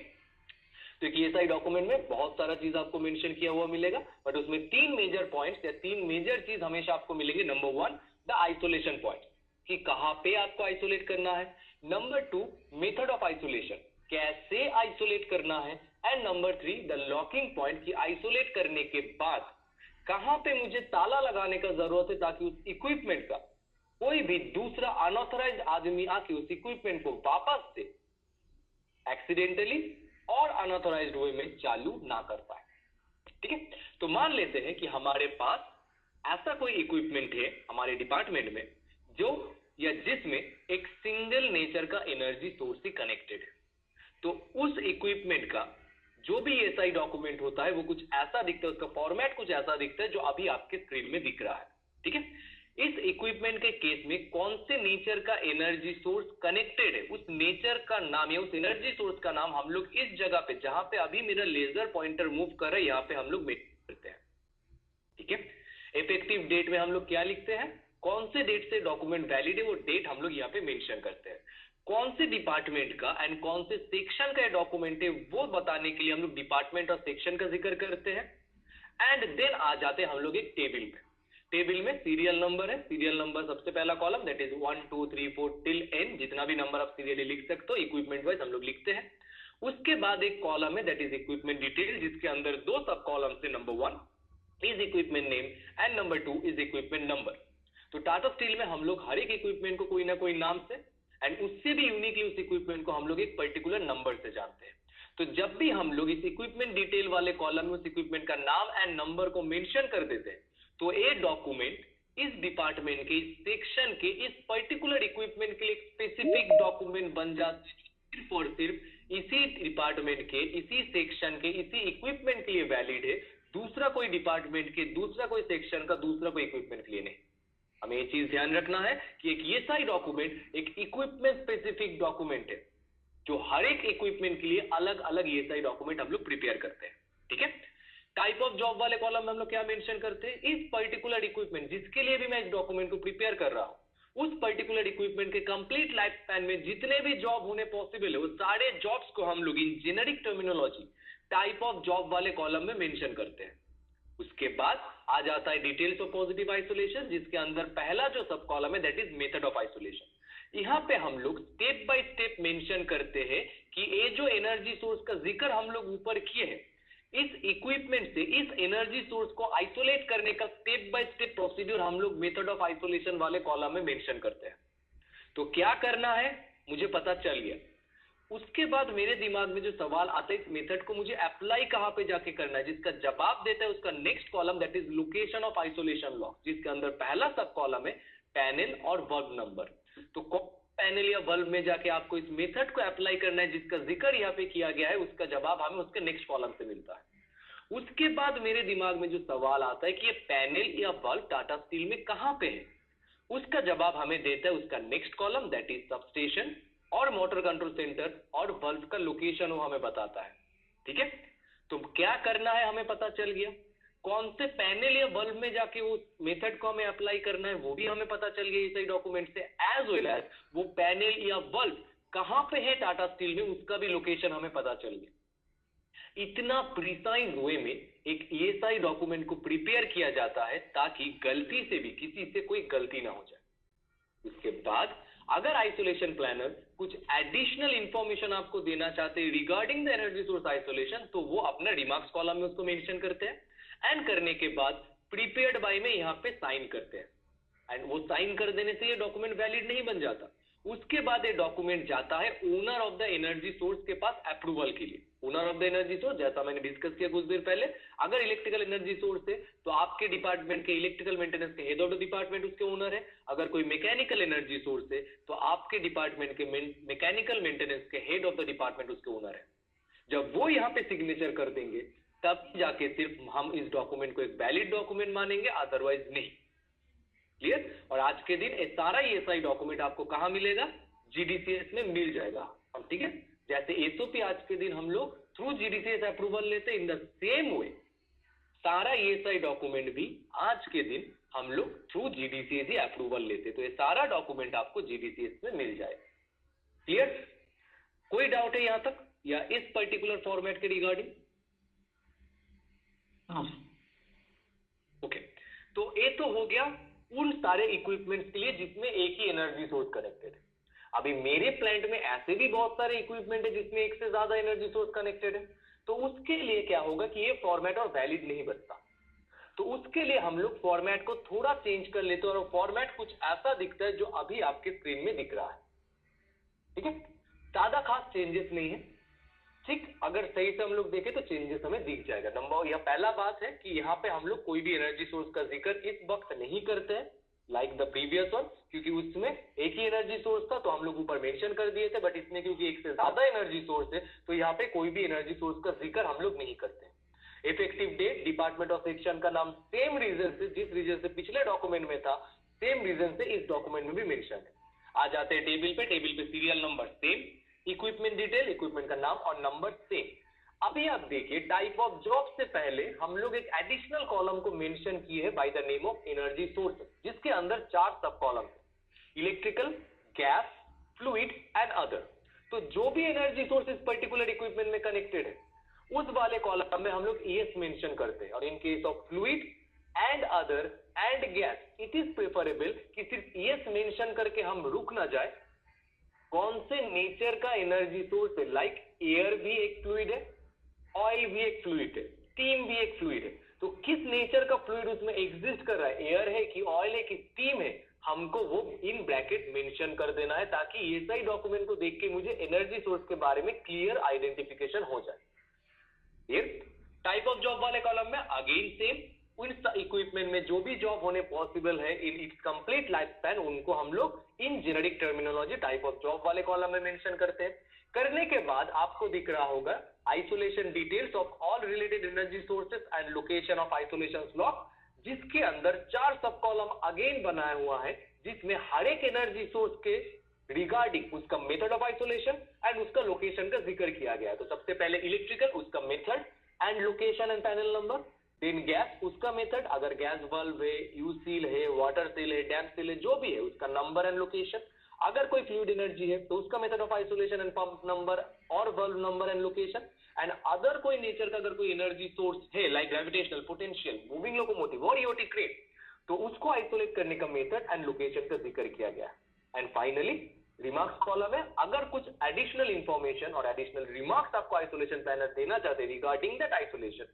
तो एक ESI डॉक्यूमेंट में बहुत सारा चीज आपको मेंशन किया हुआ मिलेगा, बट उसमें 3 मेजर पॉइंट्स या 3 मेजर चीज हमेशा आपको मिलेंगे। नंबर 1 द आइसोलेशन पॉइंट, कि कहां पे आपको आइसोलेट करना है। नंबर 2 मेथड ऑफ आइसोलेशन, कैसे आइसोलेट करना है। And number 3 the locking point, कि आइसोलेट करने के बाद कहां पे मुझे ताला लगाने का जरूरत है ताकि उस इक्विपमेंट का कोई भी दूसरा अनऑथराइज्ड आदमी आके उस इक्विपमेंट को वापस से एक्सीडेंटली और अनऑथराइज्ड वे में चालू ना कर पाए। ठीक है, तो मान लेते हैं कि हमारे पास ऐसा कोई इक्विपमेंट है हमारे डिपार्टमेंट में जो या जिसमें एक सिंगल नेचर का एनर्जी सोर्स ही कनेक्टेड है। तो उस इक्विपमेंट का जो भी एसआई डॉक्यूमेंट होता है वो कुछ ऐसा दिखता है, उसका फॉर्मेट कुछ ऐसा दिखता है जो अभी आपके स्क्रीन में दिख रहा है। ठीक है, इस इक्विपमेंट के केस में कौन से नेचर का एनर्जी सोर्स कनेक्टेड है, उस नेचर का नाम या उस एनर्जी सोर्स का नाम हम लोग इस जगह पे जहां पे अभी मेरा लेजर पॉइंटर मूव कर रहा है यहां पे हम लोग मेंशन करते हैं। ठीक है, इफेक्टिव डेट में हम लोग क्या लिखते हैं, कौन से डेट से डॉक्यूमेंट वैलिड है वो डेट हम लोग यहाँ पे मेंशन करते हैं। कौन से डिपार्टमेंट का एंड कौन से सेक्शन का डॉक्यूमेंट है वो बताने के लिए हम लोग डिपार्टमेंट और सेक्शन का जिक्र करते हैं। एंड देन आ जाते हैं हम लोग एक टेबल पे। टेबल में सीरियल नंबर है, सीरियल नंबर सबसे पहला column, that is 1 2 3 4 till n, जितना भी नंबर आप सीरियली लिख सकते हो इक्विपमेंट वाइज हम लोग लिखते हैं। उसके बाद एक कॉलम है दैट इज इक्विपमेंट डिटेल, जिसके अंदर 2 सब कॉलम से number 1 is equipment name and number 2 is equipment number. तो टाटा स्टील में हम लोग हर एक इक्विपमेंट को कोई ना कोई नाम से एंड उससे भी यूनिकली उस इक्विपमेंट को हम लोग एक पर्टिकुलर नंबर से जानते हैं। तो जब भी हम लोग इस इक्विपमेंट डिटेल वाले कॉलम में उस इक्विपमेंट का नाम एंड नंबर को मेंशन कर देते हैं तो ये डॉक्यूमेंट इस डिपार्टमेंट के, इस सेक्शन के, इस पर्टिकुलर इक्विपमेंट के लिए स्पेसिफिक डॉक्यूमेंट बन जाते हैं, सिर्फ और सिर्फ इसी डिपार्टमेंट के, इसी सेक्शन के, इसी इक्विपमेंट के लिए वैलिड है, दूसरा कोई डिपार्टमेंट के, दूसरा कोई सेक्शन का, दूसरा कोई इक्विपमेंट के लिए नहीं। हमें ये चीज ध्यान रखना है कि एक ESI डॉक्यूमेंट एक इक्विपमेंट स्पेसिफिक डॉक्यूमेंट है जो हर एक इक्विपमेंट के लिए अलग अलग ESI डॉक्यूमेंट हम लोग प्रिपेयर करते हैं। ठीक है, टाइप ऑफ जॉब वाले कॉलम में हम लोग क्या मेंशन करते हैं, इस पर्टिकुलर इक्विपमेंट जिसके लिए भी मैं इस डॉक्यूमेंट को प्रिपेयर कर रहा हूं उस पर्टिकुलर इक्विपमेंट के कंप्लीट लाइफ स्पैन में जितने भी जॉब होने पॉसिबल है वो सारे जॉब्स को हम लोग in generic terminology type of job वाले कॉलम में मेंशन करते हैं। उसके बाद आ जाता है डिटेल्स ऑफ पॉजिटिव आइसोलेशन, जिसके अंदर पहला जो सब कॉलम है that is method of isolation. यहां पे हम लोग स्टेप बाय स्टेप मेंशन करते हैं कि ये जो एनर्जी सोर्स का जिक्र हम लोग ऊपर किए हैं, इस इक्विपमेंट से इस एनर्जी सोर्स को आइसोलेट करने का स्टेप बाय स्टेप प्रोसीड्यूर हम लोग मेथड ऑफ आइसोलेशन वाले कॉलम में मेंशन करते हैं। तो क्या करना है मुझे पता चल गया। उसके बाद मेरे दिमाग में जो सवाल आता है इस मेथड को मुझे अप्लाई कहां पे जाके करना है, जिसका जवाब देता है उसका next column that is location of isolation lock, जिसके अंदर पहला सब कॉलम है पैनल और वर्ब नंबर। तो पैनल या वर्ब में जाके आपको इस मेथड को अप्लाई करना है जिसका जिक्र यहाँ पे किया गया है, उसका जवाब हमें उसके नेक्स्ट कॉलम से मिलता है। उसके बाद मेरे दिमाग में जो सवाल आता है कि ये पैनल या वर्ब टाटा स्टील में कहां पे है, उसका जवाब हमें देता है उसका next column that is substation और मोटर कंट्रोल सेंटर, और बल्ब का लोकेशन वो हमें बताता है। ठीक है, तो क्या करना है हमें पता चल गया, कौन से पैनल या बल्ब में जाके वो मेथड को हमें अप्लाई करना है वो भी हमें पता चल गया इस डॉक्यूमेंट से, एज वेल एज वो पैनल या बल्ब कहां पे है टाटा स्टील में उसका भी लोकेशन हमें पता चल गया। इतना प्रिसाइज वे में एक ESI डॉक्यूमेंट को प्रिपेयर किया जाता है ताकि गलती से भी किसी से कोई गलती ना हो जाए। उसके बाद अगर आइसोलेशन प्लानर कुछ एडिशनल इंफॉर्मेशन आपको देना चाहते हैं regarding the energy source isolation तो वो अपना रिमार्क्स कॉलम में उसको मेंशन करते हैं एंड करने के बाद प्रीपेयर्ड बाय में यहाँ पे साइन करते हैं एंड वो साइन कर देने से ये डॉक्यूमेंट वैलिड नहीं बन जाता। उसके बाद ये डॉक्यूमेंट जाता है owner of the energy source के पास अप्रूवल के लिए। Owner of the energy source जैसा मैंने डिस्कस किया कुछ देर पहले, अगर इलेक्ट्रिकल एनर्जी सोर्स है तो आपके डिपार्टमेंट के इलेक्ट्रिकल मेंटेनेंस के हेड ऑफ द डिपार्टमेंट उसके ओनर है। अगर कोई मैकेनिकल एनर्जी सोर्स है तो आपके डिपार्टमेंट के मैकेनिकल मेंटेनेंस के हेड ऑफ द डिपार्टमेंट उसके ओनर है। जब वो यहाँ पे सिग्नेचर कर देंगे तब जाके सिर्फ हम इस डॉक्यूमेंट को एक वैलिड डॉक्यूमेंट मानेंगे, अदरवाइज नहीं। क्लियर? और आज के दिन सारा ESI डॉक्यूमेंट आपको कहां मिलेगा, GDCS में मिल जाएगा। अब ठीक है, जैसे SOP आज के दिन हम लोग थ्रू GDCS अप्रूवल लेते हैं, इन द सेम वे सारा ESI डॉक्यूमेंट भी आज के दिन हम लोग थ्रू GDCS ही अप्रूवल लेते, तो ये सारा डॉक्यूमेंट आपको GDCS में मिल जाएगा। क्लियर? कोई डाउट है यहां तक? या इस पर्टिकुलर फॉर्मेट के रिगार्डिंग? हाँ ओके, तो ये तो हो गया उन सारे इक्विपमेंट्स के लिए जिसमें एक ही एनर्जी सोर्स कनेक्टेड है। अभी मेरे प्लांट में ऐसे भी बहुत सारे इक्विपमेंट है जिसमें एक से ज्यादा एनर्जी सोर्स कनेक्टेड है, तो उसके लिए क्या होगा कि ये फॉर्मेट और वैलिड नहीं बनता। तो उसके लिए हम लोग फॉर्मेट को थोड़ा चेंज कर लेते हैं और फॉर्मेट कुछ ऐसा दिखता है जो अभी आपके स्क्रीन में दिख रहा है। ठीक है, ज्यादा खास चेंजेस नहीं है। ठीक, अगर सही से हम लोग देखें तो चेंजेस हमें दिख जाएगा। नंबर यह पहला बात है कि यहाँ पे हम लोग कोई भी एनर्जी सोर्स का जिक्र इस वक्त नहीं करते हैं लाइक द प्रीवियस वन, क्योंकि उसमें एक ही एनर्जी सोर्स था तो हम लोग ऊपर मेंशन कर दिए थे, बट इसमें क्योंकि एक से ज्यादा एनर्जी सोर्स है तो यहाँ पे कोई भी एनर्जी सोर्स का जिक्र हम लोग नहीं करते हैं। Effective date, department of section का नाम सेम रीजन से, जिस रीजन से पिछले डॉक्यूमेंट में था, सेम रीजन से इस डॉक्यूमेंट में भी मेंशन है। आ जाते हैं टेबल पे serial number same, equipment detail, equipment का नाम और नंबर सेम। अभी आप देखिए टाइप ऑफ जॉब से पहले हम लोग एक एडिशनल कॉलम को मेंशन किए है by the name of energy source, जिसके अंदर 4 सब कॉलम है, electrical, gas, fluid and other. तो जो भी एनर्जी सोर्स इस पर्टिकुलर इक्विपमेंट में कनेक्टेड है उस वाले कॉलम में हम लोग ES मेंशन करते हैं। और इन case of fluid and other and gas it is preferable कि सिर्फ ES मेंशन करके हम रुक ना जाए। कौन से नेचर का एनर्जी सोर्स है, लाइक एयर भी एक फ्लूइड है, ऑयल भी एक फ्लूइड है, स्टीम भी एक फ्लूइड है। तो किस नेचर का फ्लूइड उसमें एग्जिस्ट कर रहा है, एयर है कि ऑयल है कि स्टीम है, हमको वो इन ब्रैकेट मेंशन कर देना है ताकि ये सही डॉक्यूमेंट को देख के मुझे एनर्जी सोर्स के बारे में क्लियर आइडेंटिफिकेशन हो जाए। ये टाइप ऑफ जॉब वाले कॉलम में अगेन सेम, उन इक्विपमेंट में जो भी जॉब होने पॉसिबल है in its complete life span, उनको हम लोग in generic terminology type of job वाले कॉलम में मेंशन करते हैं। करने के बाद आपको दिख रहा होगा isolation details of all related energy sources and location of isolation slot, जिसके अंदर 4 सब कॉलम अगेन बनाया हुआ है, जिसमें हर एक एनर्जी सोर्स के रिगार्डिंग उसका मेथड ऑफ आइसोलेशन एंड उसका लोकेशन का जिक्र किया गया है। तो सबसे पहले इलेक्ट्रिकल, उसका method and location and panel number, then gas, उसका मेथड, अगर गैस बल्ब है, यू सील है, वाटर सील है, डैम सील है, जो भी है उसका नंबर एंड लोकेशन। अगर कोई फ्लूइड एनर्जी है तो उसका method of isolation and pump number और बल्ब number and location. And other कोई नेचर का अगर कोई एनर्जी सोर्स है like gravitational, potential, moving locomotive और ईओटी क्रेन, तो उसको आइसोलेट करने का मेथड एंड लोकेशन का जिक्र किया गया है। एंड फाइनली रिमार्क्स कॉलम है, अगर कुछ एडिशनल इंफॉर्मेशन और एडिशनल रिमार्क्स आपको आइसोलेशन प्लानर देना चाहते हैं रिगार्डिंग दैट आइसोलेशन,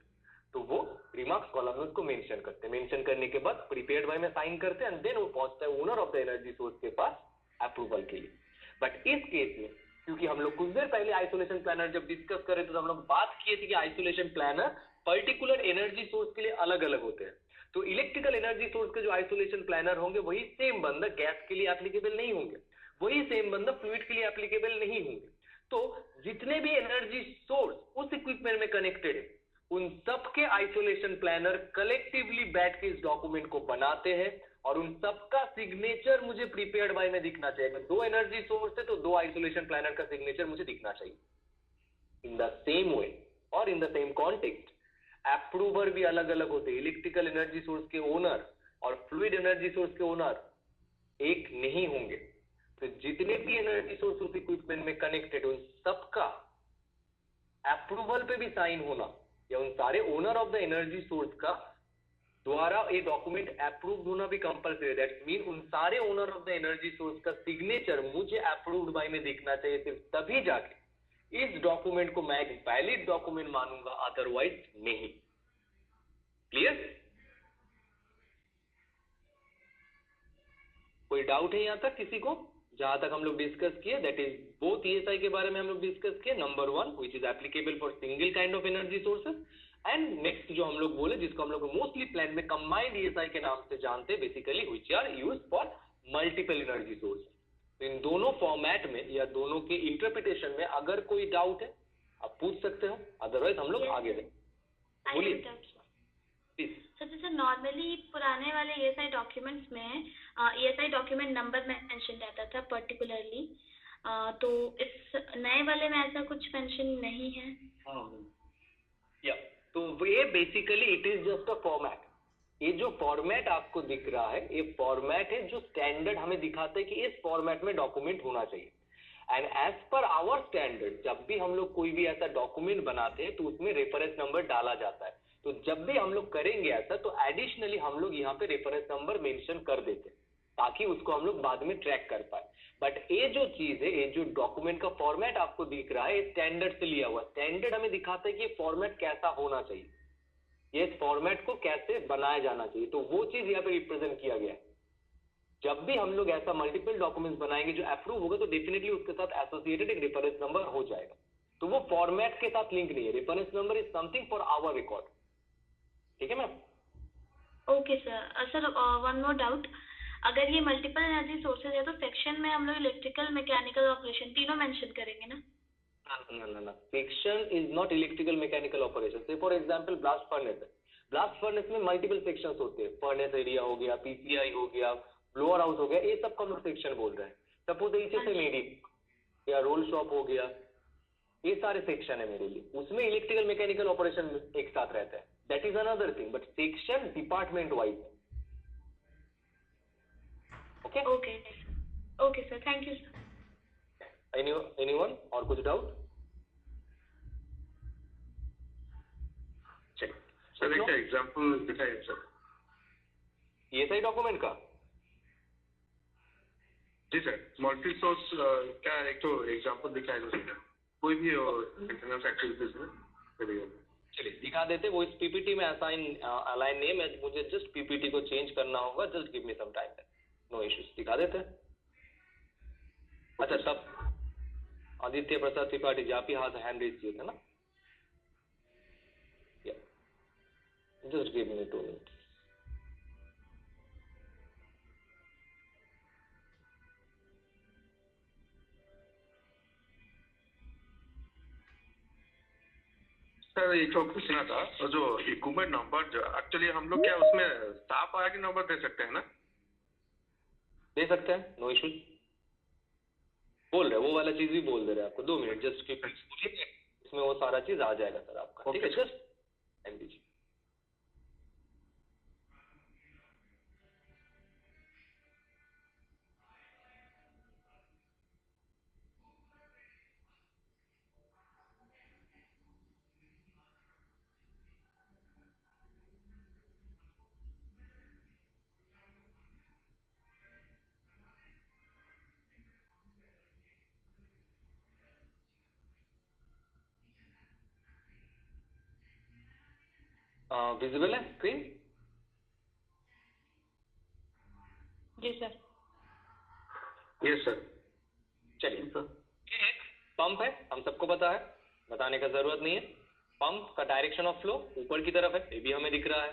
तो वो रिमार्क्स कॉलम में उसको मेंशन करते हैं। मेंशन करने के बाद प्रीपेयर्ड बाय में साइन करते हैं एंड देन वो पहुंचता है owner of the energy source के पास अप्रूवल के लिए। बट इस केस में क्योंकि हम लोग कुछ देर पहले आइसोलेशन प्लानर जब डिस्कस कर रहे थे तो हम लोग बात किए थे कि isolation planner particular energy source के लिए अलग अलग होते हैं। तो इलेक्ट्रिकल एनर्जी सोर्स के जो आइसोलेशन प्लानर होंगे वही सेम बंदा गैस के लिए एप्लीकेबल नहीं होंगे, वही सेम बंदा फ्लूइड के लिए एप्लीकेबल नहीं होंगे। तो जितने भी एनर्जी सोर्स उस इक्विपमेंट में कनेक्टेड है उन सबके आइसोलेशन प्लानर कलेक्टिवली बैठ के इस डॉक्यूमेंट को बनाते हैं और उन सबका सिग्नेचर मुझे प्रीपेयर्ड बाय में दिखना चाहिए। 2 एनर्जी सोर्स है तो 2 आइसोलेशन प्लानर का सिग्नेचर मुझे दिखना चाहिए। इन द सेम वे और इन द सेम कॉन्टेक्स्ट अप्रूवर भी अलग अलग होते हैं। इलेक्ट्रिकल एनर्जी सोर्स के ओनर और फ्लूइड एनर्जी सोर्स के ओनर एक नहीं होंगे। तो जितने भी एनर्जी सोर्स उस इक्विपमेंट में कनेक्टेड उन सबका अप्रूवल पे भी साइन होना या उन सारे owner of the energy source का द्वारा ये डॉक्यूमेंट अप्रूव्ड होना भी कंपलसरी है। दैट मीन उन सारे owner of the energy source का सिग्नेचर मुझे अप्रूव्ड बाय में दिखना चाहिए। सिर्फ तभी जाके इस डॉक्यूमेंट को मैं एक वैलिड डॉक्यूमेंट मानूंगा, अदरवाइज नहीं। क्लियर? कोई डाउट है यहां तक किसी को? जहां तक हम लोग डिस्कस किए दैट इज बोथ ESI के बारे में हम लोग डिस्कस किए। Number 1 which is applicable for single kind of energy sources and next जो हम लोग बोले जिसको हम लोग मोस्टली प्लान में कंबाइंड ESI के नाम से जानते हैं, basically which are used for multiple energy source. तो इन दोनों फॉर्मेट में या दोनों के इंटरप्रिटेशन में अगर कोई डाउट है आप पूछ सकते हो, अदरवाइज हम लोग आगे बढ़ें। बोलिए प्लीज। सर जैसे नॉर्मली पुराने वाले ESI डॉक्यूमेंट्स में ESI डॉक्यूमेंट नंबर मेंशन रहता था पर्टिकुलरली, तो इस नए वाले में ऐसा कुछ मेंशन नहीं है। या तो ये basically it is just a format. ये जो फॉर्मेट आपको दिख रहा है ये फॉर्मेट है जो स्टैंडर्ड हमें दिखाता है कि इस फॉर्मेट में डॉक्यूमेंट होना चाहिए। And as per our standard जब भी हम लोग कोई भी ऐसा डॉक्यूमेंट बनाते हैं तो उसमें रेफरेंस नंबर डाला जाता है। तो जब भी हम लोग करेंगे ऐसा तो एडिशनली हम लोग यहाँ पे रेफरेंस नंबर मेंशन कर देते हैं ताकि उसको हम लोग बाद में ट्रैक कर पाए। बट ये जो चीज है, ये जो डॉक्यूमेंट का फॉर्मेट आपको दिख रहा है, स्टैंडर्ड से लिया हुआ। स्टैंडर्ड हमें दिखाता है कि ये फॉर्मेट कैसा होना चाहिए, ये फॉर्मेट को कैसे बनाया जाना चाहिए, तो वो चीज यहाँ पे रिप्रेजेंट किया गया है। जब भी हम लोग ऐसा मल्टीपल डॉक्यूमेंट्स बनाएंगे जो अप्रूव होगा तो डेफिनेटली उसके साथ एसोसिएटेड एक रेफरेंस नंबर हो जाएगा। तो वो फॉर्मेट के साथ लिंक नहीं है, reference number is something for our record. ठीक है ma'am? Okay sir. Sir one more doubt, अगर ये मल्टीपल एनर्जी सोर्सेज है तो सेक्शन में हम लोग इलेक्ट्रिकल, मैकेनिकल ऑपरेशन तीनों मेंशन करेंगे ना? ना, section is not electrical mechanical operation. से फॉर एग्जांपल ब्लास्ट फर्नेस है, ब्लास्ट फर्नेस में मल्टीपल सेक्शंस होते हैं, फर्नेस एरिया हो गया, पीसीआई हो गया, ब्लोअर हाउस हो गया, ये सब का हम लोग सेक्शन बोल रहे हैं। सपोज नीचे से मेडी या रोल शॉप हो गया, ये सारे सेक्शन है मेरे लिए, उसमें इलेक्ट्रिकल मैकेनिकल ऑपरेशन एक साथ रहता है, that is another thing, but section department wise है। Okay okay sir, thank you sir. Anyone और कुछ डाउट? सर एक एग्जांपल दिखाइए सर। ये सही डॉक्यूमेंट का? जी सर, मल्टी सोर्स क्या एक तो एग्जांपल दिखाई दो सर, कोई भी मेंटेनेंस एक्टिविटीज में करिए। चलिए दिखा देते, वो इस पीपीटी में अलाइन नेम है, मुझे जस्ट पीपीटी को चेंज करना होगा, just give me some time, no issues, दिखा देते हैं। अच्छा, तब आदित्य प्रसाद त्रिपाठी जापी हाथ हैंड रेज किए थे ना? Just give me 2 minutes. Sir एक तो पूछना था, और जो इक्विपमेंट नंबर जो एक्चुअली हम लोग क्या उसमें स्टाफ आया कि नंबर दे सकते हैं ना? दे सकते हैं, नो इश्यूज। बोल रहे वो वाला चीज भी बोल दे रहे आपको, 2 मिनट जस्ट कीप इसमें वो सारा चीज आ जाएगा सर आपका। ठीक है, जस्ट टाइम दीजिए। विजिबल है स्क्रीन? जी सर। Yes sir. चलिए सर, पंप है, हम सबको पता है, बताने का जरूरत नहीं है। पंप का डायरेक्शन ऑफ फ्लो ऊपर की तरफ है, ये भी हमें दिख रहा है।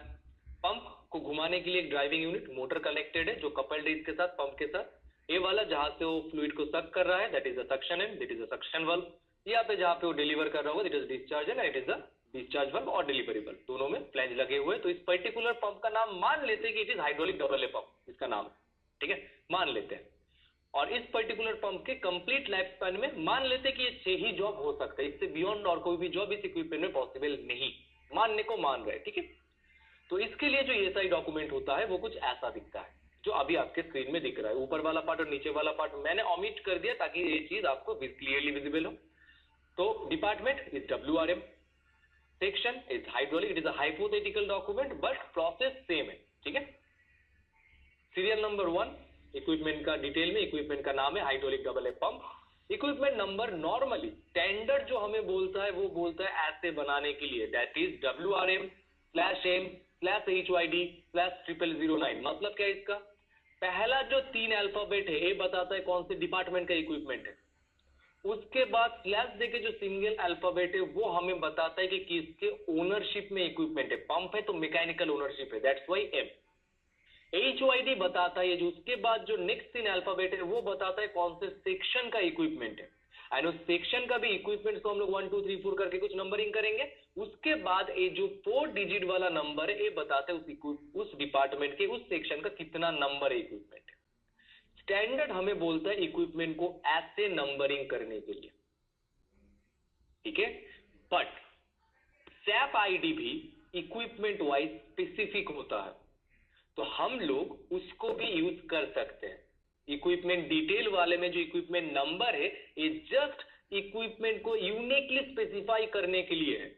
पंप को घुमाने के लिए एक ड्राइविंग यूनिट मोटर कनेक्टेड है जो कपल्ड है इसके साथ, पंप के साथ। ये वाला जहां से वो फ्लूइड को सक कर रहा है, that is a suction and, that is a suction valve. यहाँ पे जहाँ पे वो डिलीवर कर रहा होगा, that is discharge and, it is a discharge valve और डिलीवरी वाल्व, दोनों में फ्लैंज लगे हुए। तो इस पर्टिकुलर पंप का नाम मान लेते हैं कि it is hydraulic double a pump, इसका नाम, ठीक है, मान लेते हैं। और इस पर्टिकुलर पंप के कंप्लीट लाइफ स्पैन में मान लेते हैं कि ये 6 ही जॉब हो सकता है, इससे बियॉन्ड और कोई भी जॉब इस इक्विपमेंट में पॉसिबल नहीं, मानने को मान रहे हैं, ठीक है। तो इसके लिए जो एएसआई डॉक्यूमेंट होता है वो कुछ ऐसा दिखता है जो अभी आपके स्क्रीन में दिख रहा है। ऊपर वाला पार्ट और नीचे वाला पार्ट मैंने ओमिट कर दिया ताकि ये चीज आपको क्लियरली विजिबल हो। तो department is WRM, section is hydraulic, it is a hypothetical document but process same है, ठीक है। सीरियल नंबर 1 इक्विपमेंट का डिटेल में, इक्विपमेंट का नाम है hydraulic double a pump. Equipment number normally standard जो हमें बोलता है वो बोलता है ऐसे बनाने के लिए, दैट इज WRM/M/HYD/0009। मतलब क्या है इसका? पहला जो 3 अल्फाबेट है ये बताता है कौन से डिपार्टमेंट का इक्विपमेंट है, उसके बाद स्लैश देके जो सिंगल अल्फाबेट है वो हमें बताता है कि किसके ओनरशिप में इक्विपमेंट है। पंप है तो मैकेनिकल ओनरशिप है, दैट्स वाई M। HYD बताता है जो उसके बाद जो नेक्स्ट 3 अल्फाबेट है वो बताता है कौन से सेक्शन का इक्विपमेंट है, एंड उस सेक्शन का भी इक्विपमेंट को हम लोग 1 2 3 4 करके कुछ नंबरिंग करेंगे। उसके बाद ये जो 4 डिजिट वाला नंबर है ये बताता है उस डिपार्टमेंट के उस सेक्शन का कितना नंबर है इक्विपमेंट है। स्टैंडर्ड हमें बोलता है इक्विपमेंट को ऐसे नंबरिंग करने के लिए, ठीक है। बट SAP ID भी इक्विपमेंट वाइज स्पेसिफिक होता है, तो हम लोग उसको भी यूज कर सकते हैं। इक्विपमेंट डिटेल वाले में जो इक्विपमेंट नंबर है ये जस्ट इक्विपमेंट को यूनिकली स्पेसिफाई करने के लिए है,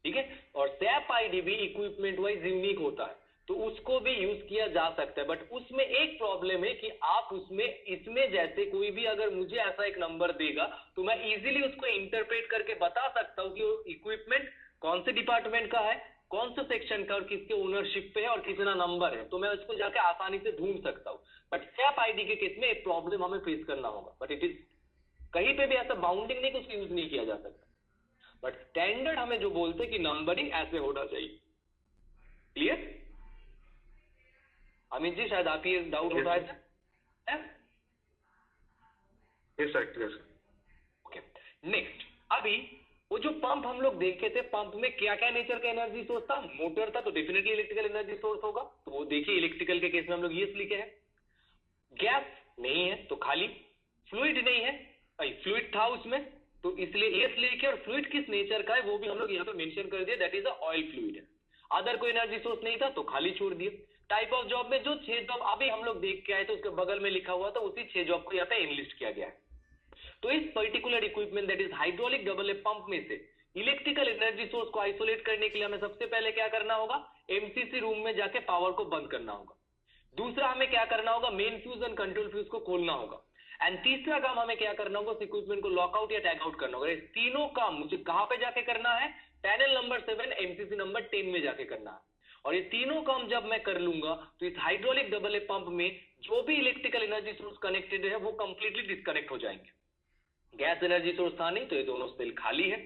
ठीक है। और सैप आईडी भी इक्विपमेंट वाइज यूनिक होता है, तो उसको भी यूज किया जा सकता है। बट उसमें एक प्रॉब्लम है कि आप उसमें इसमें जैसे कोई भी अगर मुझे ऐसा एक नंबर देगा तो मैं इजीली उसको इंटरप्रेट करके बता सकता हूं कि वो इक्विपमेंट कौन से डिपार्टमेंट का है, कौन से सेक्शन का और किसके ओनरशिप पे है और कितना नंबर है, तो मैं उसको जाके आसानी से ढूंढ सकता हूं। बट सैप आईडी के केस में एक प्रॉब्लम हमें फेस करना होगा। बट इट इज कहीं पे भी ऐसा बाउंडिंग नहीं, कुछ यूज नहीं किया जा सकता। बट स्टैंडर्ड हमें जो बोलते कि नंबरिंग ऐसे होना चाहिए। क्लियर अमित जी? शायद आप ये डाउट उठा रहे थे। Yes sir, clear sir. Okay, next अभी वो जो पंप हम लोग देखे थे, पंप में क्या क्या नेचर का एनर्जी सोर्स था? मोटर था तो डेफिनेटली इलेक्ट्रिकल एनर्जी सोर्स होगा, तो वो देखिए इलेक्ट्रिकल के केस में हम लोग ये लिखे हैं। गैस नहीं है तो खाली, फ्लूइड नहीं है, फ्लूइड था उसमें तो इसलिए यस लिखे, और फ्लूइड किस नेचर का है वो भी हम लोग यहाँ पे मेंशन कर दिया, that is a oil fluid है। अदर कोई एनर्जी सोर्स नहीं था तो खाली छोड़ दिए। टाइप ऑफ जॉब में जो 6 जॉब अभी हम लोग देख के आए तो उसके बगल में लिखा हुआ था, उसी 6 जॉब को यहाँ पे एनलिस्ट किया गया है। तो इस particular equipment that is hydraulic double a pump में से इलेक्ट्रिकल एनर्जी सोर्स को आइसोलेट करने के लिए हमें सबसे पहले क्या करना होगा? एमसीसी रूम में जाके पावर को बंद करना होगा। दूसरा हमें क्या करना होगा? Main fuse and control fuse को खोलना होगा। एंड तीसरा काम हमें क्या करना होगा? इक्विपमेंट को लॉकआउट या टैग आउट करना होगा। ये तीनों काम मुझे कहां पे जाके करना है? पैनल नंबर 7 एमसीसी नंबर 10 में जाके करना है। और ये तीनों काम जब मैं कर लूंगा तो इस हाइड्रोलिक डबल ए पंप में जो भी इलेक्ट्रिकल एनर्जी सोर्स कनेक्टेड है वो कंप्लीटली डिस्कनेक्ट हो जाएंगे। गैस एनर्जी सोर्स था नहीं तो ये दोनों सेल खाली है।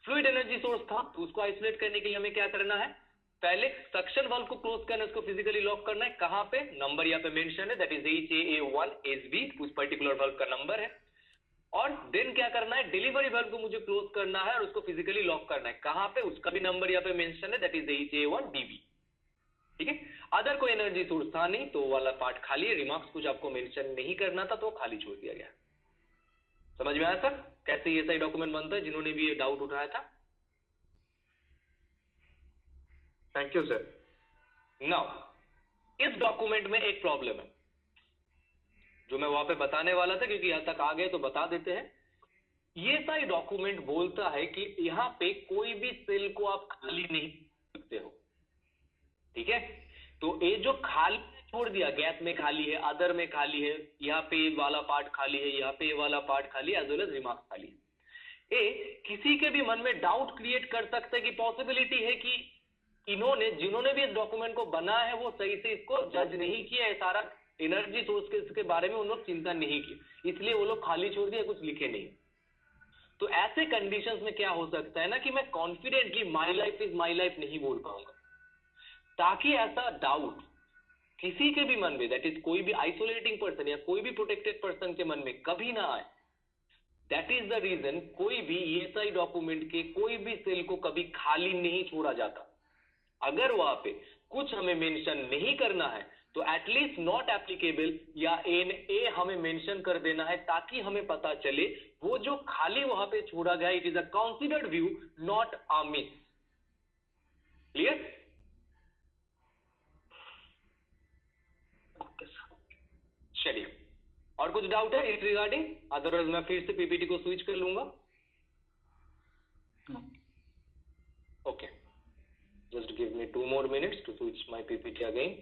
फ्लूइड एनर्जी सोर्स था तो उसको आइसोलेट करने के लिए हमें क्या करना है? पहले सक्शन वाल्व को क्लोज करना है, उसको फिजिकली लॉक करना है। कहां पे? नंबर यहाँ पे मेंशन है, दैट इज HAA1SB, उस पर्टिकुलर वाल्व का नंबर है। और देन क्या करना है? डिलीवरी वाल्व को मुझे क्लोज करना है और उसको फिजिकली लॉक करना है। कहां पे? उसका भी नंबर यहाँ पे मेंशन है, दैट इज HAA1DB। ठीक है। अदर कोई एनर्जी सोर्स था नहीं तो वाला पार्ट खाली है। रिमार्क्स कुछ आपको मेंशन नहीं करना था तो खाली छोड़ दिया गया। समझ में आया सर कैसे ये सही डॉक्यूमेंट बनता है, जिन्होंने भी ये डाउट उठाया था? Thank you sir. नाउ इस डॉक्यूमेंट में एक प्रॉब्लम है जो मैं वहां पे बताने वाला था, क्योंकि यहां तक आ गए तो बता देते हैं। ये सही डॉक्यूमेंट बोलता है कि यहां पे कोई भी सेल को आप खाली नहीं सकते हो, ठीक है। तो ये जो खाली छोड़ दिया, गैस में खाली है, अदर में खाली है, यहाँ पे ये वाला पार्ट खाली है, यहाँ पे ये वाला पार्ट खाली है, एज वेल एज रिमार्क्स खाली है। ये किसी के भी मन में डाउट क्रिएट कर सकते हैं कि पॉसिबिलिटी है कि इन्होंने जिन्होंने भी इस डॉक्यूमेंट को बनाया है वो सही से इसको जज नहीं किया है, सारा एनर्जी सोर्स के बारे में उन लोग चिंता नहीं की, इसलिए वो लोग खाली छोड़ दिया, कुछ लिखे नहीं। तो ऐसे कंडीशंस में क्या हो सकता है ना कि मैं confidently my life is my life नहीं बोल पाऊंगा, ताकि ऐसा डाउट किसी के भी मन में, दैट इज कोई भी आइसोलेटिंग पर्सन या कोई भी प्रोटेक्टेड पर्सन के मन में कभी ना आए। दैट इज द रीजन कोई भी ESI डॉक्यूमेंट के कोई भी सेल को कभी खाली नहीं छोड़ा जाता। अगर वहां पे कुछ हमें मेंशन नहीं करना है तो एटलीस्ट नॉट एप्लीकेबल या NA हमें मेंशन कर देना है, ताकि हमें पता चले वो जो खाली वहां पे छोड़ा गया it is a considered view, not a miss. Clear? चलिए, और कुछ डाउट है इस रिगार्डिंग? अदरवाइज मैं फिर से PPT को स्विच कर लूंगा। Okay, just give me 2 more minutes to switch my PPT again.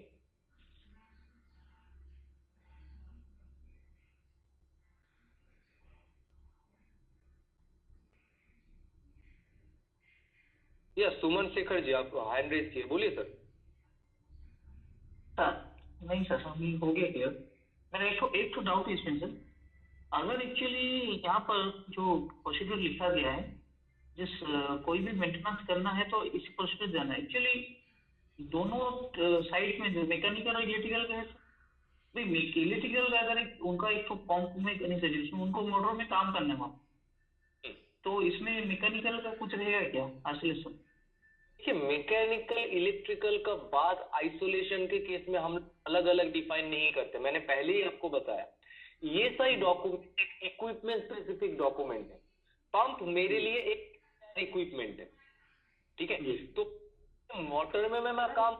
Yes, Suman Shekhar ji आप हैंड रेज किए, बोलिए सर। नहीं सर, अभी हो गया क्लियर। मेरा एक तो डाउट है इसमें सर, अगर एक्चुअली यहाँ पर जो प्रोसीजर लिखा गया है, जिस कोई भी मेंटेनेंस करना है तो इस प्रोसीजर जाना है, एक्चुअली दोनों साइड में जो मैकेनिकल और इलेक्ट्रिकल का है भाई, इलेक्ट्रिकल का अगर उनका एक तो पंप में करनी चाहिए, जिसमें उनको मोटर में काम करना है वहाँ, तो इसमें मैकेनिकल का कुछ रहेगा क्या आइसोलेशन? देखिए, मैकेनिकल इलेक्ट्रिकल का बात आइसोलेशन के केस में हम अलग अलग डिफाइन नहीं करते। मैंने पहले ही आपको बताया, ये सही डॉक्यूमेंट एक इक्विपमेंट स्पेसिफिक डॉक्यूमेंट है। पंप मेरे लिए एक इक्विपमेंट है, ठीक है। तो मोटर में मैं काम,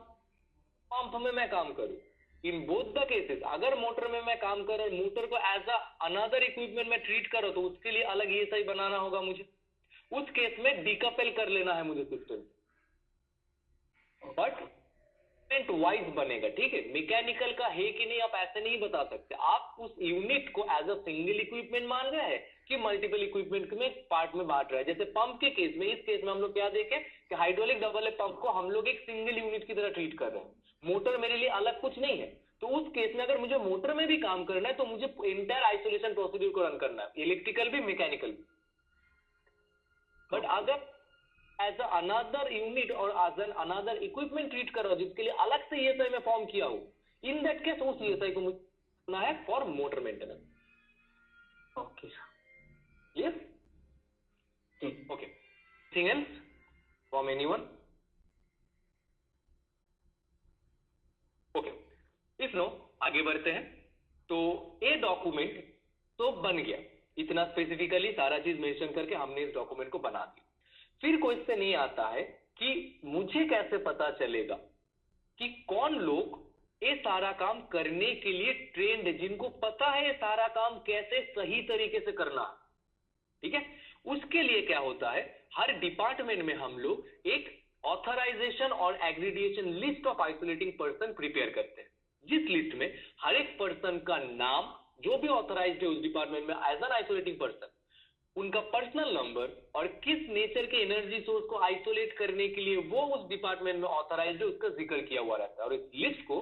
पंप में मैं काम करूं, इन बोथ द केसेस अगर मोटर में मैं काम कर रहा हूँ, मोटर को एज अ अनदर इक्विपमेंट में ट्रीट कर रहा हूँ, तो उसके लिए अलग ईएसआई बनाना होगा मुझे। उस केस में डिकपल कर लेना है मुझे सिस्टम, बट वाइज बनेगा, ठीक है। मैकेनिकल का है कि नहीं आप ऐसे नहीं बता सकते। आप उस यूनिट को एज अ सिंगल इक्विपमेंट मान रहे हैं कि मल्टीपल इक्विपमेंट में पार्ट में बांट रहा है। जैसे पंप के केस में, इस केस में हम लोग क्या देखें कि हाइड्रोलिक डबल ए पंप को हम लोग एक सिंगल यूनिट की तरह ट्रीट कर रहे हैं, मोटर मेरे लिए अलग कुछ नहीं है। तो उस केस में अगर मुझे मोटर में भी काम करना है तो मुझे इंटायर आइसोलेशन प्रोसीड्यूर को रन करना है, इलेक्ट्रिकल भी मैकेनिकल भी। बट अगर एज अनदर यूनिट और as an another equipment treat कर रहा हूं जिसके लिए अलग से ईएसआई में फॉर्म किया हो, इन दैट केस उस ईएसआई को मुझे करना है for motor maintenance. Okay sir. Yes, okay. Anything else from anyone? Okay, if no आगे बढ़ते हैं। तो ये डॉक्यूमेंट तो बन गया, इतना स्पेसिफिकली सारा चीज मेंशन करके हमने इस डॉक्यूमेंट को बना दिया। फिर क्वेश्चन ये आता है कि मुझे कैसे पता चलेगा कि कौन लोग ये सारा काम करने के लिए ट्रेंड है, जिनको पता है ये सारा काम कैसे सही तरीके से करना है, ठीक है। उसके लिए क्या होता है, हर डिपार्टमेंट में हम लोग एक ऑथराइजेशन और accreditation list of isolating person prepare करते हैं, जिस लिस्ट में हर एक पर्सन का नाम, जो भी ऑथराइज्ड है उस डिपार्टमेंट में एज एन आइसोलेटिंग पर्सन, उनका पर्सनल नंबर और किस नेचर के एनर्जी सोर्स को आइसोलेट करने के लिए वो उस डिपार्टमेंट में ऑथराइज्ड है, उसका जिक्र किया हुआ रहता है। और इस लिस्ट को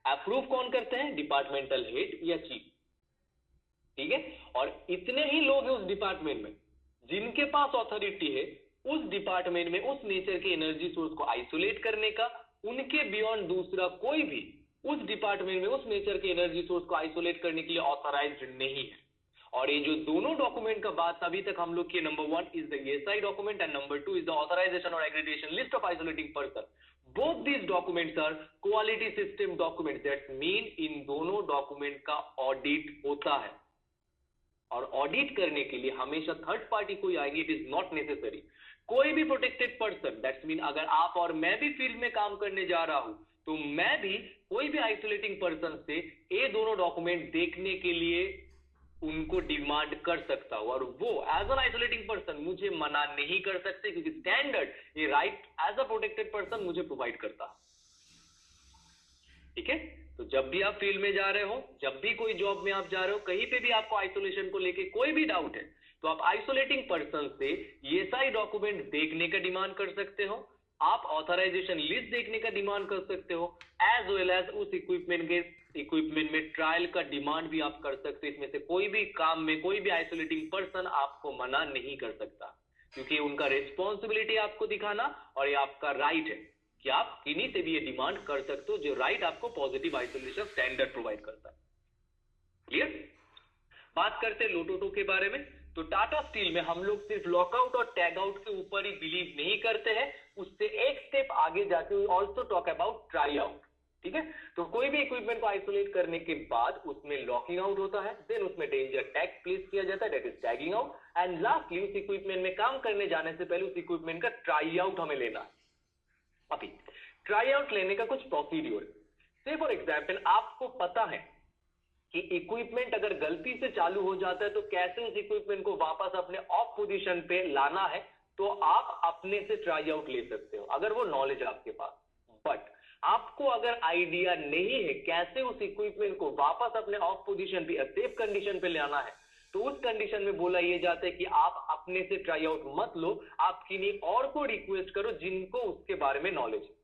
अप्रूव कौन करते हैं? डिपार्टमेंटल हेड या चीफ, ठीक है। और इतने ही लोग हैं उस डिपार्टमेंट में जिनके पास अथॉरिटी है उस डिपार्टमेंट में उस नेचर के एनर्जी सोर्स को आइसोलेट करने का। उनके बियॉन्ड दूसरा कोई भी उस डिपार्टमेंट में उस नेचर के एनर्जी सोर्स को आइसोलेट करने के लिए ऑथराइज्ड नहीं है। और ये जो दोनों डॉक्यूमेंट का बात अभी तक हम लोग किए, number 1 is the ESI document and number 2 is the authorization और accreditation list of isolating person. Both these documents are quality system document, that's mean इन दोनों डॉक्यूमेंट का ऑडिट होता है। और ऑडिट करने के लिए हमेशा थर्ड पार्टी कोई आएगी, इट इज नॉट नेसेसरी। कोई भी प्रोटेक्टेड पर्सन, दैट्स मीन अगर आप और मैं भी फील्ड में काम करने जा रहा हूं तो मैं भी कोई भी आइसोलेटिंग पर्सन से ये दोनों डॉक्यूमेंट देखने के लिए उनको डिमांड कर सकता हूं, और वो एज एन आइसोलेटिंग पर्सन मुझे मना नहीं कर सकते, क्योंकि स्टैंडर्ड ये right as a protected person मुझे प्रोवाइड करता है, ठीक है। तो जब भी आप फील्ड में जा रहे हो, जब भी कोई जॉब में आप जा रहे हो, कहीं पे भी आपको आइसोलेशन को लेके कोई भी डाउट है, तो आप आइसोलेटिंग पर्सन से ईएसआई डॉक्यूमेंट देखने का डिमांड कर सकते हो, आप ऑथराइजेशन लिस्ट देखने का डिमांड कर सकते हो, एज वेल एज उस इक्विपमेंट में ट्रायल का डिमांड भी आप कर सकते हो। इसमें से कोई भी काम में कोई भी आइसोलेटिंग पर्सन आपको मना नहीं कर सकता, क्योंकि उनका रिस्पॉन्सिबिलिटी आपको दिखाना और ये आपका राइट है कि आप किन्हीं से भी ये डिमांड कर सकते हो, जो राइट आपको पॉजिटिव आइसोलेशन स्टैंडर्ड प्रोवाइड करता है। क्लियर? बात करते हैं लोटोटो के बारे में। तो टाटा स्टील में हम लोग सिर्फ लॉकआउट और टैग आउट के ऊपर ही बिलीव नहीं करते हैं, उससे एक स्टेप आगे जाके we also talk about try out, ठीक है। तो कोई भी इक्विपमेंट को आइसोलेट करने के बाद उसमें लॉकिंग आउट होता है, देन उसमें डेंजर टैग प्लेस किया जाता है, that is tagging out, and lastly उस इक्विपमेंट में काम करने जाने से पहले उस इक्विपमेंट का ट्राई आउट हमें लेना है। अभी ट्राई आउट लेने का कुछ प्रोसीड्यूर, से फॉर एग्जाम्पल आपको पता है कि इक्विपमेंट अगर गलती से चालू हो जाता है तो कैसे उस इक्विपमेंट को वापस अपने ऑफ पोजीशन पे लाना है, तो आप अपने से ट्राई आउट ले सकते हो अगर वो नॉलेज आपके पास। बट आपको अगर आइडिया नहीं है कैसे उस इक्विपमेंट को वापस अपने ऑफ पोजीशन पे सेफ कंडीशन पे लाना है, तो उस कंडीशन में बोला यह जाता है कि आप अपने से ट्राई आउट मत लो, आप किन्हीं और को रिक्वेस्ट करो जिनको उसके बारे में नॉलेज है।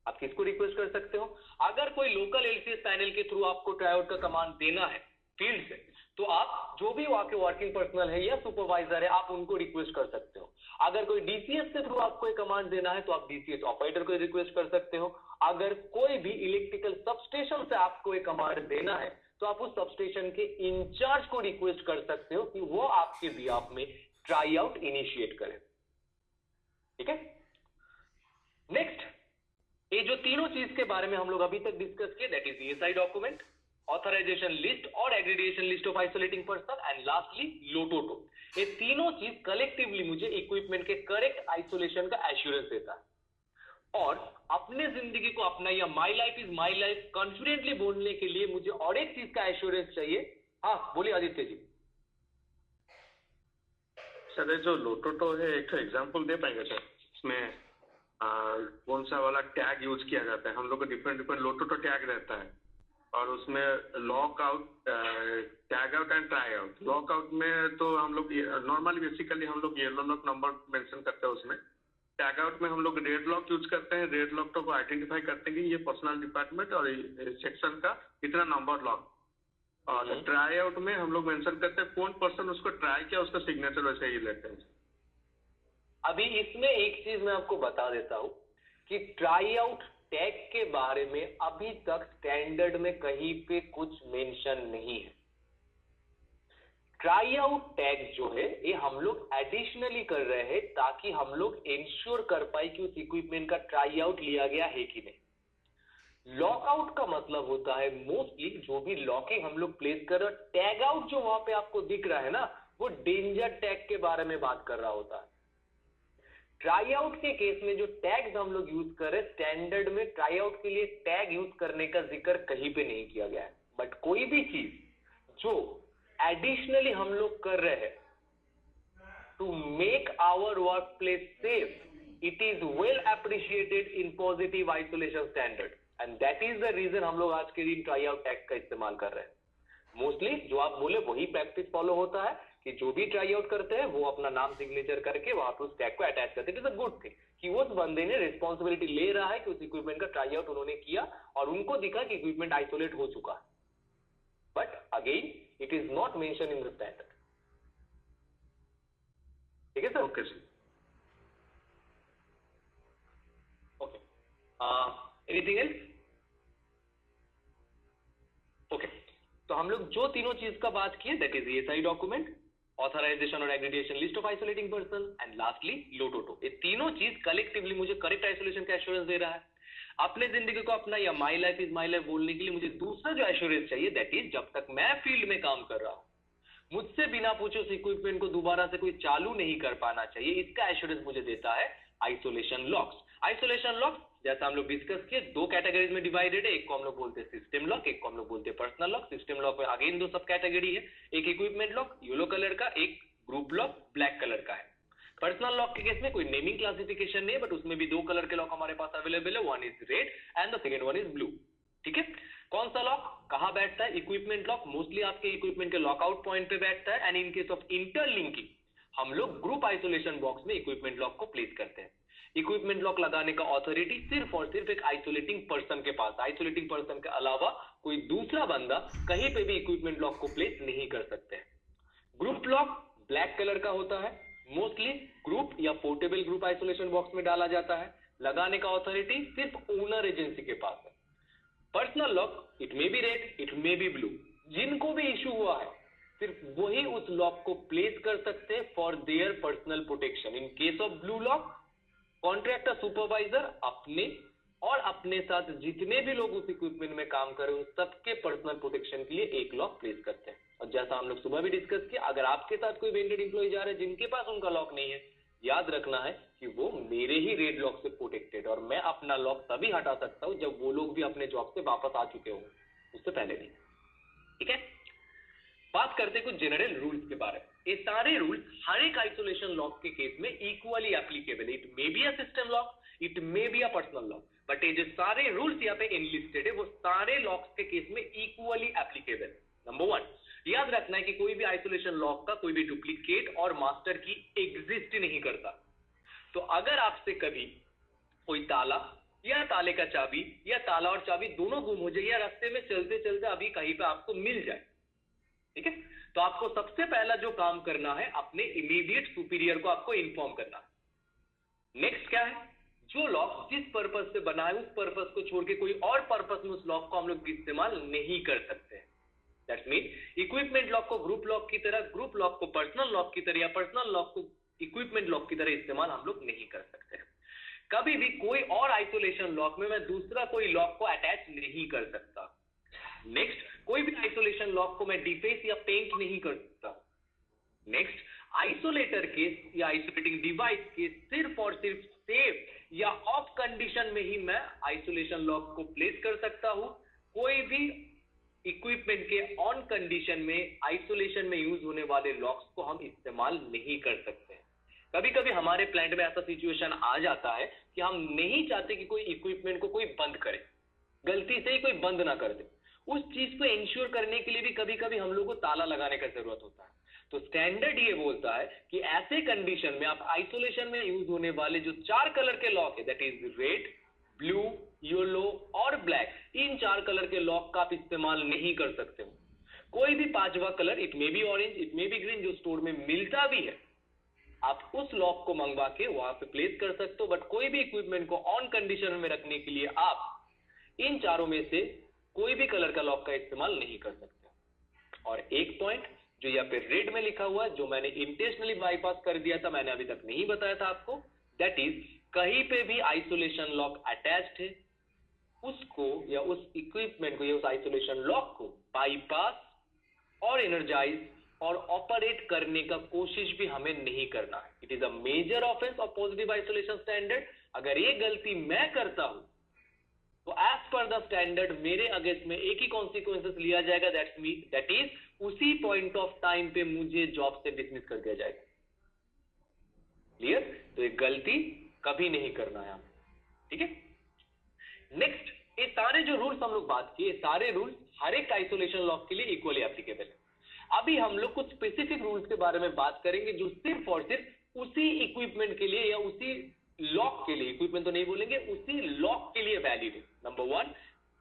आप किसको रिक्वेस्ट कर सकते हो? अगर कोई लोकल एलसीएस पैनल के थ्रू आपको ट्राई आउट का कमांड देना है फील्ड से, तो आप जो भी आपके वर्किंग पर्सनल है या सुपरवाइजर है, आप उनको रिक्वेस्ट कर सकते हो। अगर कोई डीसीएस के थ्रू आपको एक कमांड देना है तो आप डीसीएस ऑपरेटर को रिक्वेस्ट कर सकते हो। अगर कोई भी इलेक्ट्रिकल सबस्टेशन से आपको एक कमांड देना है तो आप उस सबस्टेशन के इंचार्ज को रिक्वेस्ट कर सकते हो कि वो आपके बिहाफ में ट्राई आउट इनिशिएट करे, ठीक है। नेक्स्ट, ये जो तीनों चीज के बारे में हम लोग अभी तक डिस्कस किए, that is ESI document, authorization list और accreditation list of isolating person, and lastly LOTOTO. ये तीनों चीज कलेक्टिवली मुझे इक्विपमेंट के करेक्ट आइसोलेशन का एश्योरेंस देता है। और अपने जिंदगी को अपना या my life is my life confidently बोलने के लिए मुझे और एक चीज का एश्योरेंस चाहिए। हाँ बोलिए आदित्य जी। सर ये जो लोटोटो है एक एग्जांपल दे पाएंगे सर? इसमें कौन सा वाला टैग यूज किया जाता है? हम लोग को डिफरेंट लोटोटो टैग रहता है और उसमें lock out, tag out and try out. Lock out में तो हम लोग नॉर्मली बेसिकली हम लोग येलो लॉक नंबर मेंशन करते हैं उसमें। टैग आउट में हम लोग रेड लॉक यूज करते हैं। रेड लॉक को आइडेंटिफाई करते हैं कि ये पर्सनल डिपार्टमेंट और सेक्शन का इतना नंबर लॉक। और ट्राई आउट में हम लोग मेंशन करते हैं कौन पर्सन उसको ट्राई किया, उसका सिग्नेचर वैसे ही लेते हैं। अभी इसमें एक चीज मैं आपको बता देता हूं कि ट्राई आउट टैग के बारे में अभी तक स्टैंडर्ड में कहीं पे कुछ मेंशन नहीं है। ट्राई आउट टैग जो है ये हम लोग एडिशनली कर रहे हैं ताकि हम लोग इंश्योर कर पाए कि उस इक्विपमेंट का ट्राई आउट लिया गया है कि नहीं। लॉकआउट का मतलब होता है मोस्टली जो भी लॉकिंग हम लोग प्लेस कर रहे हैं। टैग आउट जो वहां पे आपको दिख रहा है ना, वो डेंजर टैग के बारे में बात कर रहा होता है। ट्राई आउट के केस में जो टैग्स हम लोग यूज कर रहे हैं स्टैंडर्ड में ट्राई आउट के लिए टैग यूज करने का जिक्र कहीं पे नहीं किया गया है। बट कोई भी चीज जो एडिशनली हम लोग कर रहे हैं to make our work place safe, it is well appreciated in positive isolation standard and that is the reason हम लोग आज के दिन ट्राई आउट टैग का इस्तेमाल कर रहे हैं। मोस्टली जो आप बोले वही प्रैक्टिस फॉलो होता है कि जो भी ट्राई आउट करते हैं वो अपना नाम सिग्नेचर करके वहां पर उस टैग को अटैच करते हैं। It is a good thing कि उस बंदे ने रिस्पॉन्सिबिलिटी ले रहा है कि उस इक्विपमेंट का ट्राई आउट उन्होंने किया और उनको दिखा कि इक्विपमेंट आइसोलेट हो चुका है। But again it is not mention in the standard. ठीक है sir? Okay sir. Okay, anything else? Okay, तो हम लोग जो तीनों चीज का बात किए that is ESI document, authorization और accreditation list of isolating person and lastly LOTOTO. ये तीनों चीज कलेक्टिवली मुझे करेक्ट आइसोलेशन का एश्योरेंस दे रहा है। अपने जिंदगी को अपना या my life is my life बोलने के लिए मुझे दूसरा जो एश्योरेंस चाहिए दैट इज जब तक मैं फील्ड में काम कर रहा हूं मुझसे बिना पूछे उस इक्विपमेंट को दोबारा से कोई चालू नहीं कर पाना चाहिए। इसका एश्योरेंस मुझे देता है आइसोलेशन लॉक्स। आइसोलेशन लॉक्स जैसा हम लोग डिस्कस किए दो कैटेगरीज में डिवाइडेड है। एक को हम लोग बोलते हैं सिस्टम लॉक, एक को हम लोग बोलते हैं पर्सनल लॉक। सिस्टम लॉक में अगेन दो सब कैटेगरी है, एक इक्विपमेंट लॉक येलो कलर का, एक ग्रुप लॉक ब्लैक कलर का है। पर्सनल लॉक के केस में कोई नेमिंग क्लासिफिकेशन नहीं है बट उसमें भी दो कलर के लॉक हमारे पास अवेलेबल है, one is red and the second one is blue. ठीक है, कौन सा लॉक कहां बैठता है? इक्विपमेंट लॉक मोस्टली आपके इक्विपमेंट के लॉकआउट पॉइंट पे बैठता है and in case of interlinking हम लोग ग्रुप आइसोलेशन बॉक्स में इक्विपमेंट लॉक को प्लेस करते हैं। इक्विपमेंट लॉक लगाने का ऑथोरिटी सिर्फ और सिर्फ एक आइसोलेटिंग पर्सन के पास। आइसोलेटिंग पर्सन के अलावा कोई दूसरा बंदा कहीं पे भी इक्विपमेंट लॉक को प्लेस नहीं कर सकते हैं। ग्रुप लॉक ब्लैक कलर का होता है, मोस्टली ग्रुप या पोर्टेबल ग्रुप आइसोलेशन बॉक्स में डाला जाता है। लगाने का ऑथोरिटी सिर्फ ओनर एजेंसी के पास है। Personal lock it may B read it may B blue, जिनको भी इशू हुआ है सिर्फ वही उस लॉक को प्लेस कर सकते हैं for their personal protection. In case of blue lock contractor supervisor अपने और अपने साथ जितने भी लोग उस इक्विपमेंट में काम कर रहे हैं उन सबके पर्सनल प्रोटेक्शन के लिए एक लॉक प्लेस करते हैं। और जैसा हम लोग सुबह भी डिस्कस किया, अगर आपके साथ कोई वेंडेड एम्प्लॉय जा रहे हैं जिनके पास उनका लॉक नहीं है, याद रखना है कि वो मेरे ही रेड लॉक से प्रोटेक्टेड और मैं अपना लॉक तभी हटा सकता हूं जब वो लोग भी अपने जॉब से वापस आ चुके हों, उससे पहले नहीं। ठीक है, बात करते हैं कुछ जनरल रूल्स के बारे में। ये सारे रूल्स हर एक आइसोलेशन लॉक के केस में इक्वली एप्लीकेबल है। It may be a system lock, it may be a personal lock, but ये जो सारे रूल्स यहाँ पे इनलिस्टेड है वो सारे लॉक्स के केस में इक्वली एप्लीकेबल। नंबर वन, याद रखना है कि कोई भी आइसोलेशन लॉक का कोई भी डुप्लीकेट और मास्टर की एग्जिस्ट नहीं करता। तो अगर आपसे कभी कोई ताला या ताले का चाबी या ताला और चाबी दोनों गुम हो जाए या रास्ते में चलते चलते अभी कहीं पे आपको मिल जाए, ठीक है, तो आपको सबसे पहला जो काम करना है अपने इमीडिएट सुपीरियर को आपको इन्फॉर्म करना है। नेक्स्ट क्या है? जो लॉक जिस पर्पस से बना है उस पर्पस को छोड़ के कोई और पर्पस में उस लॉक को हम लोग इस्तेमाल नहीं कर सकते हैं। दैट मीन इक्विपमेंट लॉक को ग्रुप लॉक की तरह, ग्रुप लॉक को पर्सनल लॉक की तरह या पर्सनल लॉक को इक्विपमेंट लॉक की तरह इस्तेमाल हम लोग नहीं कर सकते हैं। कभी भी कोई और आइसोलेशन लॉक में मैं दूसरा कोई लॉक को अटैच नहीं कर सकता। नेक्स्ट, कोई भी आइसोलेशन लॉक को मैं डिफेस या पेंट नहीं कर सकता। नेक्स्ट, आइसोलेटर के या आइसोलेटिंग डिवाइस के सिर्फ और सिर्फ सेफ या ऑफ कंडीशन में ही मैं आइसोलेशन लॉक को प्लेस कर सकता हूं। कोई भी इक्विपमेंट के ऑन कंडीशन में आइसोलेशन में यूज होने वाले लॉक्स को हम इस्तेमाल नहीं कर सकते हैं। कभी कभी हमारे प्लांट में ऐसा सिचुएशन आ जाता है कि हम नहीं चाहते कि कोई इक्विपमेंट को कोई बंद करे, गलती से ही कोई बंद ना कर दे। उस चीज को इंश्योर करने के लिए भी कभी कभी हम लोग को ताला लगाने का जरूरत होता है। तो स्टैंडर्ड ये बोलता है कि ऐसे कंडीशन में आप आइसोलेशन में यूज होने वाले जो 4 कलर के लॉक है, that is red, blue, yellow और ब्लैक, इन 4 कलर के लॉक का आप इस्तेमाल नहीं कर सकते हो। कोई भी 5वां colour, it may be orange, it may be green, जो स्टोर में मिलता भी है, आप उस लॉक को मंगवा के वहां पे प्लेस कर सकते हो। बट कोई भी इक्विपमेंट को ऑन कंडीशन में रखने के लिए आप इन चारों में से कोई भी कलर का लॉक का इस्तेमाल नहीं कर सकते। और एक पॉइंट जो यहाँ पे रेड में लिखा हुआ है, जो मैंने इंटेंशनली बाईपास कर दिया था, मैंने अभी तक नहीं बताया था आपको, दैट इज कहीं पे भी आइसोलेशन लॉक अटैच्ड है, उसको या उस इक्विपमेंट को या उस आइसोलेशन लॉक को बाईपास और एनर्जाइज और ऑपरेट करने का कोशिश भी हमें नहीं करना है। It is a major offence of positive isolation standard. अगर ये गलती मैं करता हूं तो एज पर द स्टैंडर्ड मेरे अगेंस्ट में एक ही कॉन्सिक्वेंसेस लिया जाएगा, दैट इज उसी पॉइंट ऑफ टाइम पे मुझे जॉब से डिसमिस कर दिया जाएगा। क्लियर? तो ये गलती कभी नहीं करना है, ठीक है। नेक्स्ट, ये सारे जो रूल्स हम लोग बात किए, सारे रूल्स हर एक आइसोलेशन लॉक के लिए इक्वली एप्लीकेबल है। अभी हम लोग कुछ स्पेसिफिक रूल्स के बारे में बात करेंगे जो सिर्फ और सिर्फ उसी इक्विपमेंट के लिए या उसी लॉक के लिए, इक्विपमेंट तो नहीं बोलेंगे, उसी लॉक के लिए वैलिड है। Number 1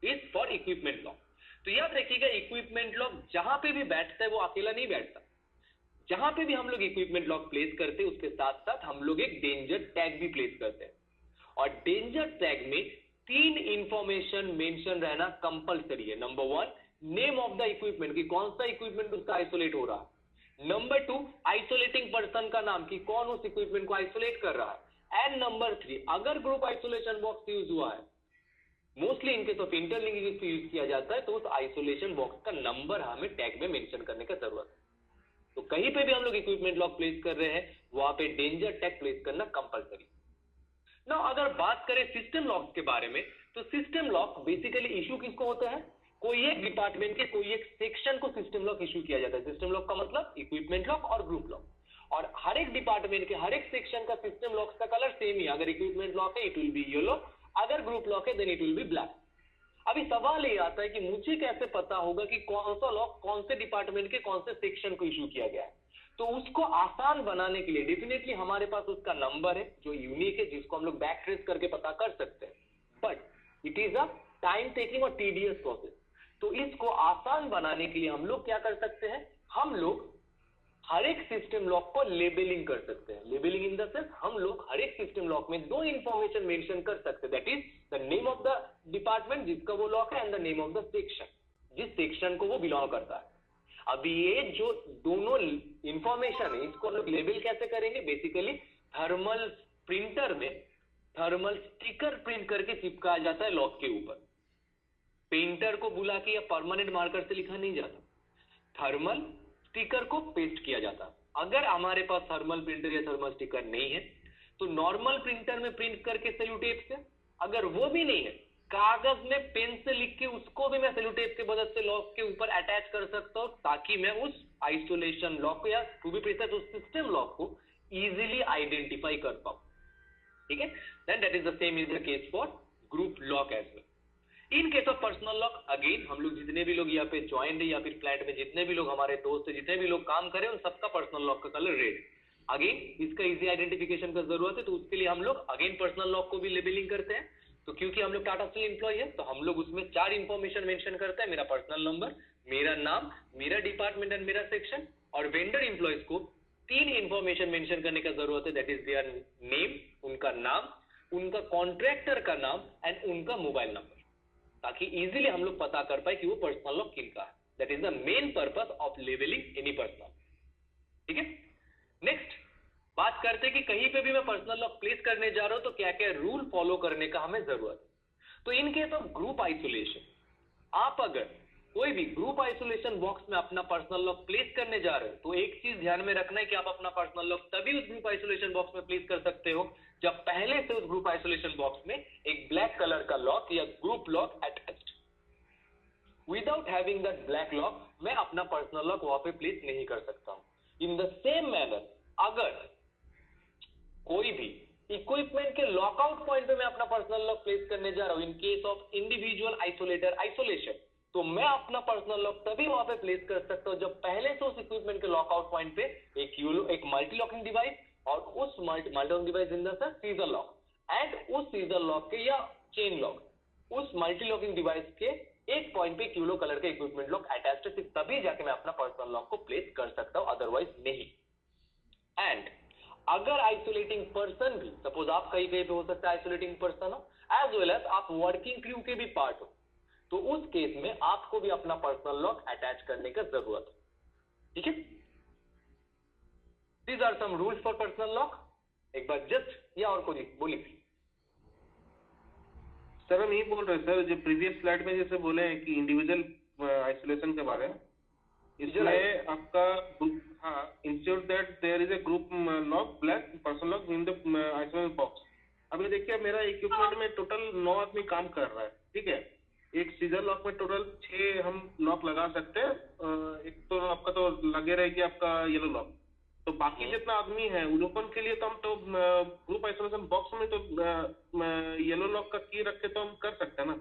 is for equipment lock. तो याद रखिएगा, इक्विपमेंट लॉक जहां पे भी बैठता है वो अकेला नहीं बैठता। जहां पे भी हम लोग इक्विपमेंट लॉक प्लेस करते हैं उसके साथ साथ हम लोग एक डेंजर टैग भी प्लेस करते हैं। और डेंजर टैग में 3 इंफॉर्मेशन मेंशन रहना कंपलसरी है। Number 1 name of the equipment, कि कौन सा इक्विपमेंट उसका आइसोलेट हो रहा है। नंबर 2 आइसोलेटिंग पर्सन का नाम, कि कौन उस इक्विपमेंट को आइसोलेट कर रहा है। एंड नंबर 3 अगर ग्रुप आइसोलेशन बॉक्स यूज हुआ है, mostly in case of interlinking use किया जाता है, तो उस आइसोलेशन बॉक्स का नंबर हमें टैग में मेंशन करने का जरूरत है। तो कहीं पे भी हम लोग इक्विपमेंट लॉक प्लेस कर रहे हैं वहां पे डेंजर टैग प्लेस करना कंपलसरी। नाउ अगर बात करें सिस्टम लॉक के बारे में, तो सिस्टम लॉक बेसिकली इशू किसको होता है, कोई एक डिपार्टमेंट के कोई एक सेक्शन को सिस्टम लॉक इशू किया जाता है। सिस्टम लॉक का मतलब इक्विपमेंट लॉक और ग्रुप लॉक। और हर एक डिपार्टमेंट के हर एक सेक्शन का सिस्टम लॉक का कलर सेम ही, अगर इक्विपमेंट लॉक है इट विल बी येलो, अगर ग्रुप लॉक है then it will be black. अभी सवाल ये आता है कि मुझे कैसे पता होगा कि कौन सा लॉक कौन से डिपार्टमेंट के कौन से सेक्शन को इशू किया गया है। तो उसको आसान बनाने के लिए डेफिनेटली हमारे पास उसका नंबर है जो यूनिक है, जिसको हम लोग बैक ट्रेस करके पता कर सकते हैं, but it is a time taking और टीडियस प्रोसेस। तो इसको आसान बनाने के लिए हम लोग क्या कर सकते हैं, हम लोग हर एक सिस्टम लॉक को लेबलिंग कर सकते हैं। लेबलिंग इन द सेंस हम लोग हर एक सिस्टम लॉक में 2 इंफॉर्मेशन मेंशन कर सकते हैं, that is the name of the department जिसका वो लॉक है and the name of the section जिस सेक्शन को वो बिलोंग करता है। अभी ये जो दोनों इंफॉर्मेशन है इसको लोग लेबल कैसे करेंगे, बेसिकली थर्मल प्रिंटर में थर्मल स्टिकर प्रिंट करके चिपकाया जाता है लॉक के ऊपर। पेंटर को बुला के या परमानेंट मार्कर से लिखा नहीं जाता, थर्मल स्टिकर को पेस्ट किया जाता। अगर हमारे पास थर्मल प्रिंटर या थर्मल स्टिकर नहीं है तो नॉर्मल प्रिंटर में प्रिंट करके सेल्यूटेप से, अगर वो भी नहीं है कागज में पेन से लिख के उसको भी मैं सेल्यूटेप के मदद से लॉक के ऊपर अटैच कर सकता हूं, ताकि मैं उस आइसोलेशन लॉक को या टू बी प्रिसाइज उस सिस्टम लॉक को इजीली आइडेंटिफाई कर पाऊं। ठीक है, then that is the same is the case for group lock as well. In case of personal lock again हम लोग जितने भी लोग यहाँ पे ज्वाइन है या फिर प्लांट में जितने भी लोग हमारे दोस्त है, जितने भी लोग काम करें, उन सबका पर्सनल लॉक का कलर रेड। अगेन इसका इजी आइडेंटिफिकेशन का जरूरत है, तो उसके लिए हम लोग अगेन पर्सनल लॉक को भी लेबलिंग करते हैं। तो क्योंकि हम लोग टाटा स्टील एम्प्लॉय है तो हम लोग उसमें 4 इंफॉर्मेशन मेंशन करते हैं, मेरा पर्सनल नंबर, मेरा नाम, मेरा डिपार्टमेंट एंड मेरा सेक्शन। और वेंडर एम्प्लॉयज को 3 इंफॉर्मेशन मेंशन करने का जरूरत है, दैट इज देयर नेम, उनका नाम, उनका कॉन्ट्रैक्टर का नाम एंड उनका मोबाइल नंबर, ताकि इजीली हम लोग पता कर पाए कि वो पर्सनल लॉक किनका है। That is the main purpose of labelling any personal. ठीक है, नेक्स्ट बात करते हैं कि कहीं पे भी मैं पर्सनल लॉक प्लेस करने जा रहा हूं तो क्या क्या रूल फॉलो करने का हमें जरूरत है। तो इन केस ऑफ ग्रुप आइसोलेशन, आप अगर कोई भी ग्रुप आइसोलेशन बॉक्स में अपना पर्सनल लॉक प्लेस करने जा रहे हो तो एक चीज ध्यान में रखना है कि आप अपना पर्सनल लॉक तभी उस ग्रुप आइसोलेशन बॉक्स में प्लेस कर सकते हो जब पहले से उस ग्रुप आइसोलेशन बॉक्स में एक ब्लैक कलर का लॉक या group lock attached. Without having that black lock मैं अपना पर्सनल लॉक वहां पे प्लेस नहीं कर सकता हूं। इन द सेम मैनर अगर कोई भी इक्विपमेंट के लॉकआउट पॉइंट पे मैं अपना पर्सनल लॉक प्लेस करने जा रहा हूं इन case of individual isolator isolation, तो मैं अपना पर्सनल लॉक तभी वहां पे प्लेस कर सकता हूं जब पहले से उस इक्विपमेंट के लॉकआउट पॉइंट पे एक मल्टी लॉकिंग डिवाइस और उस multi locking device in the sense scissor lock and उस सीजर लॉक के या चेन लॉक उस मल्टी लॉकिंग डिवाइस के एक पॉइंट पे येलो कलर का इक्विपमेंट लॉक अटैच्ड है, सिर्फ तभी जाके मैं अपना पर्सनल लॉक को प्लेस कर सकता हूं, अदरवाइज नहीं। एंड अगर आइसोलेटिंग पर्सन भी सपोज आप कहीं पे हो सकता है आइसोलेटिंग पर्सन हो एज वेल एज आप वर्किंग क्रू के भी पार्ट हो, तो उस केस में आपको भी अपना पर्सनल लॉक अटैच करने का जरूरत है। ठीक है, these are some rules for personal lock. एक बार जस्ट या और कोई बोलिए। सर हम यही बोल रहे हैं सर, जो प्रीवियस स्लाइड में जैसे बोले हैं कि इंडिविजुअल आइसोलेशन के बारे में, इसमें आपका हाँ ensure that there is a group lock black personal lock in the isolation box. अभी देखिए मेरा इक्विपमेंट में टोटल 9 आदमी काम कर रहा है, ठीक है। एक सीजर लॉक में टोटल 6 हम लॉक लगा सकते हैं, एक तो आपका तो लगे रहेगी आपका येलो लॉक, तो बाकी जितना आदमी है उन लोगों के लिए तो हम तो ग्रुप आइसोलेशन बॉक्स में तो येलो लॉक का की रख के तो हम कर सकते हैं ना।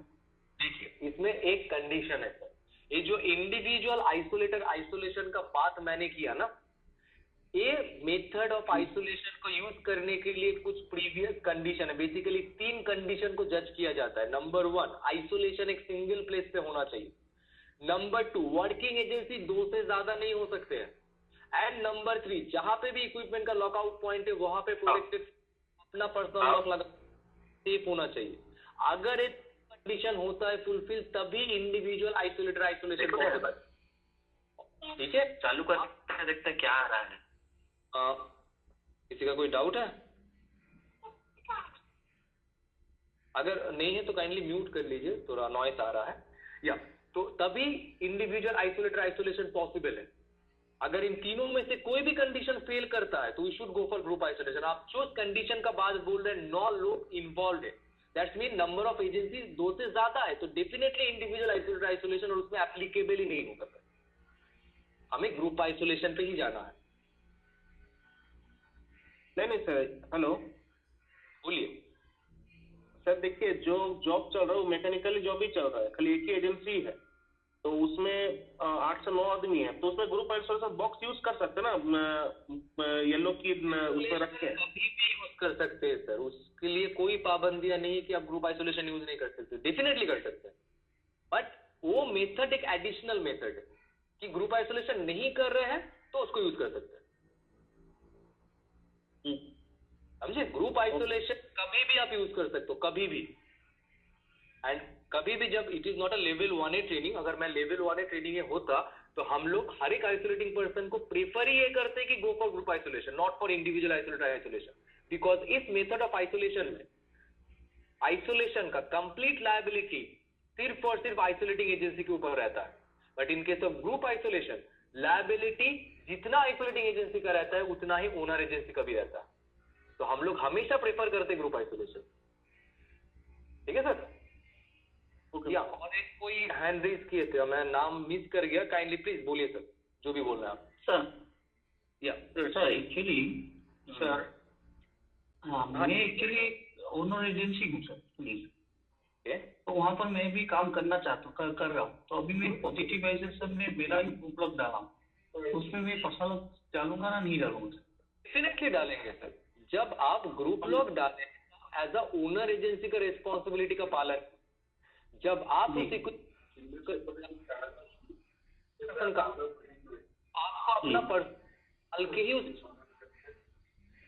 देखिए इसमें एक कंडीशन है सर, ये जो इंडिविजुअल आइसोलेटर आइसोलेशन का बात मैंने किया ना, ये मेथड ऑफ आइसोलेशन को यूज करने के लिए कुछ प्रीवियस कंडीशन है। बेसिकली 3 कंडीशन को जज किया जाता है। नंबर 1, आइसोलेशन एक सिंगल प्लेस पे होना चाहिए। नंबर 2, वर्किंग एजेंसी 2 से ज्यादा नहीं हो सकते हैं। एंड नंबर 3, जहां पे भी इक्विपमेंट का लॉकआउट पॉइंट है वहां पे प्रोटेक्टेड अपना पर्सनल लॉक लगा सेफ होना चाहिए। अगर एक कंडीशन होता है फुलफिल तभी इंडिविजुअल आइसोलेटर आइसोलेशन पॉसिबल। ठीक है, चालू कर देखते हैं क्या आ रहा है। किसी का कोई डाउट है? अगर नहीं है तो काइंडली म्यूट कर लीजिए, थोड़ा नॉइस आ रहा है। या तो तभी इंडिविजुअल आइसोलेटर आइसोलेशन पॉसिबल है। अगर इन तीनों में से कोई भी कंडीशन फेल करता है तो we should go for group isolation. आप जो कंडीशन का बाद बोल रहे हैं 9 लोग इन्वॉल्व है, that's mean number of agency 2 से ज्यादा है, तो डेफिनेटली इंडिविजुअल आइसोलेटर आइसोलेशन और उसमें एप्लीकेबल ही नहीं हो सकता। हमें ग्रुप आइसोलेशन पे ही जाना है। नहीं सर, हेलो बोलिए सर। देखिए जो जॉब चल रहा है वो मैकेनिकली जॉब ही चल रहा है, खाली एक ही एजेंसी है, तो उसमें 8 से 9 आदमी है, तो उसमें ग्रुप आइसोलेशन बॉक्स यूज कर सकते हैं ना, येलो की उसमें रख के कभी भी यूज कर सकते हैं सर। उसके लिए कोई पाबंदियां नहीं कि आप ग्रुप आइसोलेशन यूज नहीं कर सकते, डेफिनेटली कर सकते हैं। बट वो मेथड एक एडिशनल मेथड है कि ग्रुप आइसोलेशन नहीं कर रहे हैं तो उसको यूज कर सकते हैं। समझे? ग्रुप आइसोलेशन कभी भी आप यूज कर सकते हो, कभी भी। एंड कभी भी जब it is not a level 1A training, अगर मैं लेवल 1A ट्रेनिंग में होता तो हम लोग हर एक आइसोलेटिंग पर्सन को प्रेफर ही ये करते कि गो for group isolation, not for individual isolator isolation. Because इस मेथड ऑफ आइसोलेशन में आइसोलेशन का कंप्लीट लायबिलिटी सिर्फ और सिर्फ आइसोलेटिंग एजेंसी के ऊपर रहता है। But in case of group isolation liability जितना आइसोलेटिंग एजेंसी का रहता है उतना ही ओनर एजेंसी का भी रहता है। तो हम लोग हमेशा प्रेफर करते हैं ग्रुप आइसोलेशन। ठीक है सर? या और एक कोई हैंड रेज किए थे, मैं नाम मिस कर गया, काइंडली प्लीज बोलिए सर, जो भी बोलना है आप। सर या सर एक्चुअली सर हाँ मैं एक्चुअली ओनर एजेंसी हूँ सर प्लीज, तो वहाँ पर मैं भी काम करना चाहता हूँ, कर रहा हूँ। तो अभी मैं पॉजिटिव आइसोलेशन में मेरा ही ग्रुप लॉक डाला हूँ, तो उसमें मैं पर्सनल लॉक डालूंगा ना नहीं डालूंगा सर? डेफिनेटली डालेंगे सर। जब आप ग्रुप लॉक डालें एज अ ओनर एजेंसी का रिस्पॉन्सिबिलिटी का पालन, जब आप उसे कुछ आपको अपना पर्सनल के ही उस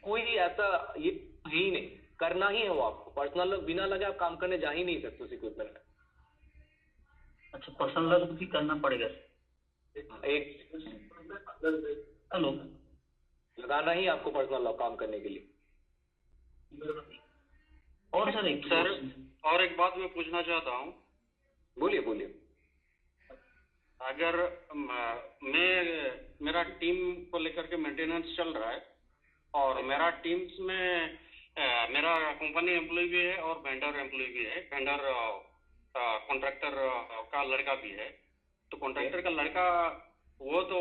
कोई ऐसा ये ही नहीं करना ही है, वो आपको पर्सनल बिना लगे आप काम करने जा ही नहीं सकते उस इक्विपमेंट में। अच्छा पर्सनल लॉक भी करना पड़ेगा एक हेलो लगाना ही आपको पर्सनल लॉक काम करने के लिए। और सर एक और एक बात मैं पूछना चाहता हूँ। बोलिए बोलिए। अगर मेरा टीम को लेकर के मेंटेनेंस चल रहा है और मेरा टीम्स में मेरा कंपनी एम्प्लॉय भी है और वेंडर एम्प्लॉय भी है, वेंडर कॉन्ट्रैक्टर का लड़का भी है। तो कॉन्ट्रैक्टर का लड़का वो तो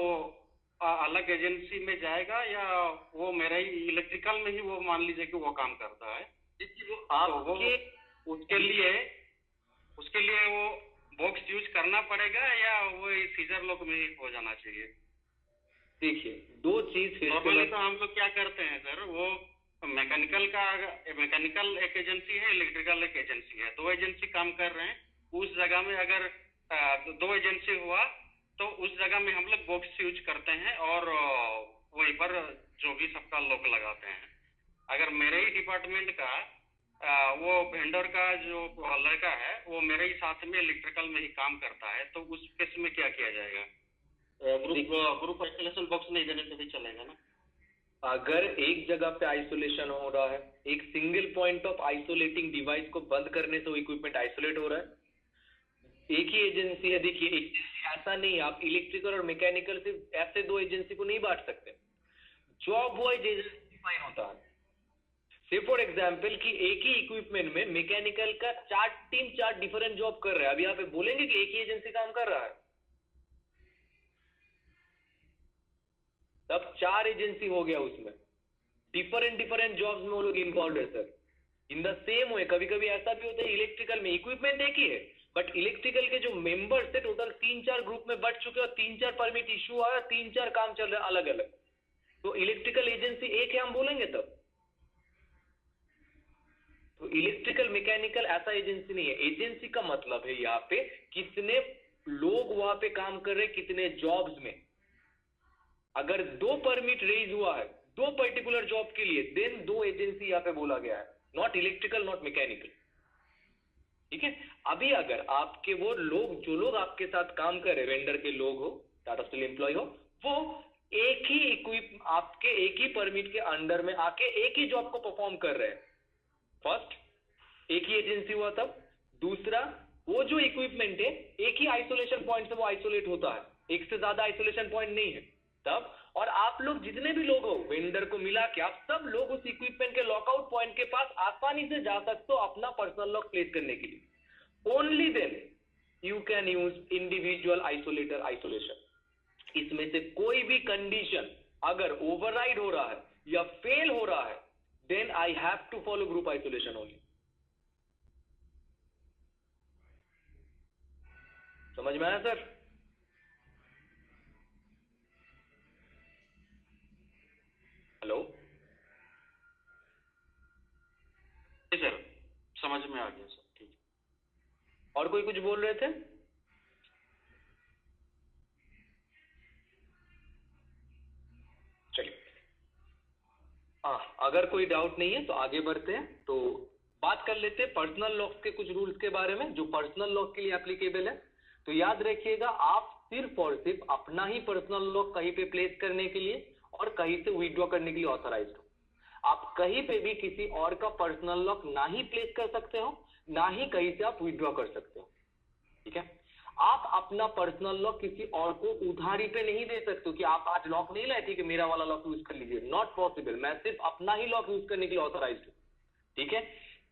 अलग एजेंसी में जाएगा या वो मेरा ही इलेक्ट्रिकल में ही वो मान लीजिए कि वो काम करता है? आपके उसके लिए वो बॉक्स यूज करना पड़ेगा या वो सीजर लॉक में ही हो जाना चाहिए? देखिए, दो चीज नॉर्मली तो हम लोग क्या करते हैं सर, वो मैकेनिकल एक एजेंसी है, इलेक्ट्रिकल एक एजेंसी है, दो एजेंसी काम कर रहे हैं। उस जगह में अगर दो एजेंसी हुआ तो उस जगह में हम लोग बॉक्स यूज करते हैं और वहीं पर जो भी सबका लॉक लगाते हैं। अगर मेरे ही डिपार्टमेंट का वो वेंडर का जो लड़का है वो मेरे ही साथ में इलेक्ट्रिकल में ही काम करता है, तो उस केस में क्या किया जाएगा? ग्रुप आइसोलेशन बॉक्स नहीं देने से भी चलेगा ना? अगर एक जगह पे आइसोलेशन हो रहा है, एक single point of isolating device को बंद करने से वो इक्विपमेंट आइसोलेट हो रहा है, एक ही एजेंसी है। देखिए, एजेंसी ऐसा नहीं है, आप इलेक्ट्रिकल और मैकेनिकल सिर्फ ऐसे दो एजेंसी को नहीं बांट सकते, जॉब वाइज एजेंसी फाइन होता है। से फॉर एग्जाम्पल कि एक ही इक्विपमेंट में मैकेनिकल का चार डिफरेंट जॉब कर रहा है, अभी आप बोलेंगे कि एक ही एजेंसी काम कर रहा है, तब 4 एजेंसी हो गया, उसमें डिफरेंट जॉब्स में वो लोग इन्वॉल्व है सर। इन द सेम वे कभी कभी ऐसा भी होता है इलेक्ट्रिकल में इक्विपमेंट एक ही है बट इलेक्ट्रिकल के जो मेंबर्स थे टोटल 3-4 ग्रुप में बट चुके और 3-4 परमिट इशू हुआ है, 3-4 काम चल रहा है अलग अलग, तो इलेक्ट्रिकल एजेंसी एक है हम बोलेंगे तब। तो इलेक्ट्रिकल मैकेनिकल ऐसा एजेंसी नहीं है। एजेंसी का मतलब है यहाँ पे कितने लोग वहां पे काम कर रहे हैं, कितने जॉब्स में। अगर 2 परमिट रेज हुआ है 2 पर्टिकुलर जॉब के लिए, देन 2 एजेंसी यहाँ पे बोला गया है, नॉट इलेक्ट्रिकल नॉट मैकेनिकल। ठीक है, अभी अगर आपके वो लोग जो लोग आपके साथ काम कर रहे, वेंडर के लोग हो, टाटा स्टील एम्प्लॉय हो, वो एक ही आपके एक ही परमिट के अंडर में आके एक ही जॉब को परफॉर्म कर रहे हैं, फर्स्ट एक ही एजेंसी हुआ तब। दूसरा, वो जो इक्विपमेंट है एक ही आइसोलेशन पॉइंट से वो आइसोलेट होता है, एक से ज्यादा आइसोलेशन पॉइंट नहीं है तब। और आप लोग जितने भी लोग हो वेंडर को मिला के आप सब लोग उस इक्विपमेंट के लॉकआउट पॉइंट के पास आसानी से जा सकते हो अपना पर्सनल लॉक प्लेस करने के लिए। Only then you can use individual isolator isolation. इसमें से कोई भी कंडीशन अगर ओवरराइड हो रहा है या फेल हो रहा है, then I have to follow group isolation only. समझ में आया सर? हेलो सर, समझ में आ गया सर, ठीक। और कोई कुछ बोल रहे थे? चलिए, अगर कोई डाउट नहीं है तो आगे बढ़ते हैं। तो बात कर लेते हैं पर्सनल लॉक के कुछ रूल्स के बारे में जो पर्सनल लॉक के लिए एप्लीकेबल है। तो याद रखिएगा, आप सिर्फ और सिर्फ अपना ही पर्सनल लॉक कहीं पे प्लेस करने के लिए और कहीं से विड्रॉ करने के लिए ऑथराइज्ड हो। आप कहीं पे भी किसी और का पर्सनल लॉक ना ही प्लेस कर सकते हो, ना ही कहीं से आप विड्रॉ कर सकते हो। ठीक है, आप अपना पर्सनल लॉक किसी और को उधारी पे नहीं दे सकते हो कि आप आज लॉक नहीं लाए, ठीक है मेरा वाला लॉक यूज कर लीजिए, नॉट पॉसिबल। मैं सिर्फ अपना ही लॉक यूज करने के लिए ऑथराइज्ड हूं। ठीक है,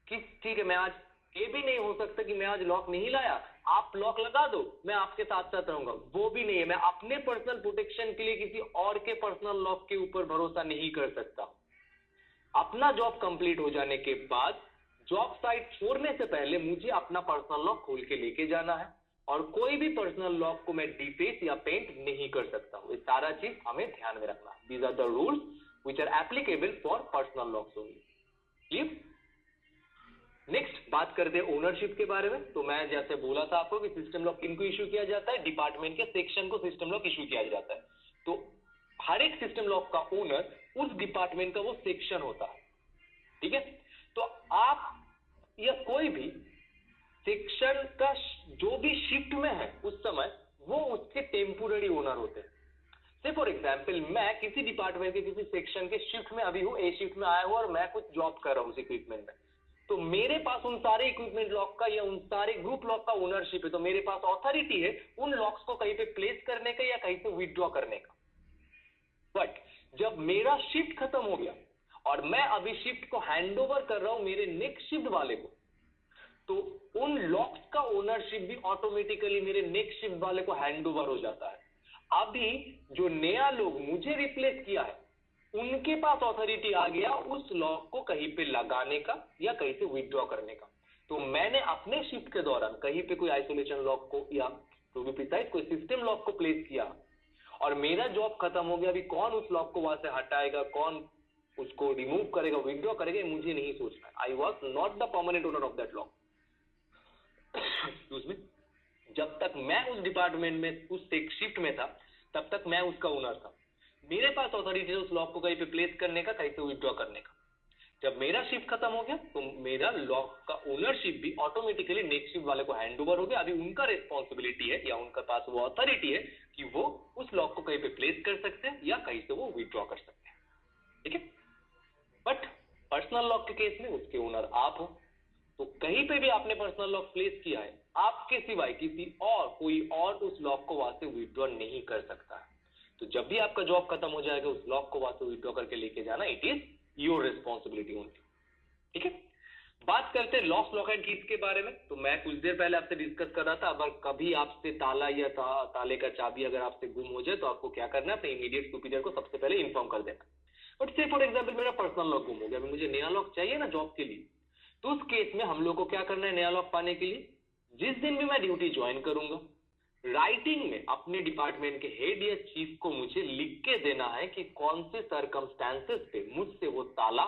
ठीक है, मैं आज ये भी नहीं हो सकता कि मैं आज लॉक नहीं लाया, आप लॉक लगा दो, मैं आपके साथ साथ रहूंगा, वो भी नहीं है। मैं अपने पर्सनल प्रोटेक्शन के लिए किसी और के पर्सनल लॉक के ऊपर भरोसा नहीं कर सकता। अपना जॉब कंप्लीट हो जाने के बाद जॉब साइट छोड़ने से पहले मुझे अपना पर्सनल लॉक खोल के लेके जाना है और कोई भी पर्सनल लॉक को मैं डीफेस या पेंट नहीं कर सकता हूं। ये सारा चीज हमें ध्यान में रखना। These are the rules which are applicable for personal locks only. Clear? Next बात करते हैं ओनरशिप के बारे में। तो मैं जैसे बोला था आपको कि सिस्टम लॉक किनको इश्यू किया जाता है, डिपार्टमेंट के सेक्शन को सिस्टम लॉक इश्यू किया जाता है। तो हर एक सिस्टम लॉक का ओनर उस डिपार्टमेंट का वो सेक्शन होता है। ठीक है, तो आप या कोई भी सेक्शन का जो भी शिफ्ट में है उस समय वो उसके टेम्पोररी ओनर होते हैं। से फॉर एग्जाम्पल, मैं किसी डिपार्टमेंट के किसी सेक्शन के शिफ्ट में अभी हूं, ए शिफ्ट में आया हूं और मैं कुछ जॉब कर रहा हूं उस इक्विपमेंट में। तो मेरे पास उन सारे इक्विपमेंट लॉक का या उन सारे ग्रुप लॉक का ओनरशिप है, तो मेरे पास ऑथोरिटी है उन लॉक्स को कहीं पे प्लेस करने का या कहीं से विथड्रॉ करने का। बट जब मेरा शिफ्ट खत्म हो गया और मैं अभी शिफ्ट को हैंड ओवर कर रहा हूं मेरे नेक्स्ट शिफ्ट वाले को, तो उन लॉक्स का ओनरशिप भी ऑटोमेटिकली मेरे नेक्स्ट शिफ्ट वाले को हैंड ओवर हो जाता है। अभी जो नया लोग मुझे रिप्लेस किया है उनके पास ऑथोरिटी आ गया उस लॉक को कहीं पे लगाने का या कहीं से विथड्रॉ करने का। तो मैंने अपने शिफ्ट के दौरान कहीं पे कोई आइसोलेशन लॉक को या टू बी प्रिसाइज कोई सिस्टम लॉक को प्लेस किया और मेरा जॉब खत्म हो गया। अभी कौन उस लॉक को वहां से हटाएगा, कौन उसको रिमूव करेगा, विथड्रॉ करेगा, मुझे नहीं सोचना। I was not the permanent owner of that lock. Excuse me. जब तक मैं उस डिपार्टमेंट में उस शिफ्ट में था तब तक मैं उसका ओनर था। मेरे पास अथॉरिटी है उस लॉक को कहीं पे प्लेस करने का, कहीं से विथड्रॉ करने का। जब मेरा शिफ्ट खत्म हो गया तो मेरा लॉक का ओनरशिप भी ऑटोमेटिकली नेक्स्ट शिफ्ट वाले को हैंड ओवर हो गया। अभी उनका रिस्पॉन्सिबिलिटी है या उनके पास वो अथॉरिटी है कि वो उस लॉक को कहीं पे प्लेस कर सकते हैं या कहीं से वो विथड्रॉ कर सकते हैं। ठीक है। बट पर्सनल लॉक के केस में उसके ओनर आप हो, तो कहीं पे भी आपने पर्सनल लॉक प्लेस किया है, आपके सिवाय किसी और कोई और उस लॉक को वहां से विथड्रॉ नहीं कर सकता है। तो जब भी आपका जॉब खत्म हो जाएगा उस लॉक को वहां से विथड्रॉ करके लेके जाना, it is your responsibility only. ठीक है। बात करते हैं लॉस्ट लॉक एंड कीज के बारे में। तो मैं कुछ देर पहले आपसे डिस्कस कर रहा था, अगर कभी आपसे ताला या ताले का चाबी अगर आपसे गुम हो जाए तो आपको क्या करना है, अपने इमीडिएट सुपीरियर को सबसे पहले इन्फॉर्म कर देना। बट से फॉर एग्जाम्पल मेरा पर्सनल लॉक गुम हो गया, मुझे नया लॉक चाहिए ना जॉब के लिए, तो उस केस में हम लोग को क्या करना है नया लॉक पाने के लिए, जिस दिन भी मैं ड्यूटी ज्वाइन करूंगा राइटिंग में अपने डिपार्टमेंट के हेड या चीफ को मुझे लिख के देना है कि कौन से सर्कमस्टेंसेस पे मुझसे वो ताला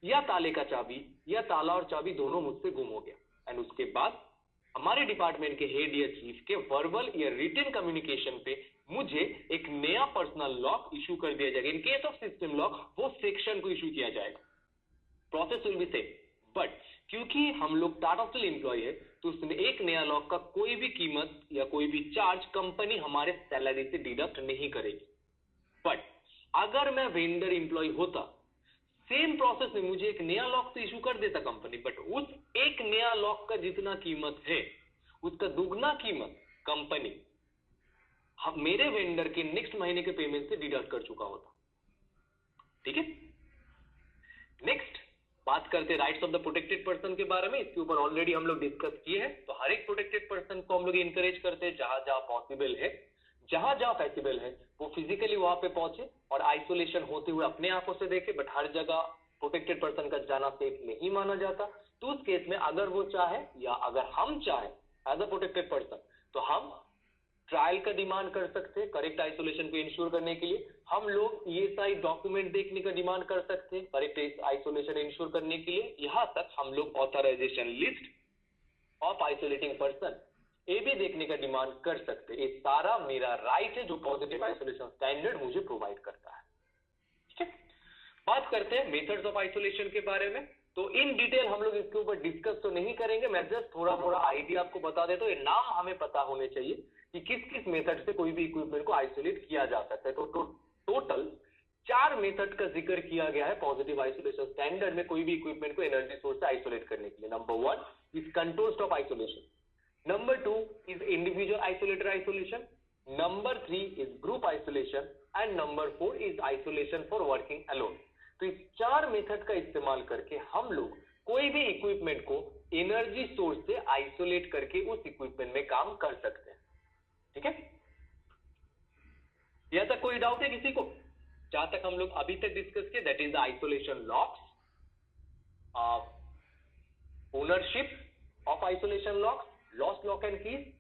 या ताले का चाबी या ताला और चाबी दोनों मुझसे गुम हो गया। एंड उसके बाद हमारे डिपार्टमेंट के हेड या चीफ के वर्बल या रिटन कम्युनिकेशन पे मुझे एक नया पर्सनल लॉक इशू कर दिया जाएगा। इन केस ऑफ सिस्टम लॉक वो सेक्शन को इशू किया जाएगा। Process will be same, but क्योंकि हम लोग टाटा स्टील एम्प्लॉय है तो उसमें एक नया लॉक का कोई भी कीमत या कोई भी चार्ज कंपनी हमारे सैलरी से डिडक्ट नहीं करेगी। बट अगर मैं वेंडर एम्प्लॉय होता, सेम प्रोसेस में मुझे एक नया लॉक तो इशू कर देता कंपनी, बट उस एक नया लॉक का जितना कीमत है उसका दुगना कीमत कंपनी मेरे वेंडर के नेक्स्ट महीने के पेमेंट से डिडक्ट कर चुका होता। ठीक है। नेक्स्ट बात करते हैं rights of the protected person के बारे में। इसके ऊपर ऑलरेडी हम लोग डिस्कस किए हैं। तो हर एक प्रोटेक्टेड पर्सन को हम लोग इनकरेज करते हैं जहां जहां पॉसिबल है, जहां जहां पॉसिबल है वो फिजिकली वहां पे पहुंचे और आइसोलेशन होते हुए अपने आंखों से देखे। बट हर जगह प्रोटेक्टेड पर्सन का जाना सेफ नहीं माना जाता। तो उस केस में अगर वो चाहे या अगर हम चाहे एज अ प्रोटेक्टेड पर्सन तो हम ट्रायल का डिमांड कर सकते हैं करेक्ट आइसोलेशन को इंश्योर करने के लिए। हम लोग ईएसआई डॉक्यूमेंट देखने का डिमांड कर सकते हैं करेक्ट आइसोलेशन इंश्योर करने के लिए। यहां तक हम लोग authorization list of isolating person ये भी देखने का डिमांड कर सकते हैं। ये सारा मेरा राइट है जो पॉजिटिव आइसोलेशन स्टैंडर्ड मुझे प्रोवाइड करता है। ठीक है। बात करते हैं मेथड्स ऑफ आइसोलेशन के बारे में। तो इन डिटेल हम लोग इसके ऊपर डिस्कस तो नहीं करेंगे, मैं जस्ट थोड़ा थोड़ा आइडिया आपको बता देता हूं। ये नाम हमें पता होने चाहिए कि किस किस मेथड से कोई भी इक्विपमेंट को आइसोलेट किया जा सकता है। तो टोटल 4 मेथड का जिक्र किया गया है पॉजिटिव आइसोलेशन स्टैंडर्ड में कोई भी इक्विपमेंट को एनर्जी सोर्स से आइसोलेट करने के लिए। Number 1 is control stop isolation, number 2 is individual isolator isolation, number 3 is group isolation and number 4 is isolation for working alone. तो इस 4 मेथड का इस्तेमाल करके हम लोग कोई भी इक्विपमेंट को एनर्जी सोर्स से आइसोलेट करके उस इक्विपमेंट में काम कर सकते हैं। ठीक है। यहां तक कोई डाउट है किसी को? जहां तक हम लोग अभी तक डिस्कस किए that is the isolation locks, ownership of isolation locks, lost lock and keys,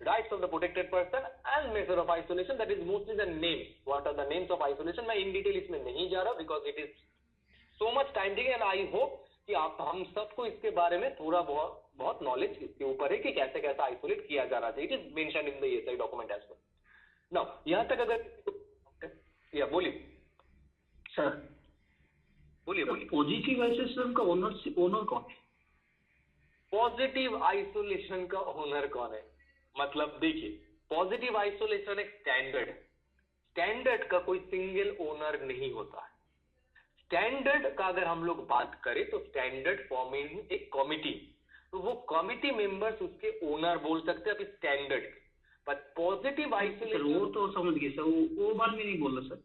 rights of the protected person and method of isolation, that is mostly the names. What are the names of isolation? मैं in detail इसमें नहीं जा रहा because it is so much time taking and I hope कि आप हम सबको इसके बारे में थोड़ा बहुत नॉलेज इसके ऊपर है कि कैसे कैसे आइसोलेट किया जाना चाहिए। It is mention in the ESI document as well. Now यहां तक अगर या बोलिए सर, बोलिए पॉजिटिव आइसोलेशन का ओनर कौन है? पॉजिटिव आइसोलेशन का ओनर कौन है मतलब देखिए, पॉजिटिव आइसोलेशन एक स्टैंडर्ड है। स्टैंडर्ड का कोई सिंगल ओनर नहीं होता है। स्टैंडर्ड का अगर हम लोग बात करें तो स्टैंडर्ड फॉर्मिंग एक कमिटी, तो वो कमिटी मेंबर्स उसके ओनर बोल सकते हैं अभी स्टैंडर्ड के। पर पॉजिटिव सर आइसोलेशन वो तो समझ गए सर, वो बात में नहीं बोल रहा सर।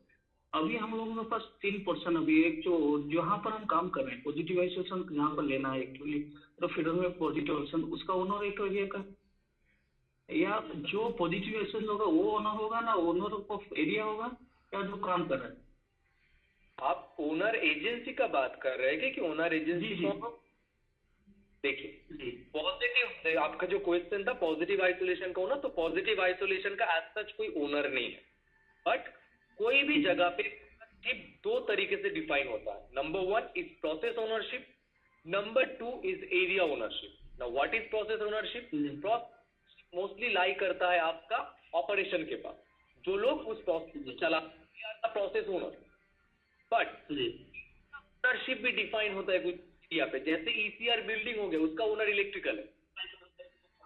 अभी हम लोगों के पास 3% अभी एक जो जहाँ पर हम काम कर रहे हैं पॉजिटिव आइसोलेशन जहाँ पर लेना है एक्चुअली, तो फीडर में पॉजिटिव आइसोलेशन उसका ओनर एक एरिया का, या जो पॉजिटिव आइसोलेशन होगा वो ओनर होगा ना, ओनर ऑफ एरिया होगा, या जो काम कर रहा है। आप ओनर एजेंसी का बात कर रहे हैं कि ओनर एजेंसी जी। को? देखिए जी पॉजिटिव, आपका जो क्वेश्चन था पॉजिटिव आइसोलेशन का होना, तो पॉजिटिव आइसोलेशन का एज सच कोई ओनर नहीं है, बट कोई भी जगह पे सिर्फ दो तरीके से डिफाइन होता है। Number 1 is process ownership, number 2 is area ownership. Now what is process ownership? Process mostly lie करता है आपका ऑपरेशन के पास, जो लोग उस प्रोसेस को चलाते हैं, प्रोसेस ओनर। बट ओनरशिप भी डिफाइन होता है कुछ एरिया पे, जैसे ईसीआर बिल्डिंग हो गया, उसका ओनर इलेक्ट्रिकल है।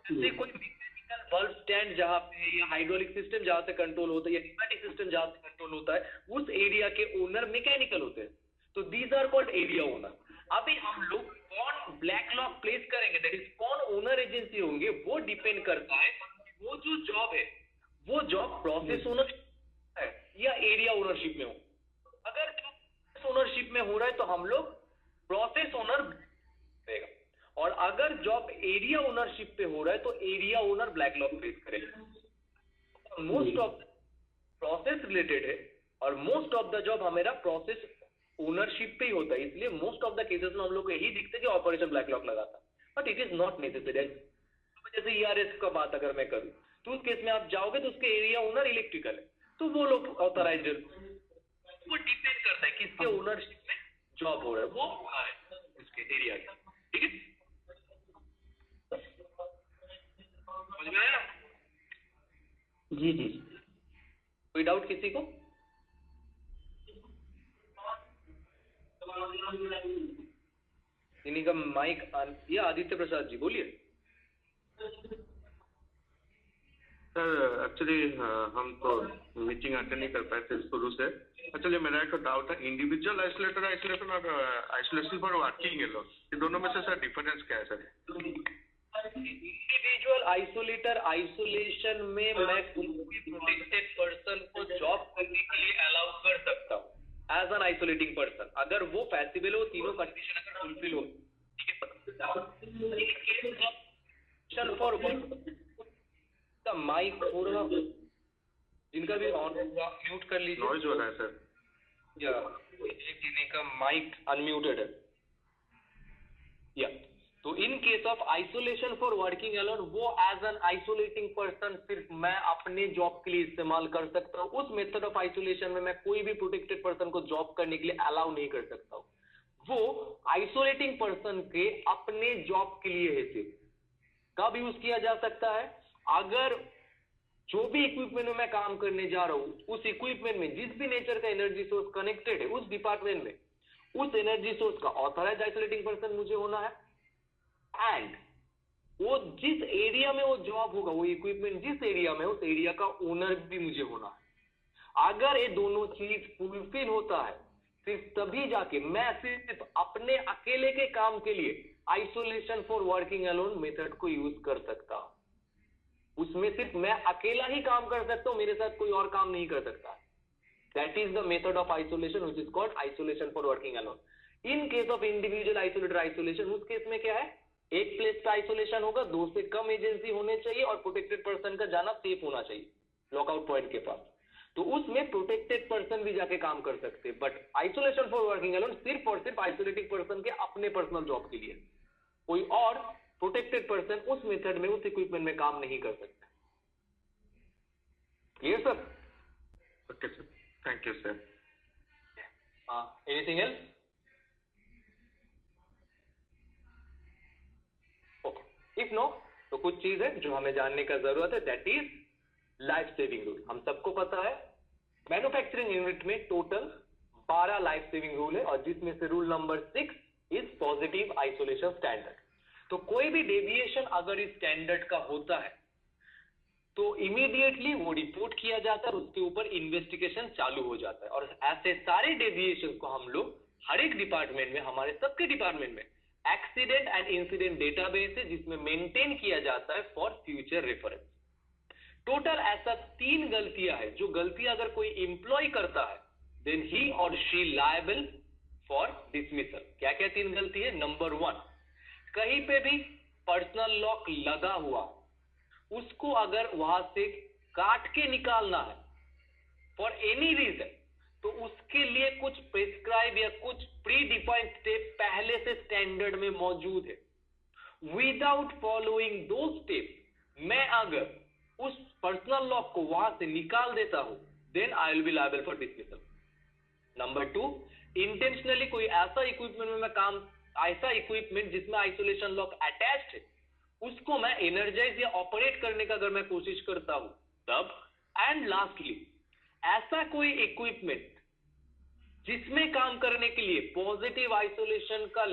जैसे कोई मैकेनिकल बल्ब स्टैंड जहाँ पे, या हाइड्रोलिक सिस्टम जहाँ से कंट्रोल होता है, या न्यूमेटिक सिस्टम जहाँ से कंट्रोल होता है, उस एरिया के ओनर मैकेनिकल होते हैं। तो these are called area owner. अभी हम लोग कौन ब्लैक लॉक प्लेस करेंगे, दैट इज कौन ओनर एजेंसी होंगे, वो डिपेंड करता है वो जो जॉब है वो जॉब प्रोसेस ओनरशिप है या एरिया ओनरशिप में हो। अगर प्रोसेस ओनरशिप में हो रहा है तो हम लोग प्रोसेस ओनर रहेगा, और अगर जॉब एरिया ओनरशिप पे हो रहा है तो area owner black lock place करेगा। मोस्ट ऑफ प्रोसेस रिलेटेड है और मोस्ट ऑफ द जॉब हमारा प्रोसेस ओनरशिप पे ही होता है, इसलिए मोस्ट ऑफ द केसेस में हम लोग को यही दिखते हैं कि ऑपरेशन ब्लैक लॉक लगाता है, but it is not necessary. जैसे ईआरएस का बात अगर मैं करूं तो उस केस में आप जाओगे तो उसके एरिया ओनर इलेक्ट्रिकल है, तो वो लोग ऑथराइज्ड, वो डिपेंड करता है किसके ओनरशिप में जॉब हो रहा है, वो है उसके एरिया का। ठीक है, समझ में आया? जी जी। कोई डाउट किसी को? इन्हीं का माइक या आदित्य प्रसाद जी बोलिए। सर एक्चुअली हम तो मीटिंग अटेंड नहीं कर पाए थे शुरू से। एक्चुअली मेरा एक डाउट है, इंडिविजुअल आइसोलेटर आइसोलेशन और आइसोलेशन फॉर वर्किंग एलोन, ये दोनों में से सर डिफरेंस क्या है सर? इंडिविजुअल आइसोलेटर आइसोलेशन में मैं कोई भी प्रोटेक्टेड पर्सन को जॉब करने के लिए अलाउ कर सकता हूँ एज एन आइसोलेटिंग पर्सन, अगर वो फैसिबल हो, तीनों कंडीशन अगर फुलफिल हो। फॉर का माइक थोड़ा जिनका भी ऑन होगा म्यूट कर लीजिए, नॉइज हो रहा है सर। या एक जिन्हीं का माइक अनम्यूटेड है। या तो इन case of isolation for working alone, वो एज एन आइसोलेटिंग पर्सन सिर्फ मैं अपने जॉब के लिए इस्तेमाल कर सकता हूँ। उस मेथड ऑफ आइसोलेशन में मैं कोई भी प्रोटेक्टेड पर्सन को जॉब करने के लिए अलाउ नहीं कर सकता हूँ। वो आइसोलेटिंग पर्सन के अपने जॉब के लिए है सिर्फ। कब यूज किया जा सकता है? अगर जो भी इक्विपमेंट में मैं काम करने जा रहा हूँ, उस इक्विपमेंट में जिस भी नेचर का एनर्जी सोर्स कनेक्टेड है, उस डिपार्टमेंट में उस एनर्जी सोर्स का ऑथराइज्ड आइसोलेटिंग पर्सन मुझे होना है, एंड वो जिस एरिया में वो जॉब होगा, वो इक्विपमेंट जिस एरिया में, उस एरिया का ओनर भी मुझे होना है। अगर ये दोनों चीज फुलफिल होता है, सिर्फ तभी जाके मैं सिर्फ अपने अकेले के काम के लिए isolation for working alone method को यूज कर सकता हूं। उसमें सिर्फ मैं अकेला ही काम कर सकता हूं, मेरे साथ कोई और काम नहीं कर सकता। That is the method of isolation which is called isolation for working alone. In case of individual isolator isolation, उस केस में क्या है, एक प्लेस का आइसोलेशन होगा, 2 से कम एजेंसी होने चाहिए और प्रोटेक्टेड पर्सन का जाना सेफ होना चाहिए लॉकआउट पॉइंट के पास। तो उसमें प्रोटेक्टेड पर्सन भी जाके काम कर सकते हैं, but isolation for working alone सिर्फ और सिर्फ आइसोलेटिंग पर्सन के अपने पर्सनल जॉब के लिए। कोई और प्रोटेक्टेड पर्सन उस मेथड में, उस इक्विपमेंट में काम नहीं कर सकता। Clear sir? Okay sir, thank you sir. Anything else? Okay, if no तो कुछ चीज है जो हमें जानने का जरूरत है, that is life saving rule. हम सबको पता है मैन्युफैक्चरिंग यूनिट में टोटल 12 लाइफ सेविंग रूल है, और जिसमें से rule number 6 is positive isolation standard. तो कोई भी डेविएशन अगर इस स्टैंडर्ड का होता है तो इमीडिएटली वो रिपोर्ट किया जाता है, उसके ऊपर इन्वेस्टिगेशन चालू हो जाता है, और ऐसे सारे डेविएशन को हम लोग हर एक डिपार्टमेंट में, हमारे सबके डिपार्टमेंट में एक्सीडेंट एंड इंसिडेंट डेटाबेस है जिसमें मेंटेन किया जाता है फॉर फ्यूचर रेफरेंस। टोटल ऐसा 3 गलतियां है, जो गलतियां अगर कोई एम्प्लॉय करता है देन ही और शी लायबल फॉर डिसमिसल। क्या क्या 3 गलती है? नंबर 1, कहीं पे भी पर्सनल लॉक लगा हुआ, उसको अगर वहां से काट के निकालना है फॉर एनी रीजन, तो उसके लिए कुछ प्रिस्क्राइब या कुछ प्री डिफाइंड स्टेप पहले से स्टैंडर्ड में मौजूद है। विदाउट फॉलोइंग दो स्टेप मैं अगर उस पर्सनल लॉक को वहां से निकाल देता हूं then I will be liable for dismissal. Number 2, intentionally कोई ऐसा इक्विपमेंट में मैं काम, ऐसा इक्विपमेंट जिसमें आइसोलेशन लॉक अटैच्ड है, उसको मैं एनर्जाइज या ऑपरेट करने का अगर मैं कोशिश करता हूं तब। एंड लास्टली, ऐसा कोई इक्विपमेंट जिसमें काम करने के लिए पॉजिटिव आइसोलेशन का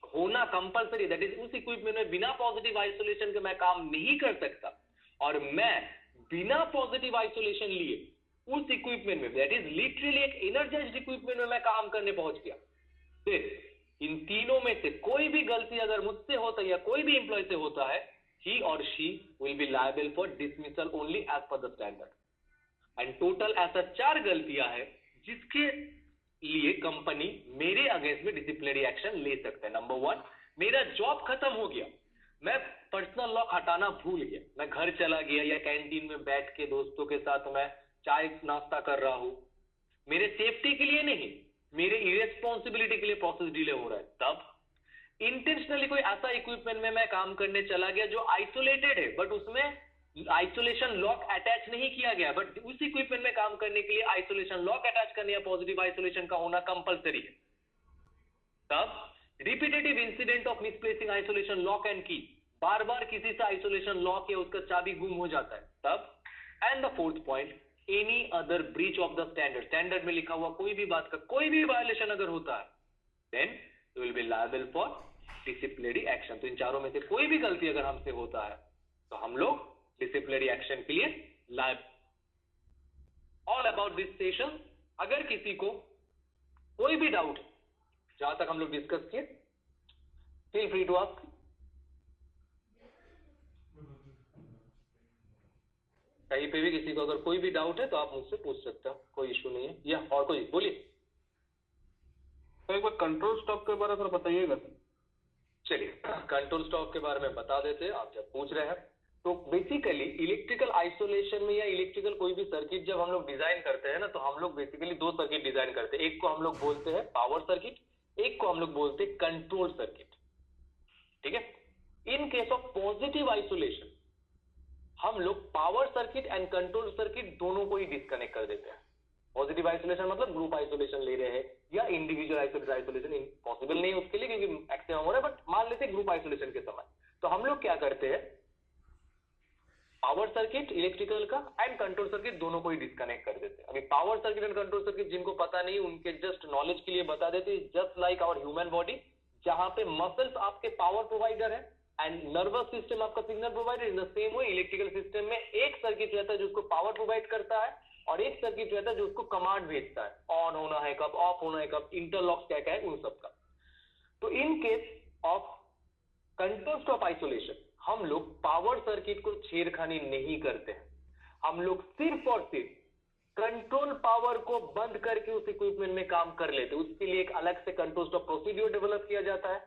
होना कंपलसरी, दैट इज उस इक्विपमेंट में बिना पॉजिटिव आइसोलेशन के मैं काम नहीं कर सकता, और मैं बिना पॉजिटिव आइसोलेशन लिए उस इक्विपमेंट में, दैट इज लिटरली एक एनर्जाइज्ड इक्विपमेंट में मैं काम करने पहुंच गया, फिर इन तीनों में से कोई भी गलती अगर मुझसे होता है या कोई भी एम्प्लॉय से होता है, he or she will be liable for dismissal only as per the standard. And total ऐसा 4 गलतियां है जिसके लिए कंपनी मेरे अगेंस्ट में डिसिप्लिनरी एक्शन ले सकता है। नंबर 1, मेरा जॉब खत्म हो गया, मैं पर्सनल लॉक हटाना भूल गया, मैं घर चला गया या कैंटीन में बैठ के दोस्तों के साथ मैं चाय नाश्ता कर रहा हूं, मेरे सेफ्टी के लिए नहीं, मेरे इरेस्पॉन्सिबिलिटी के लिए प्रोसेस डिले हो रहा है, तब इंटेंशनली कोई ऐसा इक्विपमेंट में मैं काम करने चला गया जो आइसोलेटेड है बट उसमें आइसोलेशन लॉक अटैच नहीं किया गया, बट उस इक्विपमेंट में काम करने के लिए आइसोलेशन लॉक अटैच करने या पॉजिटिव आइसोलेशन का होना कंपलसरी है, तब repetitive incident of misplacing isolation lock and की, बार बार किसी से आइसोलेशन लॉक या उसका चाबी गुम हो जाता है, तब। And the 4th point, any other breach of the standard, standard में लिखा हुआ कोई भी बात का कोई भी वायलेशन अगर होता है then you will be liable for disciplinary action. तो इन चारों में से कोई भी गलती अगर हमसे होता है तो हम लोग डिसिप्लिनरी एक्शन के लिए liable. All about this session, अगर किसी को कोई भी डाउट जहां तक हम लोग डिस्कस किए, फील फ्री टू आस्क। कहीं पे भी किसी को अगर कोई भी डाउट है तो आप मुझसे पूछ सकते हो, कोई इशू नहीं है। या और कोई बोलिए। तो एक बार कंट्रोल स्टॉप के बारे में बताइएगा। चलिए कंट्रोल स्टॉप के बारे में बता देते हैं, आप जब पूछ रहे हैं। तो बेसिकली इलेक्ट्रिकल आइसोलेशन में या इलेक्ट्रिकल कोई भी सर्किट जब हम लोग डिजाइन करते हैं ना, तो हम लोग बेसिकली 2 सर्किट डिजाइन करते हैं। एक को हम लोग बोलते हैं पावर सर्किट, एक को हम लोग बोलते हैं कंट्रोल सर्किट, ठीक है। इन केस ऑफ पॉजिटिव आइसोलेशन हम लोग power circuit and control circuit दोनों को ही डिस्कनेक्ट कर देते हैं। पॉजिटिव आइसोलेशन मतलब ग्रुप आइसोलेशन ले रहे हैं या इंडिविजुअल आइसोलेशन पॉसिबल नहीं है उसके लिए क्योंकि मैक्सिमम हो रहा है, बट मान लेते हैं ग्रुप आइसोलेशन के समय, तो हम लोग क्या करते हैं, पावर सर्किट इलेक्ट्रिकल का एंड कंट्रोल सर्किट दोनों को ही डिस्कनेक्ट कर देते हैं। अभी power circuit and control circuit जिनको पता नहीं उनके जस्ट नॉलेज के लिए बता देते हैं, just like our human body, जहां पे मसल्स आपके पावर प्रोवाइडर है एंड नर्वस सिस्टम आपका signal provider. In the same way electrical system में एक सर्किट रहता है जो उसको पावर प्रोवाइड करता है और एक सर्किट रहता है जो उसको कमांड भेजता है, ऑन होना है कब, ऑफ होना है कब, इंटरलॉक्स क्या क्या है उन सब का। तो इन case of control stop isolation हम लोग पावर सर्किट को छेड़खानी नहीं करते हैं, हम लोग सिर्फ और सिर्फ कंट्रोल पावर को बंद करके उस इक्विपमेंट में काम कर लेते हैं। उसके लिए एक अलग से कंट्रोल स्टॉप प्रोसीड्यूर डेवलप किया जाता है।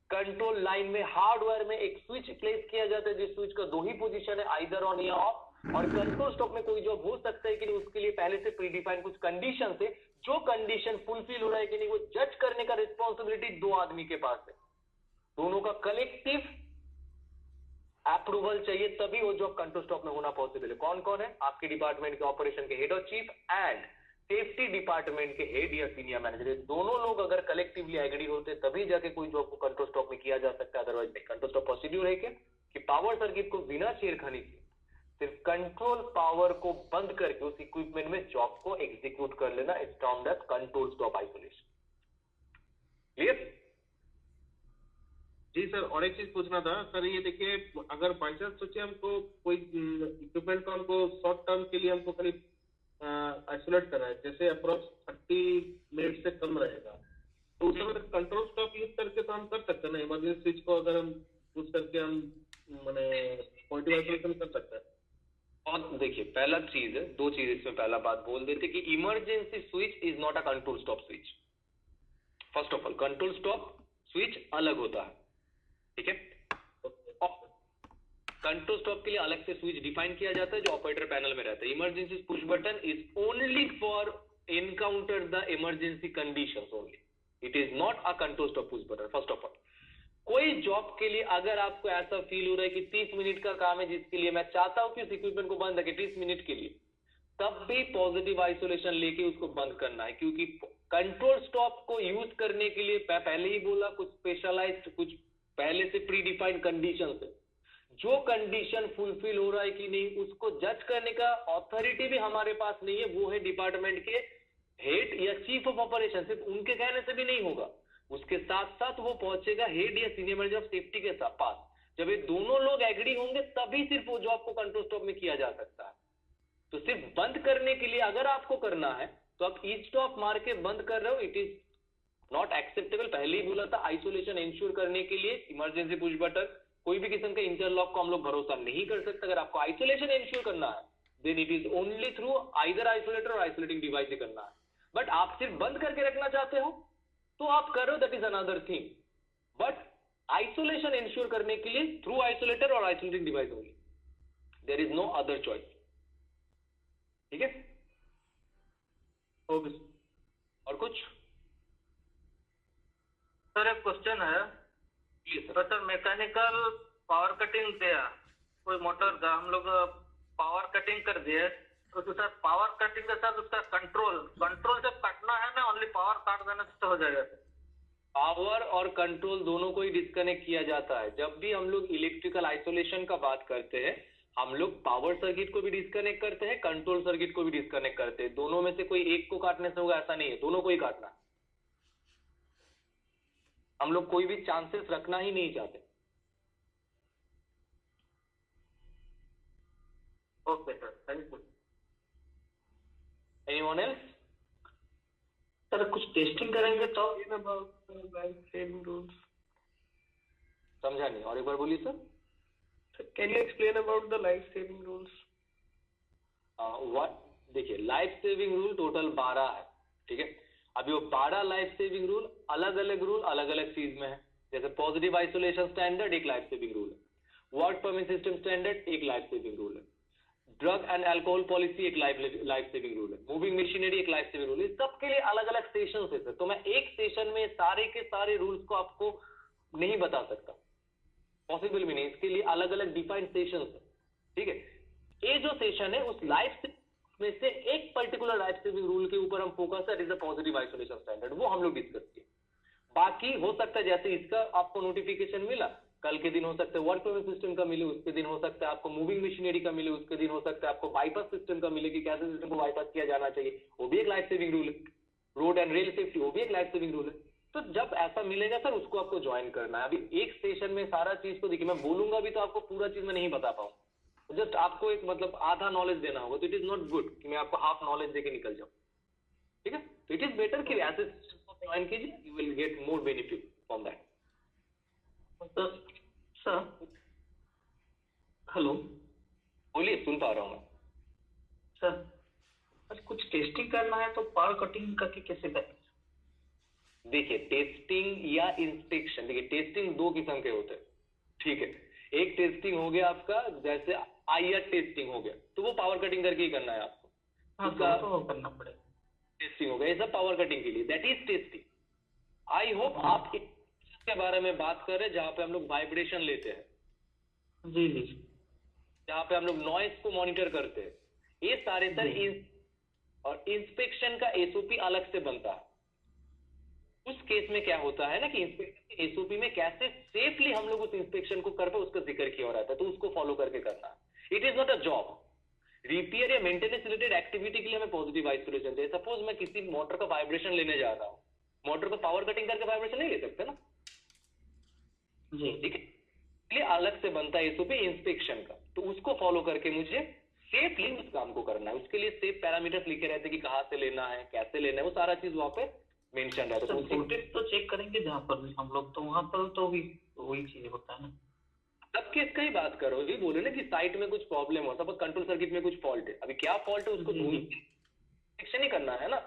कंट्रोल लाइन में हार्डवेयर में एक स्विच प्लेस किया जाता है, जिस स्विच का 2 ही पोजीशन है, आइदर ऑन या ऑफ। और कंट्रोल स्टॉप में कोई जॉब हो सकता है कि नहीं उसके लिए पहले से प्रीडिफाइंड कुछ कंडीशन है, जो कंडीशन फुलफिल हो रहा है कि नहीं वो जज करने का रिस्पॉन्सिबिलिटी 2 आदमी के पास है। दोनों का कलेक्टिव अप्रूवल चाहिए तभी वो जॉब कंट्रोल स्टॉप में होना पॉसिबल है। कौन कौन है? आपके डिपार्टमेंट के ऑपरेशन के हेड और चीफ एंड सेफ्टी डिपार्टमेंट के हेड या सीनियर मैनेजर, दोनों लोग अगर कलेक्टिवली एग्री होते तभी जाके कोई जॉब को कंट्रोल स्टॉप में किया जा सकता है, अदरवाइज नहीं। कंट्रोल स्टॉप प्रोसीड्यूर है क्या कि पावर सर्किट को बिना छेड़खानी किए सिर्फ कंट्रोल पावर को बंद करके उस इक्विपमेंट में जॉब को एग्जीक्यूट कर लेना, it's termed as control stop isolation. Clear? जी सर, और एक चीज पूछना था सर, ये देखिए अगर बाई चांस सोचिए हमको कोई इक्विपमेंट को हमको शॉर्ट टर्म के लिए हमको खाली आइसोलेट करना है, जैसे अप्रोक्स 30 मिनट से कम रहेगा, तो उस समय कंट्रोल स्टॉप यूज करके तो हम कर सकते हैं ना, इमरजेंसी स्विच को अगर हम यूज करके हम माने पॉजिटिव आइसोलेशन कर सकते हैं। और देखिए पहला चीज है, दो चीज इसमें पहला बात बोल देते कि emergency switch is not a control stop switch. First of all control stop switch अलग होता है, ठीक है। कंट्रोल स्टॉप के लिए अलग से स्विच डिफाइन किया जाता है जो ऑपरेटर पैनल में रहता है। Emergency push button is only for encounter the emergency conditions only, it is not a control stop push button. First of all कोई जॉब के लिए अगर आपको ऐसा फील हो रहा है कि 30 मिनट का काम है जिसके लिए मैं चाहता हूं कि उस इक्विपमेंट को बंद रखे 30 मिनट के लिए, तब भी पॉजिटिव आइसोलेशन लेके उसको बंद करना है, क्योंकि कंट्रोल स्टॉप को यूज करने के लिए पहले ही बोला कुछ स्पेशलाइज्ड, कुछ पहले से प्री डिफाइंड कंडीशन है। जो कंडीशन फुलफिल हो रहा है कि नहीं उसको जज करने का ऑथोरिटी भी हमारे पास नहीं है, वो है डिपार्टमेंट के हेड या चीफ ऑफ ऑपरेशन। सिर्फ उनके कहने से भी नहीं होगा, उसके साथ साथ वो पहुंचेगा हेड या सीनियर मैनेजर ऑफ सेफ्टी के पास। जब ये दोनों लोग एग्री होंगे तभी सिर्फ वो जॉब को कंट्रोल स्टॉप में किया जा सकता है। तो सिर्फ बंद करने के लिए अगर आपको करना है तो आप ई स्टॉप मार के बंद कर रहे हो, इट इज नॉट एक्सेप्टेबल। पहले ही बोला था आइसोलेशन इंश्योर करने के लिए इमरजेंसी पुश बटन, कोई भी किस्म के इंटरलॉक को हम लोग भरोसा नहीं कर सकते। अगर आपको आइसोलेशन इंश्योर करना है then it is only through either isolator or isolating device ही करना है। बट आप सिर्फ बंद करके रखना चाहते हो तो आप करो, that is another thing. But isolation ensure करने के लिए through isolator or isolating device only, there is no other choice, ठीक है। ओके और कुछ सर एक क्वेश्चन है, तो सर मैकेनिकल पावर कटिंग दिया, कोई मोटर का हम लोग पावर कटिंग कर दिए, तो सर पावर कटिंग के साथ उसका कंट्रोल जब काटना है ना, ओनली पावर काट देने से तो हो जाएगा? पावर और कंट्रोल दोनों को ही डिस्कनेक्ट किया जाता है। जब भी हम लोग इलेक्ट्रिकल आइसोलेशन का बात करते हैं हम लोग पावर सर्किट को भी डिस्कनेक्ट करते हैं, कंट्रोल सर्किट को भी डिस्कनेक्ट करते हैं। दोनों में से कोई एक को काटने से होगा ऐसा नहीं है, दोनों को ही काटना है। हम लोग कोई भी चांसेस रखना ही नहीं चाहते। Okay sir, thank you. Anyone else? Sir कुछ टेस्टिंग करेंगे तो समझा नहीं, और एक बार बोलिए sir. Can you explain about the life saving rules? What, देखिए लाइफ सेविंग रूल टोटल 12 है, ठीक है। अभी वो 12 लाइफ सेविंग रूल अलग अलग चीज में है। जैसे पॉजिटिव आइसोलेशन स्टैंडर्ड एक लाइफ सेविंग रूल है, वर्क परमिट सिस्टम स्टैंडर्ड एक लाइफ सेविंग रूल है, ड्रग एंड अल्कोहल पॉलिसी एक लाइफ सेविंग रूल है, मूविंग मशीनरी एक लाइफ सेविंग रूल है। सबके लिए अलग अलग सेशन है, तो मैं एक सेशन में सारे के सारे रूल्स को आपको नहीं बता सकता, पॉसिबल भी नहीं। इसके लिए अलग अलग डिफाइंड सेशन है, ठीक है। ये जो सेशन है उस लाइफ में से एक पर्टिकुलर लाइफ सेविंग रूल के ऊपर हम फोकस है, is a positive isolation standard, वो हम लोग डिस्कस किए। बाकी हो सकता है जैसे इसका आपको नोटिफिकेशन मिला, कल के दिन हो सकता है वर्क परमिट सिस्टम का मिले, उसके दिन हो सकता है आपको मूविंग मशीनरी का मिले, उसके दिन हो सकता है आपको बाईपास सिस्टम का मिले कि कैसे सिस्टम को बाईपास किया जाना चाहिए, वो भी एक लाइफ सेविंग रूल है। रोड एंड रेल सेफ्टी वो भी एक लाइफ सेविंग रूल है। तो जब ऐसा मिलेगा सर उसको आपको ज्वाइन करना है। अभी एक सेशन में सारा चीज को देखिए, मैं बोलूंगा भी तो आपको पूरा चीज में नहीं बता पाऊँ, जस्ट आपको एक मतलब आधा नॉलेज देना होगा, तो इट इज नॉट गुड कि मैं आपको हाफ नॉलेज देके निकल जाऊं, ठीक है। तो इट इज बेटर कि ऐसे ज्वाइन कीजिए, you will get more benefit from that. Sir hello, बोलिए, सुन पा रहा हूँ मैं। सर कुछ टेस्टिंग करना है तो पावर कटिंग करके कैसे करें? देखिए टेस्टिंग या इंस्पेक्शन, देखिए टेस्टिंग दो किस्म के होते हैं, ठीक है। एक टेस्टिंग हो गया आपका, जैसे आईआर टेस्टिंग हो गया, तो वो पावर कटिंग करके ही करना है आपको। हाँ, तो करना पड़ेगा। टेस्टिंग हो गया, ये सब पावर कटिंग के लिए, that is testing. I hope आप के बारे में बात कर रहे हैं जहां पे हम लोग वाइब्रेशन लेते हैं, जी जी, जहां पे हम लोग नॉइस को मॉनिटर करते हैं, ये सारे सर और इंस्पेक्शन का एसओपी अलग से बनता है। उस केस में क्या होता है ना कि इंस्पेक्शन के एसओपी में कैसे सेफली हम लोग उस इंस्पेक्शन को कर पाए उसका जिक्र किया हो रहता है, तो उसको फॉलो करके करना है। It is not a job. Repair या मेंटेनेंस रिलेटेड एक्टिविटी के लिए हमें पॉजिटिव आइसोलेशन चाहिए। सपोज मैं किसी मोटर का वाइब्रेशन लेने जा रहा हूँ, मोटर को पावर कटिंग करके वाइब्रेशन नहीं ले सकते ना जी, ठीक है। इसलिए अलग से बनता है एसओपी इंस्पेक्शन का, तो उसको फॉलो करके मुझे सेफली उस काम को करना है। उसके लिए सेफ पैरामीटर्स लिखे रहते हैं कि कहाँ से लेना है, कैसे लेना है, वो सारा चीज वहां पे मेंशन रहता है। सर तो उसी फुटेज तो चेक करेंगे जहाँ पर भी हम लोग, तो वहाँ पर तो भी वही चीज होता है ना। सब केस का ही बात करो, ये बोले ना कि साइट में कुछ प्रॉब्लम हो, सपोज कंट्रोल सर्किट में कुछ फॉल्ट है, अभी क्या फॉल्ट है उसको जी, ढूंढ जी। इंस्पेक्शन ही करना है ना,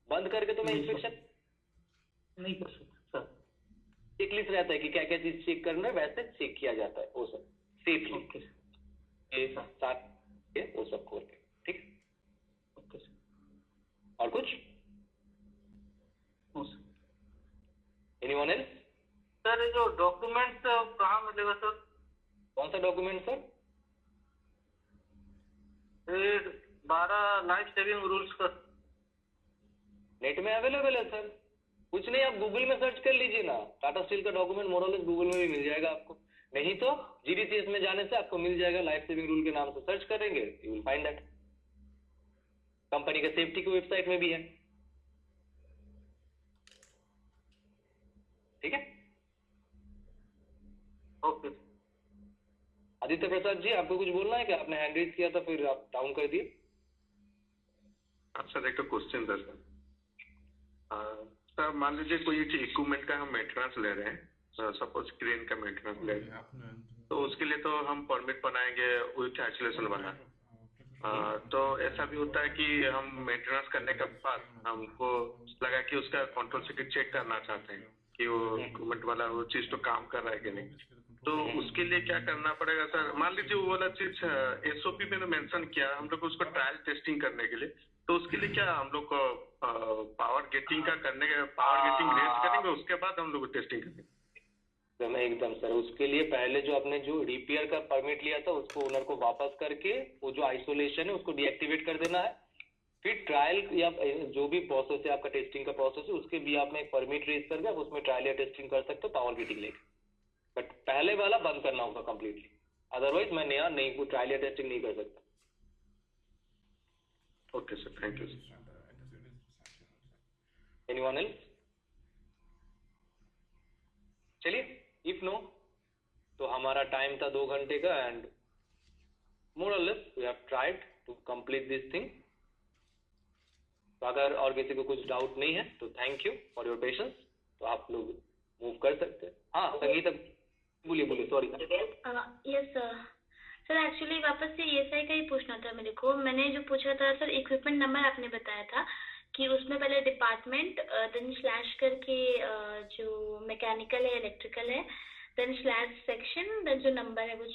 बंद करके तो मैं नहीं सर, इंस्पेक्शन नहीं कर सकते सर। चेकलिस्ट रहता है कि क्या क्या चीज चेक करना है, वैसे चेक किया जाता है वो सब सेफली, ओके ये सर। साथ ये वो सब खोल के, ठीक। Okay sir. और कुछ no sir. Anyone else? Sir ये जो डॉक्यूमेंट्स कहाँ मिलेगा सर? कौन सा डॉक्यूमेंट सर? ये 12 लाइफ सेविंग रूल्स का। नेट में अवेलेबल है सर, कुछ नहीं, आप गूगल में सर्च कर लीजिए ना, टाटा स्टील का डॉक्यूमेंट मोरलेस गूगल में भी मिल जाएगा आपको, नहीं तो जीडीसीएस में जाने से आपको मिल जाएगा, लाइफ सेविंग रूल के नाम से सर्च करेंगे, you will find that. Company के सेफ्टी की वेबसाइट में भी है, ठीक है। ओके। आदित्य प्रसाद जी, आपको कुछ बोलना है क्या? आपने हैंड रेज किया था फिर आप डाउन कर दिए। सर एक तो क्वेश्चन था सर। सर मान लीजिए कोई एक इक्विपमेंट का हम मेंटेनेंस ले रहे हैं, सपोज क्रेन का मेंटेनेंस ले रहे हैं, तो उसके लिए तो हम परमिट बनाएंगे विथ आइसोलेशन वाला। तो ऐसा भी होता है कि हम मेंटेनेंस करने के बाद हमको लगा कि उसका कंट्रोल सर्किट चेक करना चाहते हैं कि वो इक्विपमेंट वाला वो चीज तो काम कर रहा है कि नहीं, तो उसके लिए क्या करना पड़ेगा सर? मान लीजिए वो वाला चीज एसओपी में मेंशन किया हम लोग उसको ट्रायल टेस्टिंग करने के लिए, तो उसके लिए क्या हम लोग को पावर गेटिंग का करने के पावर गेटिंग रेज करेंगे, उसके बाद हम लोग टेस्टिंग करेंगे? एकदम सर, उसके लिए पहले जो आपने जो रिपेयर का परमिट लिया था उसको ओनर को वापस करके वो जो आइसोलेशन है उसको डीएक्टिवेट कर देना है, फिर ट्रायल या जो भी प्रोसेस है आपका टेस्टिंग का प्रोसेस है उसके भी आप में एक परमिट रेज करके आप उसमें ट्रायल या टेस्टिंग कर सकते हो पावर गेटिंग लेके, बट पहले वाला बंद करना होगा कंप्लीटली, अदरवाइज मैं नया नहीं को ट्रायल या टेस्टिंग नहीं कर सकता। Okay sir, thank you sir. Anyone else? चलिए, इफ नो तो हमारा टाइम था 2 घंटे का end more or less we have tried to complete this thing. तो अगर और किसी को कुछ डाउट नहीं है तो thank you for your patience, तो आप लोग मूव कर सकते हैं। हाँ संगीता, बोलिए सॉरी। यस सर, एक्चुअली वापस से ESI का ही पूछना था मेरे को। मैंने जो पूछा था सर, इक्विपमेंट नंबर आपने बताया था कि उसमें पहले डिपार्टमेंट, देन स्लैश करके जो मैकेनिकल है इलेक्ट्रिकल है, देन स्लैश सेक्शन, देन जो नंबर है वो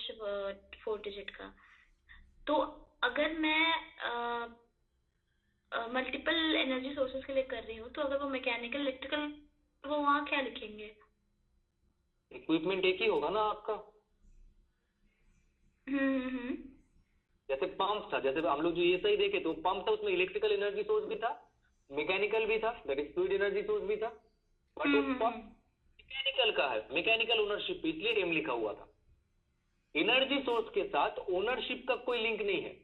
4 डिजिट का। तो अगर मैं मल्टीपल एनर्जी सोर्सेज के लिए कर रही हूँ, तो अगर वो मैकेनिकल इलेक्ट्रिकल, वो वहाँ क्या लिखेंगे? इक्विपमेंट एक ही होगा ना आपका। जैसे पंप था, जैसे हम लोग जो ESI देखे तो पंप था, उसमें इलेक्ट्रिकल एनर्जी सोर्स भी था, मैकेनिकल भी था, that is fluid energy source भी था, बट उस पंप मैकेनिकल का है, मैकेनिकल ओनरशिप, इसलिए एम लिखा हुआ था। एनर्जी सोर्स के साथ ओनरशिप का कोई लिंक नहीं है।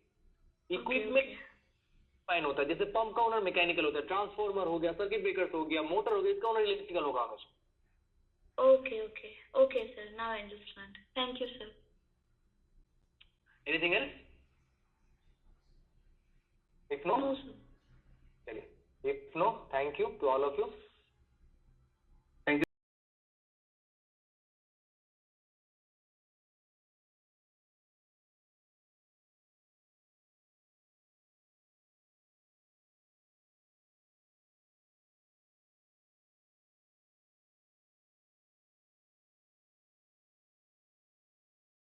इक्विपमेंट फाइन होता है, जैसे पंप का ओनर मैकेनिकल होता है, ट्रांसफार्मर हो गया, सर्किट ब्रेकर्स हो गया, मोटर हो गया, इसका ओनर इलेक्ट्रिकल होगा हमेशा। Okay, sir. Now I understand. Thank you, sir. Anything else? If no, No, sir. if no, thank you to all of you.